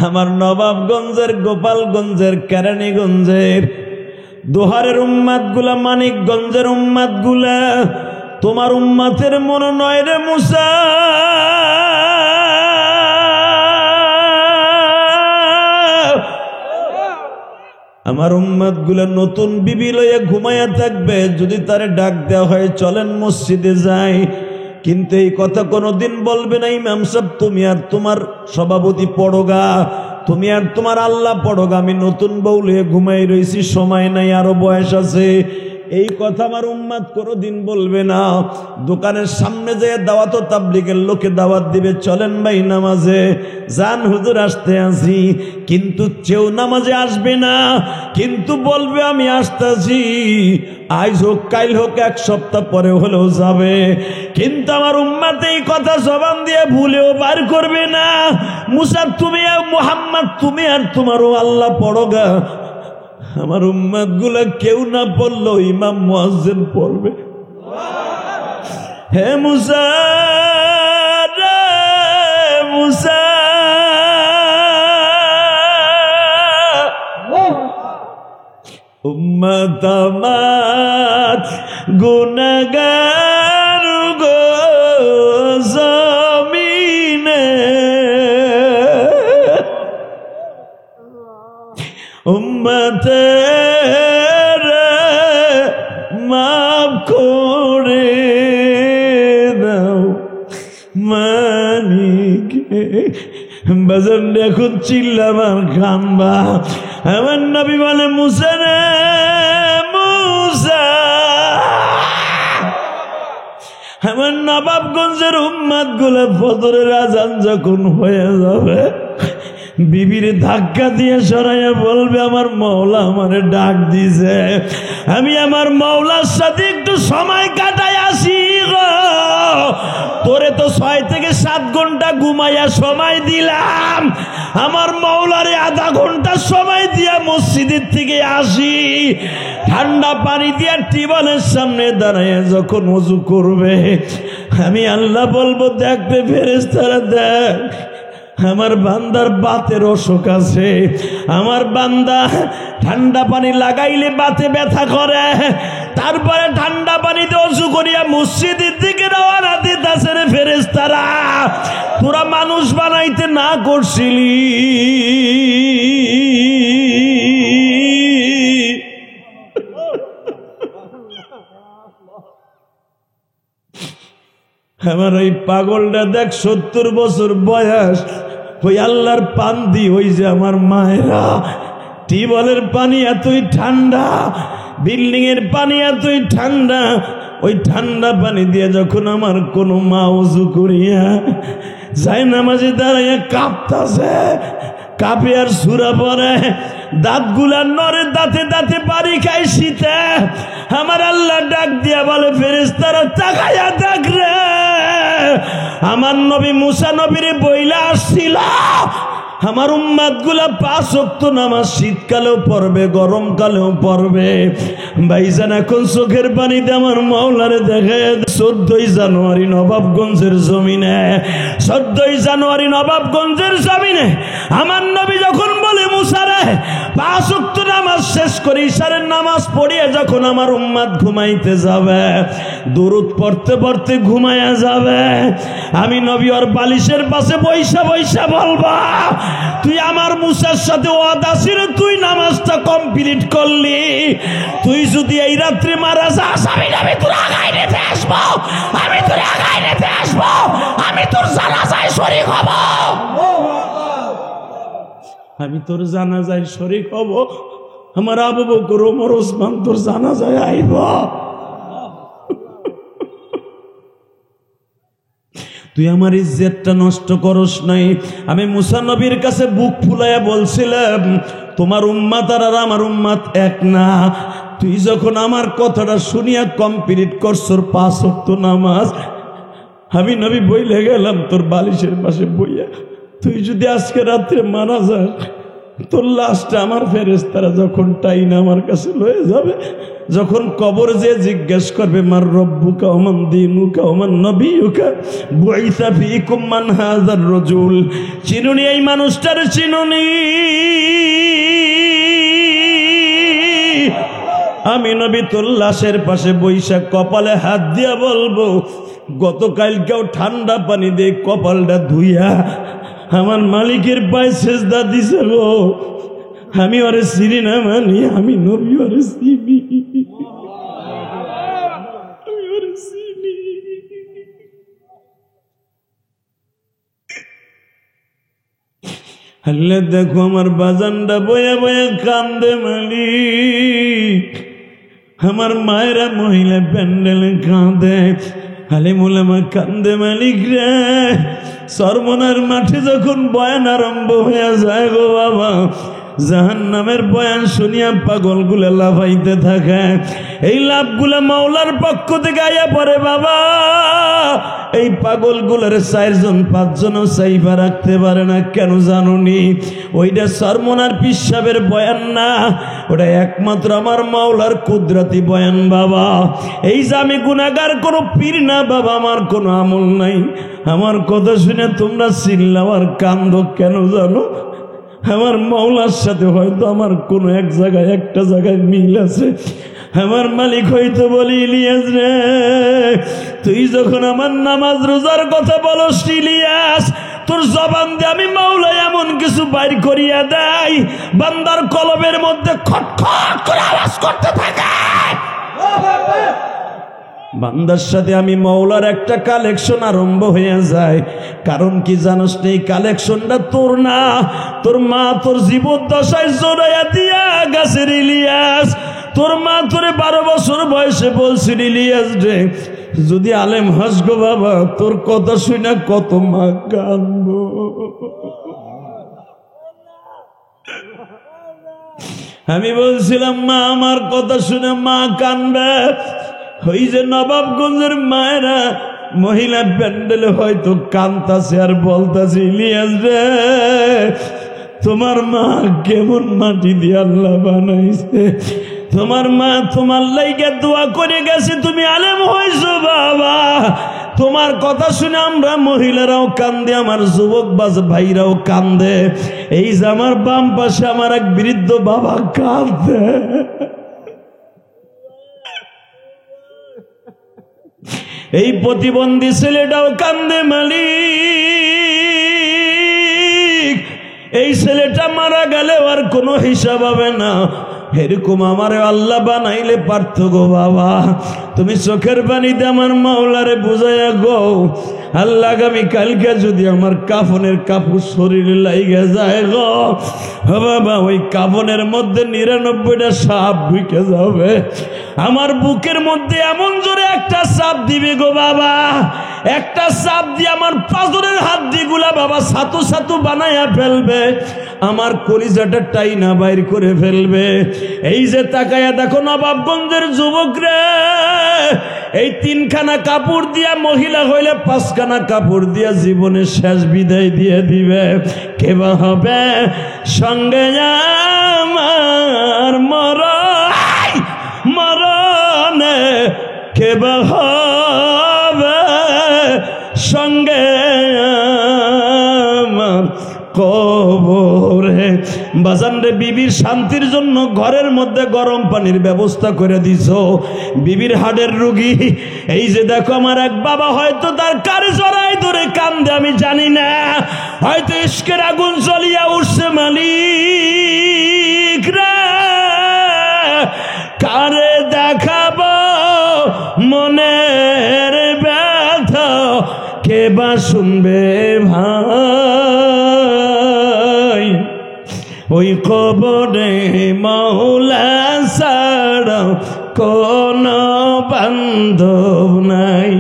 আমার নবাবগঞ্জের, গোপালগঞ্জের, কেরানীগঞ্জের, দোহারের উম্মাত গুলা, মানিকগঞ্জের উম্মাত গুলা তোমার উম্মাতের মনে নয় রে মুসা, আমার উম্মত গুলা নতুন বিবি লইয়া ঘুমাইয়া থাকবে, যদি তারে ডাক দেওয়া হয় চলেন মসজিদে যাই, কিন্তু এই কথা কোনোদিন বলবে না ইমাম সাহেব তুমি আর তোমার সভাপতি পড়োগা, তুমি আর তোমার আল্লাহ পড়োগা, আমি নতুন বউ লইয়া ঘুমাই রইছি, সময় নাই, আরো বয়স আছে। এই কথা আমার উম্মত কোনোদিন বলবে না। দোকানের সামনে যেয়ে দাওয়াত তাবলীগের লোকে দাওয়াত দিবে, চলেন ভাই নামাজে যান, হুজুর আসতে আসি, কিন্তু কেউ নামাজে আসবে না, কিন্তু বলবে আমি আসতেছি, আজ হোক কাল হোক 1 সপ্তাহ পরে হলেও যাবে, কিন্তু আমার উম্মত এই কথা জবান দিয়ে ভুলেও বার করবে না। মুসা তুমি আর মুহাম্মদ তুমি আর তোমারও আল্লাহ পড়োগা, আমার উম্মত গুলা কেউ না পড়লো ইমাম মুয়াজ্জিন পড়বে। হে মুসা রে মুসা, উম্মত আমার গুনাহগার গো জমিনে, উম্মতের মাফ করে দাও মালিক। বাজান এখন চিল্লাবার কানবা। আমার নবী বলে মুসা রে মুসা, আমার নবাবগঞ্জের উম্মত গুলা ফজরের আজান যখন হয়ে যাবে, বিবির ধাক্কা দিয়ে সরাইয়া বলবে আমার মওলা আমারে ডাক দিছে, আমি আমার মওলার সাথে একটু সময় কাটাই আসি গো। তোরে তো 6 থেকে 7 ঘন্টা ঘুমাইয়া সময় দিলাম, আমার মওলারে আধা ঘন্টা সময় দিয়া মসজিদের থেকে আসি, ঠান্ডা পানি দিয়া টিউবওয়েলের সামনে দাঁড়াইয়া যখন ওযু করবে, আমি আল্লাহ বলবো দেখবে ফেরেশতারা দেখ আমার বান্দার বাতের অসুখ আছে, আমার বান্দা ঠান্ডা পানি লাগাইলে বাতে ব্যথা করে, তারপরে ঠান্ডা পানিতে ওযু করিয়া মসজিদের দিকে রওনা দিতেছে রে ফেরেশতারা। তোরা মানুষ বানাইতে না করছিলি। আমার ওই পাগলটা দেখ 70 বছর বয়স, ওই আল্লাহর পান্দি, ওই যে আমার মায়েরা, টিউবওয়েলের পানি এতই ঠান্ডা, বিল্ডিং এর পানি এতই ঠান্ডা, ওই ঠান্ডা পানি দিয়ে যখন আমার কোনো মা উজু করিয়া যায় নামাজে দাঁড়াইয়া কাঁপতাছে, কাঁপে আর সুরা পরে, দাঁত গুলা নরে, দাঁতে দাঁতে বাড়ি খাই শীতে, আমার আল্লাহ ডাক দিয়া বলে ফেরেশতারা তাকাইয়া দেখ রে, আমার নবী মুসা নবীরে বইলা আসছিল আমার উম্মাত গুলা 5 ওয়াক্ত নামাজ শীতকালেও পড়বে, গরমকালেও পড়বে। ভাইজান এখন চোখের পানিতে আমার মাওলারে দেখে। 14ই জানুয়ারি নবাবগঞ্জের জমিনে, 14ই জানুয়ারি নবাবগঞ্জের জমিনে আমার নবী যখন বলে মুসারে 5 ওয়াক্ত নামাজ শেষ করে ইশারের নামাজ পড়িয়ে যখন আমার উম্মাত ঘুমাইতে যাবে, দুরূদ পড়তে পড়তে ঘুমায়া যাবে, আমি নবী ওর বালিশের পাশে বৈশা বৈশা বলবা, তুই আমার মুসার সাথে ওয়াদা ছিল, তুই নামাজটা কমপ্লিট করলি, তুই যদি এই রাত্রে মারা যাস আমি তোর আগায় নিতে আসবো, আমি তোর আগায় নিতে আসবো, আমি তোর জানাজায় শরীক হব, আমি তোর জানাজায় শরীক হব, আমার আবু বকর ওমর ওসমান তোর জানাজায় আইব। তুই আমার ইজ্জতটা নষ্ট করস নাই। আমি মুসা নবীর কাছে বুক ফুলাইয়া বলছিলাম তোমার উম্মাত আর আমার উম্মাত এক না। তুই যখন আমার কথাটা শুনিয়া কমপ্লিট করছর 5 ওয়াক্ত নামাজ, আমি নবী বইলে গেলাম তোর বালিশের পাশে বইয়া, তুই যদি আজকে রাত্রে মারা যাস, তোর লাশটা আমার ফেরেশতারা যখন টাইনা আমার কাছে লয়ে যাবে, যখন কবর যে জিজ্ঞেস করবে মার রব্বুকা ওয়া মান দীনুকা ওয়া মান নবিয়ুকা বুইসা ফীকুম মান হাযার রাজুল, চিনুনি এই মানুষটার চিনুনি? আমি নবী তোর লাশের পাশে বৈশা কপালে হাত দিয়া বলবো, গতকালকেও ঠান্ডা পানি দিয়ে কপালটা ধুইয়া আমার মালিকের পায়ে সেজদা দিছে গো, আমি ওরে চিনি না মানি, আমি নবী ওরে চিনি, আমি ওরে চিনি। আল্লাহ দেখো আমার বাজানটা বয়া বয়া কান্দে মালিক, আমার মায়েরা মহিলা প্যান্ডেলে কাঁদে, আলেমুলামা কান্দে মালিক রে। সরমনার মাঠে যখন বয়ান আরম্ভ হয়ে যায় গো বাবা, জাহান্নামের বয়ান শুনিয়া পাগলগুলা লাফাইতে থাকে, এই লাভগুলা মাওলার পক্ষ থেকে আয়া পড়ে বাবা। এই পাগলগুলার 4 জন 5 জনও সাইফা রাখতে পারে না, কেন জানুনি? ওইটা সরমনার পিসাবের বয়ান না, ওটা একমাত্র আমার মাওলার কুদরতি বয়ান বাবা। এই যে আমি গুনাহগার কোনো পীর না বাবা, আমার কোনো আমল নাই, আমার কথা শুনে তোমরা চিল্লাও আর কান্দো কেন জানো? আমার মাওলার সাথে হয়তো আমার কোনো একটা জায়গায় মিল আছে। আমার মালিক হয়তো বলি, ইলিয়াস রে তুই যখন আমার নামাজ রোজার কথা বলস ইলিয়াস, তোর জবান দিয়ে আমি মাওলা এমন কিছু বাইর করিয়া দেয় বান্দার কলবের মধ্যে খটখট করে আওয়াজ করতে থাকে। বান্দার সাথে আমি মাওলার একটা কালেকশন আরম্ভ হয়ে যায়। কারণ কি জানোস? এই কালেকশনটা তোর না, তোর মা তোর জীবদ্দশায় জোড়াইয়া দিয়া গাছের ইলিয়াস। তোর মা তোরে 12 বছর বয়সে বলছিল, ইলিয়াস রে যদি আলেম হাস গো বাবা, তোর কথা শুনে কত মা কাঁদবো। আমি বলছিলাম মা আমার কথা শুনে মা কাঁদবে। ওই যে নবাবগঞ্জের মায়েরা মহিলা প্যান্ডেলে হয়তো কান্তাছে আর বলতাছে, ইলিয়াস রে তোমার মা কেমন মাটি দিয়ে আল্লাহ বানাইছে, তোমার মা তোমার লাইগে দোয়া করে গেছে, তুমি আলেম হইছো বাবা। তোমার কথা শুনে আমরা মহিলারাও কান্দে, আমার যুবক ভাইরাও কান্দে। এই যে আমার বাম পাশে আমার এক বৃদ্ধ বাবা কান্দে। এই প্রতিবন্ধী ছেলেটাও কান্দে মালিক। এই ছেলেটা মারা গেলে আর কোনো হিসাব হবে না, এরকম আমারে আল্লাহ বানাইলে পারত গো বাবা। তুমি চোখের পানিতে আমার মাওলারে বুঝাইয়া গো, আল্লাহ আগামী কালকে যদি আমার কাফনের কাপড় শরীরে লাইগা যায় গো বাবা, ওই কাফনের মধ্যে 99টা সাপ ঢুকে যাবে, আমার বুকের মধ্যে এমন জোরে একটা সাপ দিবে গো বাবা, একটা সাপ দিয়ে আমার পাজরের হাড্ডিগুলা বাবা সাতু সাতু বানাইয়া ফেলবে, আমার কলিজাটা টাইনা বাইর করে ফেলবে। এই যে তাকায়া দেখো নবাবগঞ্জের যুবক রে, এই 3খানা কাপড় দিয়া মহিলা হইলে 5খানা কাপড় দিয়া জীবনের শেষ বিদায় দিয়ে দিবে। কেবা হবে সঙ্গে আমার মরণে, কেবা হবে সঙ্গে আমার কবরে। বাজান রে, বিবির শান্তির জন্য ঘরের মধ্যে গরম পানির ব্যবস্থা করে দিছো, বিবির হাড়ের রোগী। এই যে দেখো আমার এক বাবা হয়তো তার কার জড়াই ধরে কান্দে, আমি জানি না, হয়তো ইশকের আগুন জ্বলিয়া উঠছে মালিক রে, কারে দেখাবো মনের ব্যথা, কে বা শুনবে ভাই, ওই কবরে মাওলা ছাড়া কোন বান্ধব নাই,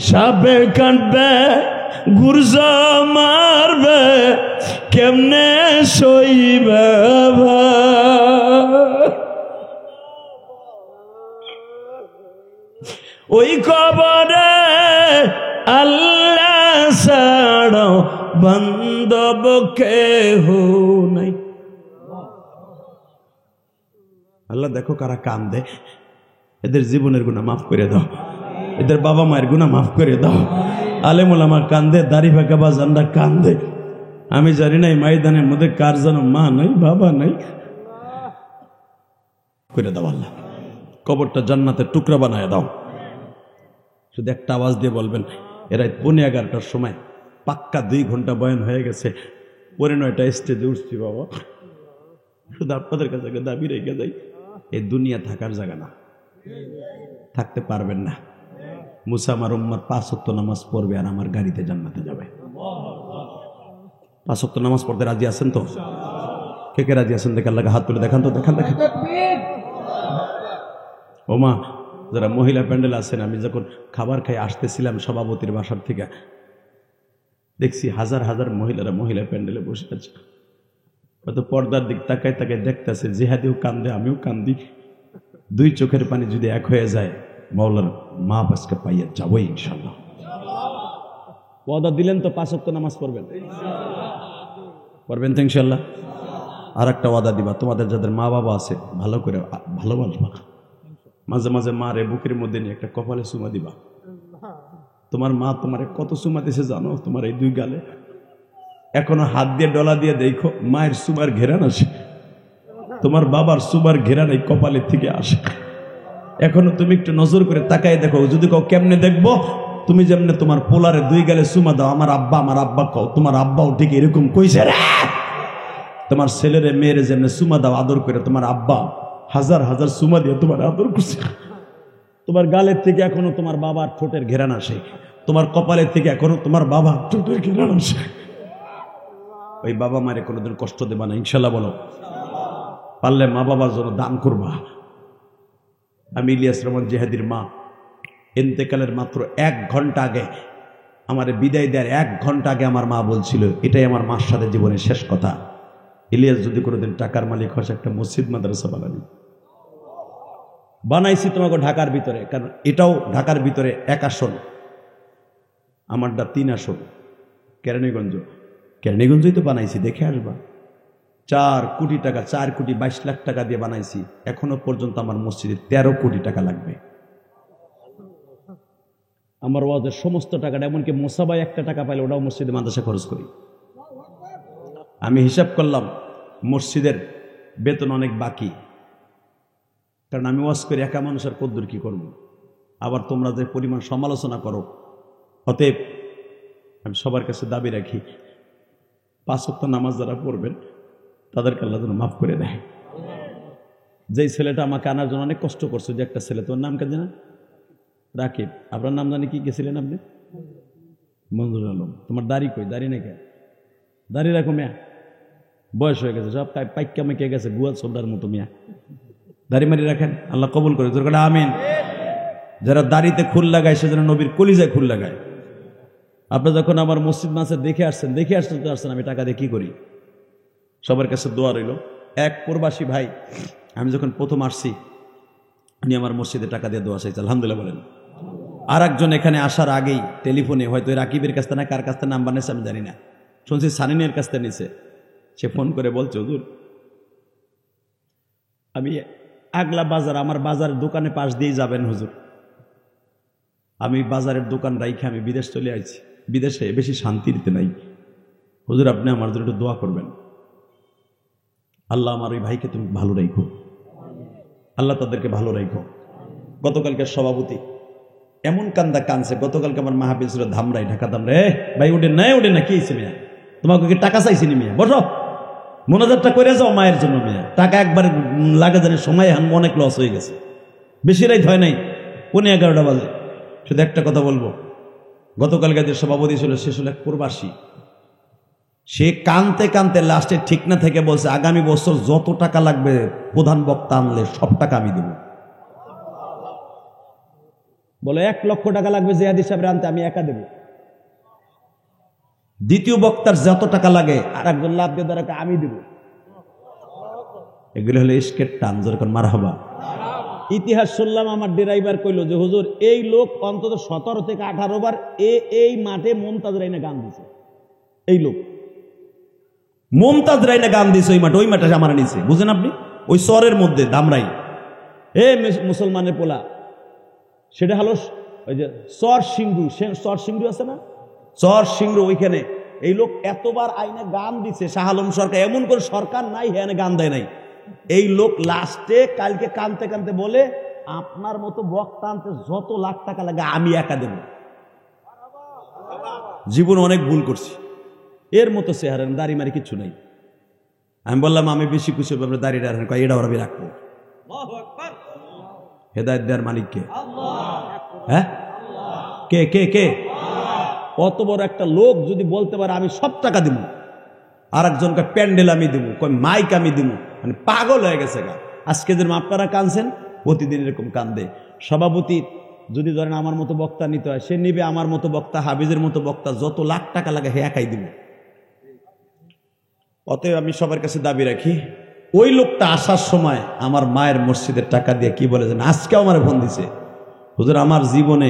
সাপে কাটবে গুরজা মারবে কেমনে সইবে ওই কবরে আল্লাহ ছাড়া বান্ধব কেহ নাই। আল্লাহ দেখো কারা কান্দে, এদের জীবনের গুনাহ মাফ করে দাও, এদের বাবা মায়ের গুনাহ মাফ করে দাও। আলেম ওলামা কান্দে, দাড়ি ফাঁকা বাজানরা কান্দে, আমি জানি না এই ময়দানের মধ্যে কার যেন মা নাই বাবা নাই, করে দাও আল্লাহ, কবরটা জান্নাতের টুকরা বানায় দাও। শুধু একটা আওয়াজ দিয়ে বলবেন, এরা 11:30টার সময় পাক্কা 2 ঘন্টা বয়ান হয়ে গেছে, 9:30টা স্টেজে উঠছি বাবা। শুধু আপনাদের কাছে দাবি রেখে যাই, এই দুনিয়া থাকার জায়গা না, থাকতে পারবেন না। মুসা আমার উম্মার 5 ওয়াক্ত নামাজ পড়বে আর আমার গাড়িতে জান্নাতে যাবে। 5 ওয়াক্ত নামাজ পড়তে রাজি আছেন তো? কে কে রাজি আছেন দেখে আল্লাহকে হাত তুলে দেখান তো, দেখান। ও মা, যারা মহিলা প্যান্ডেল আছেন, আমি যখন খাবার খাই আসতেছিলাম সভাপতির বাসার থেকে, দেখছি হাজার হাজার মহিলারা মহিলা প্যান্ডেলে বসে আছে, হয়তো পর্দার দিক তাকায় তাকায় দেখতেছে, জিহাদিও কান্দে আমিও কান্দি, 2 চোখের পানি যদি এক হয়ে যায়, মাওলার মা বাসকে পাইয়া যাবোই ইনশাল্লাহ। ওয়াদা দিলেন তো 5 ওয়াক্ত নামাজ পড়বেন তো ইনশাল্লাহ। আর একটা ওয়াদা দিবা, তোমাদের যাদের মা বাবা আছে ভালো করে ভালোবাসবা, মাঝে মাঝে মারে বুকের মধ্যে নিয়ে একটা কপালে চুমা দিবা। তোমার মা তোমারে কত চুমা দিয়েছে জানো? তোমার এই 2 গালে এখনো হাত দিয়ে ডলা দিয়ে দেখো, মায়ের চুমার ঘেরান আসে, তোমার বাবার চুমার ঘেরান এই কপালের থেকে আসে। এখনো তুমি একটু নজর করে তাকায় দেখো, যদি কও কেমনে দেখবো, তুমি যেমনে তোমার পোলারে 2 গালে চুমা দাও, আমার আব্বা কও, তোমার আব্বাও ঠিক এরকম কইছে রে। তোমার ছেলেরে মেয়েরে যেমনে চুমা দাও আদর করে, তোমার আব্বা হাজার হাজার চুমা দিয়ে তোমার আদর করছে। তোমার গালের থেকে এখনো তোমার বাবার ঠোঁটের ঘেরান আসে, তোমার কপালের থেকে এখনো তোমার বাবা ঠোঁটের ঘেরান আসে। ওই বাবা মারে কোনোদিন কষ্ট দেবা না ইনশাল্লাহ। বলো, পারলে মা বাবার জন্য দান করবা। আমি ইলিয়াস রহমান জিহাদির মা, ইন্তেকালের মাত্র 1 ঘন্টা আগে, আমার বিদায় দেওয়ার 1 ঘন্টা আগে আমার মা বলছিল, এটাই আমার মার সাথে জীবনের শেষ কথা, ইলিয়াস যদি কোনোদিন টাকার মালিক হয় একটা মসজিদ মাদ্রাসা বানাইছি তোমাকে ঢাকার ভিতরে, কারণ এটাও ঢাকার ভিতরে 1 আসন, আমারটা 3 আসন। কেরানীগঞ্জই তো বানাইছি, দেখে আসবা। 4 কোটি টাকা, 4 কোটি 22 লাখ টাকা দিয়ে বানাইছি। এখনো পর্যন্ত আমার মসজিদে 13 কোটি টাকা লাগবে। আমার ওয়াজের সমস্ত টাকাটা, এমনকি মোসাবাই 1 টাকা পাইলে ওটাও মসজিদে মাদ্রাসা খরচ করি। আমি হিসাব করলাম মসজিদের বেতন অনেক বাকি, কারণ আমি ওয়াজ করি একা মানুষের কদ্দুর কি করবো, আবার তোমরা যে পরিমাণ সমালোচনা করো। অতএব আমি সবার কাছে দাবি রাখি, 5 ওয়াক্ত নামাজ যারা পড়বেন তাদেরকে আল্লাহ যেন মাফ করে দেয়। যেই ছেলেটা আমাকে আনার জন্য অনেক কষ্ট করছে, যে একটা ছেলে, তোর নাম কে জানা? রাকিব। আপনার নাম জানি কি গেছিলেন আপনি? মঞ্জুর আলম। তোমার দাড়ি কই? দাড়ি নাকি? দাড়ি রাখো মিয়া, বয়স হয়ে গেছে, সব পাইকা মেকে গেছে গুয়াল সোডার মতো মিয়া। দাড়ি মারি রাখেন, আল্লাহ কবুল করে। তোর কথা আমিন। যারা দাড়িতে খুল লাগায় সে যেন নবীর কলিজায় খুল লাগায়। আপনি যখন আমার মসজিদ মাসে দেখে আসছেন তো আসছেন, আমি টাকা দিয়ে কি করি? সবার কাছে দোয়া রইল। এক প্রবাসী ভাই, আমি যখন প্রথম আসছি উনি আমার মসজিদে টাকা দিয়ে দোয়া চাইছে, আলহামদুলিল্লাহ বলেন। আর একজন এখানে আসার আগেই টেলিফোনে, হয়তো রাকিবের কাছ থেকে না কার কাছ থেকে নাম্বার নিয়েছে আমি জানি না, শুনছি সানিনের কাছ থেকে নিছে। সে ফোন করে বলছে, হুজুর আমি আগলা বাজার, আমার বাজারের দোকানে পাশ দিয়ে যাবেন হুজুর, আমি বাজারের দোকান রাইখে আমি বিদেশ চলে আইছি, বিদেশে বেশি শান্তিতে নাই, হুজুর আপনি আমার জন্য একটু দোয়া করবেন, আল্লাহ আমার ওই ভাইকে তুমি ভালো রাখো, আল্লাহ তাদেরকে ভালো রাখো। গতকালকে সভাপতি এমন কান্দা কানছে, গতকালকে আমার মাহফিল ছিল ধামরাই, ঢাকা ধামরাই। ভাই উঠে না কি হয়েছে মিয়া? তোমাকে কি টাকা চাইছি নি মিয়া? বসো, মোনাজাতটা করে যাও মায়ের জন্য মিয়া। টাকা একবার লাগে জানি, সময় অনেক লস হয়ে গেছে, বেশি রাত হয় নাই, 11:30 বাজে। শুধু একটা কথা বলবো, গতকালকে যে সভাপতি ছিল সে ছিল এক প্রবাসী। সে কানতে কানতে লাস্টে ঠিক না থেকে বলছে, আগামী বছর যত টাকা লাগবে প্রধান বক্তা আনলে সব টাকা আমি দেব। বলে 1 লক্ষ টাকা লাগবে জিয়াদ সাহেবের আনতে, আমি একা দেব। দ্বিতীয় বক্তার যত টাকা লাগে আর একজন লাভ দিয়ে দ্বারা আমি দেব। এগুলো হলো ইশকের টান, যেরকম মারহাবা। ইতিহাস শুনলাম, আমার ড্রাইভার কইল যে হুজুর এই লোক অন্তত 17 থেকে 18 বার এই মাঠে মুমতাজ রাইনা গান দিছে। এই লোক মুমতাজ রাইনা গান দিছে ওই মাঠে আমার নিচে, বুঝেন আপনি? ওই চরের মধ্যে দামরাই, মুসলমানের পোলা, সেটা হলো ওই যে চর সিংড়ু আছে না, চর সিংড়ু, ওইখানে এই লোক এতবার আইনে গান দিছে। শাহ আলম সরকার, এমন কোন সরকার নাই হ্যাঁ গান দেয় নাই। এই লোক লাস্টে কালকে কানতে কানতে বলে, আপনার মতো বক্তা আনতে যত লাখ টাকা লাগে আমি একা দেব। জীবন অনেক ভুল করছি, এর মতো চেহারা দাড়ি মারি কিচ্ছু নাই। আমি বললাম আমি বেশি খুশি হবে দাড়িটা, এটা ওরা রাখবো। হেদায়েত দেওয়ার মালিক কে? হ্যাঁ, কে কে কে? অত বড় একটা লোক যদি বলতে পারে আমি সব টাকা দিব, আর একজনকে প্যান্ডেল আমি দিব, মাইক আমি দিব, মানে পাগল হয়ে গেছে গা। আজকে যেরকম আপনারা কানছেন, প্রতিদিন এরকম কান্দে। সভাপতি যদি ধরেন আমার মতো বক্তা নিতে হয়, সে নিবে আমার মতো বক্তা, হাবিজের মতো বক্তা, যত লাখ টাকা লাগে হে একাই দিব। অতএব আমি সবার কাছে দাবি রাখি, ওই লোকটা আসার সময় আমার মায়ের মসজিদের টাকা দিয়ে কি বলে যেন আজকেও আমার ফোন দিছে, হুজুর আমার জীবনে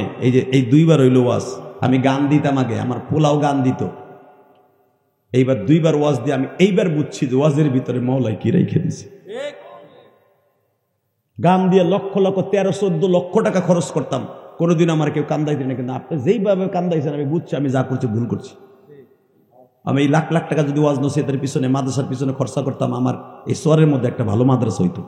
এই 2 বার হইল ওয়াজ, আমি গান দিতাম আগে, আমার পোলাও গান দিত, এইবার 2 বার ওয়াজ দিয়ে আমি এইবার বুঝছি যে ওয়াজের ভিতরে মওলাই কি রেখে দিছে। গান দিয়ে লক্ষ লক্ষ 13-14 লক্ষ টাকা খরচ করতাম, কোনোদিন আমার কেউ কান্দাইতে না, কিন্তু আপনি যেইভাবে কান্দাইছেন আমি বুঝছি আমি যা করছি ভুল করছি। আমি এই লাখ লাখ টাকা যদি ওয়াজ নসিহতের পিছনে, মাদ্রাসার পিছনে খরচা করতাম, আমার এই শহরের মধ্যে একটা ভালো মাদ্রাসা হইতো।